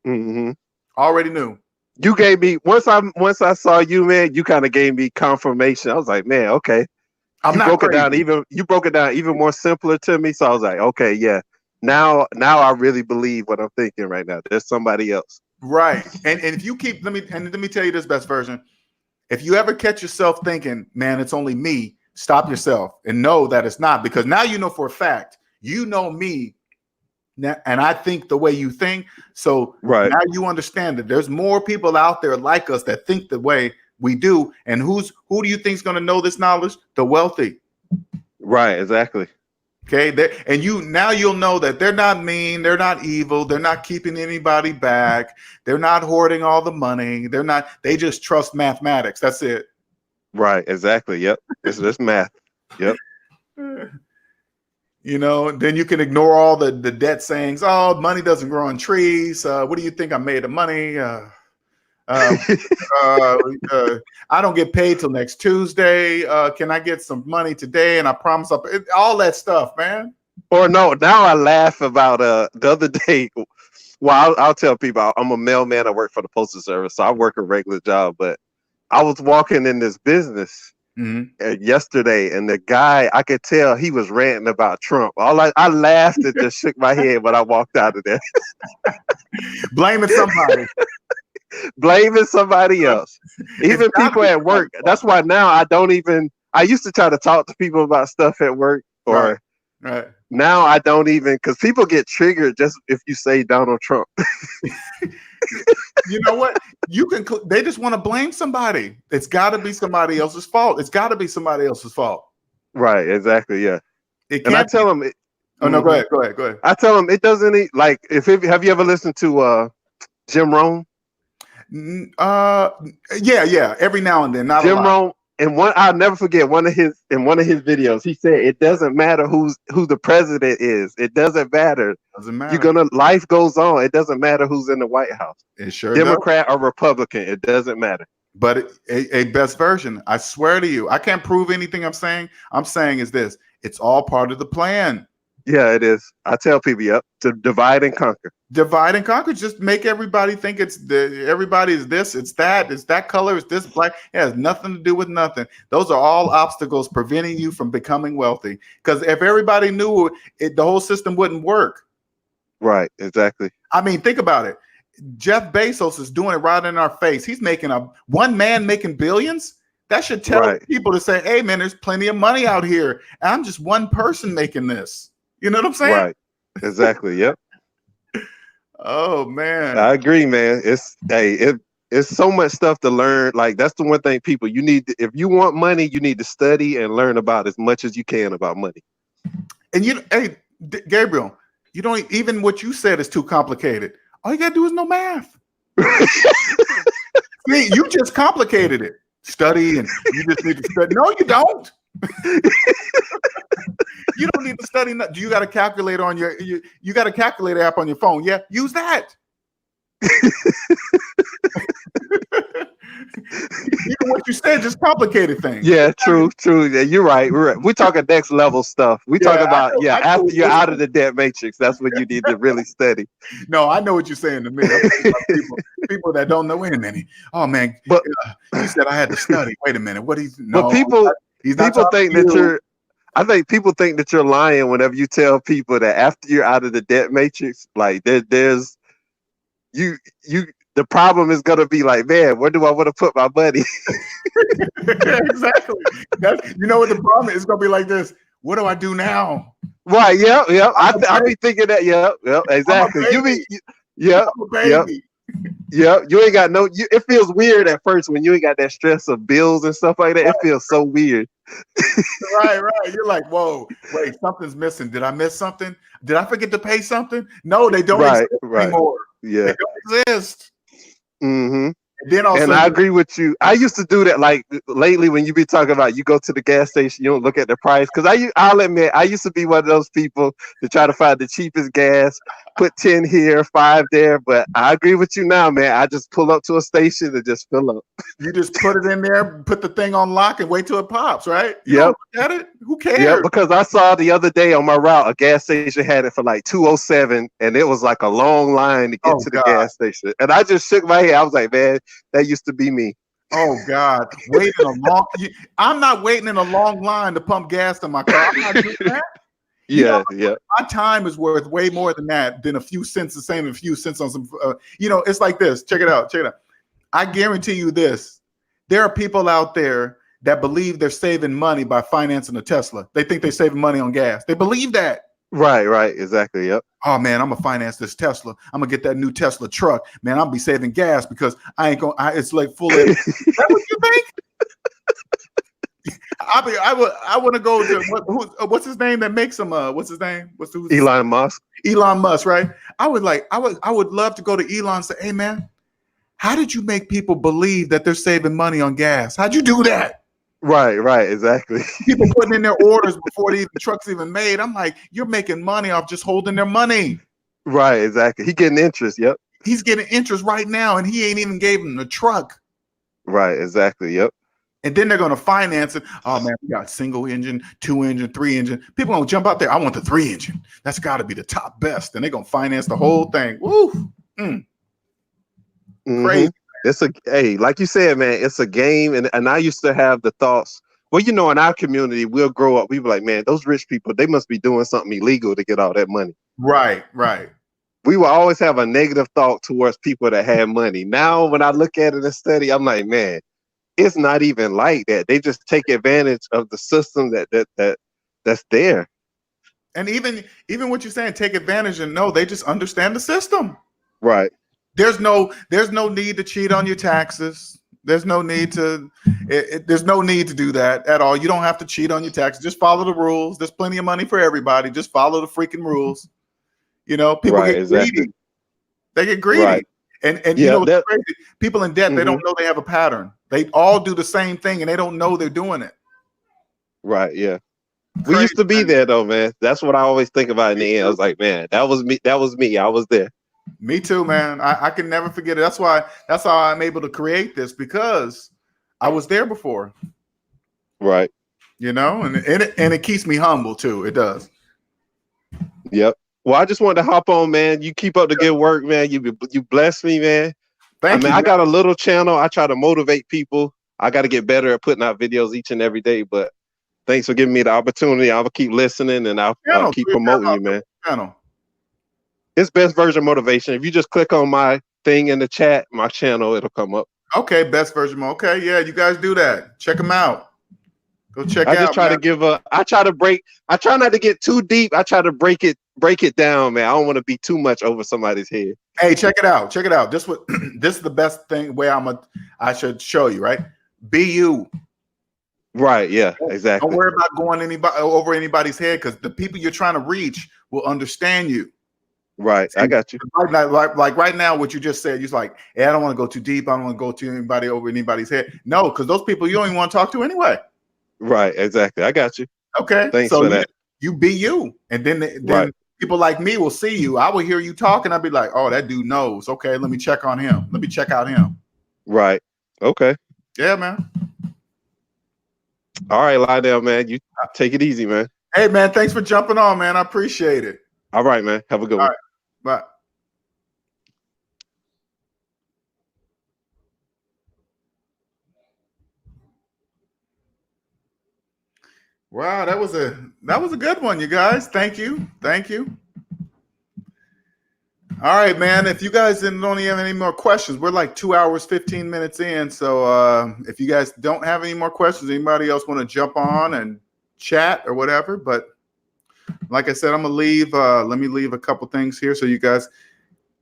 Mm-hmm. Already knew. You gave me once I saw you, man, you kind of gave me confirmation. I was like, man, okay. You broke it down even more simpler to me. So I was like, okay, yeah. Now I really believe what I'm thinking right now. There's somebody else. Right. And if you keep let me tell you this, best version. If you ever catch yourself thinking, man, it's only me, stop yourself and know that it's not, because now you know for a fact, you know me. And I think the way you think. So now you understand that there's more people out there like us that think the way we do. And who do you think is going to know this knowledge? The wealthy. Right, exactly. Okay. And you'll know that they're not mean, they're not evil, they're not keeping anybody back, they're not hoarding all the money, they just trust mathematics. That's it. Right, exactly. Yep. It's math. Yep. You know, then you can ignore all the debt sayings. Oh, money doesn't grow on trees. What do you think I made of money? I don't get paid till next Tuesday. Can I get some money today? And I promise all that stuff, man. Or no, now I laugh about the other day. Well, I'll tell people I'm a mailman. I work for the Postal Service, so I work a regular job. But I was walking in this business yesterday, and the guy, I could tell he was ranting about Trump. I laughed and just shook my head when I walked out of there. Blaming somebody. Blaming somebody else. Even people at work. That's why now I used to try to talk to people about stuff at work, or now I don't even, because people get triggered just if you say Donald Trump. You know what? They just want to blame somebody. It's got to be somebody else's fault. It's got to be somebody else's fault. Right. Exactly. Yeah. And I tell them. Oh no! Go ahead. I tell them it doesn't have you ever listened to Jim Rohn? Yeah. Every now and then. Not Jim Rohn. And I'll never forget in one of his videos, he said it doesn't matter who the president is. It doesn't matter. Life goes on. It doesn't matter who's in the White House. It sure Democrat or Republican. It doesn't matter. But a best version, I swear to you, I can't prove anything I'm saying. I'm saying is this: it's all part of the plan. Yeah, it is. I tell people, to divide and conquer. Divide and conquer. Just make everybody think everybody is this, it's that color, it's this black. It has nothing to do with nothing. Those are all obstacles preventing you from becoming wealthy. Because if everybody knew it, the whole system wouldn't work. Right, exactly. I mean, think about it. Jeff Bezos is doing it right in our face. He's making one man making billions. That should tell people to say, hey, man, there's plenty of money out here. And I'm just one person making this. You know what I'm saying? Right. Exactly. Yep. Oh man. I agree, man. It's so much stuff to learn. Like that's the one thing people if you want money, you need to study and learn about as much as you can about money. And hey, Gabriel, you don't even what you said is too complicated. All you gotta do is know math. See, you just complicated it. Study and you just need to study. No, you don't. You don't need to study. Do you got a calculator on you got a calculator app on your phone? Yeah, use that. Even what you said just complicated things. Yeah, true. Yeah, you're right. We're talking next level stuff. We talk about after you're out of the debt matrix, that's when you need to really study. No, I know what you're saying to me. People that don't know. Wait a minute. Oh man, but he said I had to study. Wait a minute. What but people think that you're. I think people think that you're lying whenever you tell people that after you're out of the debt matrix, like there's the problem is gonna be like, man, where do I want to put my money? Exactly. You know what the problem is? It's gonna be like this. What do I do now? Right. Yep. Yep. I'm a I be baby. thinking that. Yep. Yep. I'm a Exactly. baby. Yep. I'm a Yep. baby. Yep. You ain't got no. It feels weird at first when you ain't got that stress of bills and stuff like that. It feels so weird. Right, right. You're like, whoa, wait, something's missing. Did I miss something? Did I forget to pay something? No, they don't Right. exist Right. anymore. They Yeah. don't exist. Mm-hmm. And then all of a And sudden, I agree with you. I used to do that like lately when you be talking about you go to the gas station, you don't look at the price. Because I'll admit, I used to be one of those people to try to find the cheapest gas, put 10 here, 5 there. But I agree with you now, man. I just pull up to a station and just fill up. you just put it in there, put the thing on lock, and wait till it pops, right? You Yep. don't look at it. Who Yeah, cares? because I saw the other day on my route, a gas station had it for like 207, and it was like a long line to get Oh to the God. gas station. And I just shook my head. I was like, man, that used to be me. Oh God. Waiting a long. I'm not waiting in a long line to pump gas in my car. I'm not doing that. You know, Yeah. my time is worth way more than that, than a few cents, the same a few cents on some, it's like this. Check it out. I guarantee you this. There are people out there that believe they're saving money by financing a Tesla. They think they're saving money on gas. They believe that. Right. Exactly. Yep. Oh man, I'm gonna finance this Tesla. I'm gonna get that new Tesla truck. Man, I'm gonna be saving gas because I ain't gonna, it's like full of, is that what you think? I want to go to what's his name that makes him what's his name? Elon Musk. Elon Musk, right? I would love to go to Elon and say, hey man, how did you make people believe that they're saving money on gas? How'd you do that? Right, exactly. People putting in their orders before the truck's even made. I'm like, you're making money off just holding their money. Right, exactly. He getting interest. Yep. He's getting interest right now, and he ain't even gave him the truck. Right, exactly. Yep. And then they're going to finance it. Oh man, we got single engine, 2 engine, 3 engine. People gonna jump out there. I want the 3 engine. That's got to be the top best. And they're gonna finance the whole thing. Woo! Crazy. It's like you said, man, it's a game. And I used to have the thoughts, well, in our community, we'll grow up. We be like, man, those rich people, they must be doing something illegal to get all that money. Right. We will always have a negative thought towards people that have money. Now, when I look at it and study, I'm like, man, it's not even like that. They just take advantage of the system that's there. And even what you're saying, take advantage, and no, they just understand the system. Right. There's no need to cheat on your taxes. There's no need to do that at all. You don't have to cheat on your taxes. Just follow the rules. There's plenty of money for everybody. Just follow the freaking rules. People get greedy. They get greedy. Right. And what's crazy? People in debt, they don't know they have a pattern. They all do the same thing and they don't know they're doing it. Right, yeah. Crazy, we used to be man. there though, man. That's what I always think about in the end. I was like, man, that was me. I was there. Me too, man. I can never forget it. That's how I'm able to create this, because I was there before. Right. And it keeps me humble too. It does. Yep. Well, I just wanted to hop on, man. You keep up the good work, man. You bless me, man. Thank you. I got a little channel. I try to motivate people. I got to get better at putting out videos each and every day. But thanks for giving me the opportunity. I'll keep listening and I'll keep promoting you, man. Channel. It's Best Version Motivation. If you just click on my thing in the chat, my channel, it'll come up. Okay, Best Version. Okay, yeah, you guys do that. Check them out. Go check out. I just try to give I try not to get too deep. I try to break it down, man. I don't want to be too much over somebody's head. Hey, check it out. This is the best thing I should show you, right? Be you. Right, yeah, exactly. Don't worry about going over anybody's head, because the people you're trying to reach will understand you. Right, I got you. Like right now, what you just said, you're like, hey, I don't want to go too deep. I don't want to go to over anybody's head. No, because those people you don't even want to talk to anyway. Right, exactly. I got you. Okay. Thanks for that. You be you. And then people like me will see you. I will hear you talking. I'll be like, oh, that dude knows. Okay, let me check on him. Let me check out him. Right. Okay. Yeah, man. All right, Lydell, man. You take it easy, man. Hey, man, thanks for jumping on, man. I appreciate it. All right, man. Have a good one. Right. Bye. Wow, that was a good one, you guys. Thank you. All right, man. If you guys don't have any more questions, we're like 2 hours, 15 minutes in. So if you guys don't have any more questions, anybody else want to jump on and chat or whatever, but Like I said, I'm gonna leave. Let me leave a couple things here so you guys.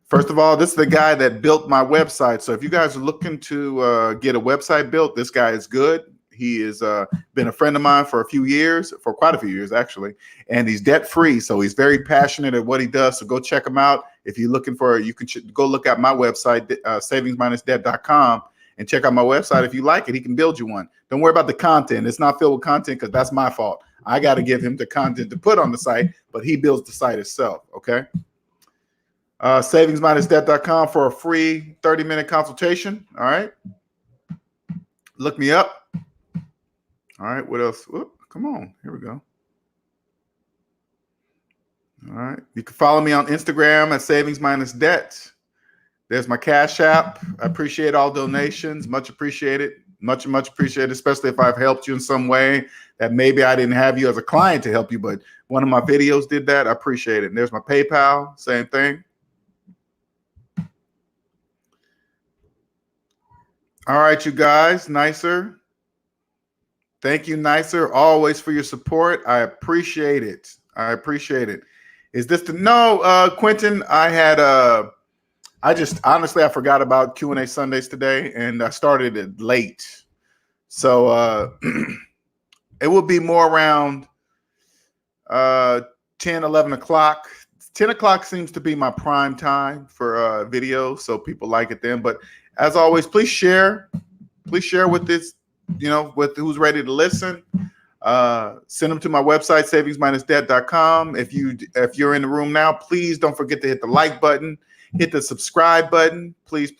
First of all, this is the guy that built my website. So if you guys are looking to get a website built, this guy is good. He has been a friend of mine for quite a few years actually, and he's debt free. So he's very passionate at what he does. So go check him out. If you're looking for, you can go look at my website, SavingsMinusDebt.com, and check out my website. If you like it, he can build you one. Don't worry about the content. It's not filled with content because that's my fault. I got to give him the content to put on the site, but he builds the site itself. Okay. SavingsMinusDebt.com for a free 30-minute consultation. All right. Look me up. All right. What else? Oop, come on. Here we go. All right. You can follow me on Instagram at SavingsMinusDebt. There's my Cash App. I appreciate all donations. Much appreciated. Much appreciated, especially if I've helped you in some way that maybe I didn't have you as a client to help you, but one of my videos did that. I appreciate it. And there's my PayPal. Same thing. All right, you guys. Nicer. Thank you, Nicer, always for your support. I appreciate it. I appreciate it. Is this the no, Quentin? I had I just honestly I forgot about Q&A Sundays today, and I started it late, so it will be more around 10, 11 o'clock. 10 o'clock seems to be my prime time for videos, so people like it then. But as always, please share with this, with who's ready to listen. Send them to my website, SavingsMinusDebt.com. If you're in the room now, please don't forget to hit the like button, hit the subscribe button, please.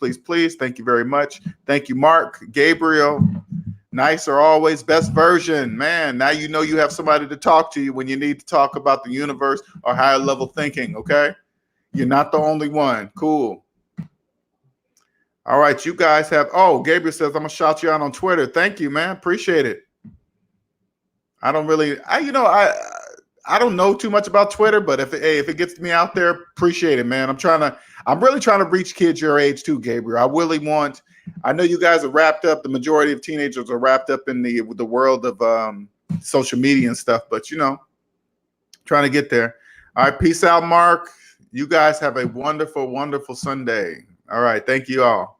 Thank you very much. Thank you, Mark, Gabriel. Nicer always, best version, man. Now you know you have somebody to talk to you when you need to talk about the universe or higher level thinking. Okay, you're not the only one. Cool. All right, you guys have. Oh, Gabriel says I'm gonna shout you out on Twitter. Thank you, man. Appreciate it. I don't really, I don't know too much about Twitter, but if it gets me out there, appreciate it, man. I'm really trying to reach kids your age too, Gabriel. I know you guys are wrapped up. The majority of teenagers are wrapped up in the world of social media and stuff, but trying to get there. All right, peace out, Mark. You guys have a wonderful, wonderful Sunday. All right, thank you all.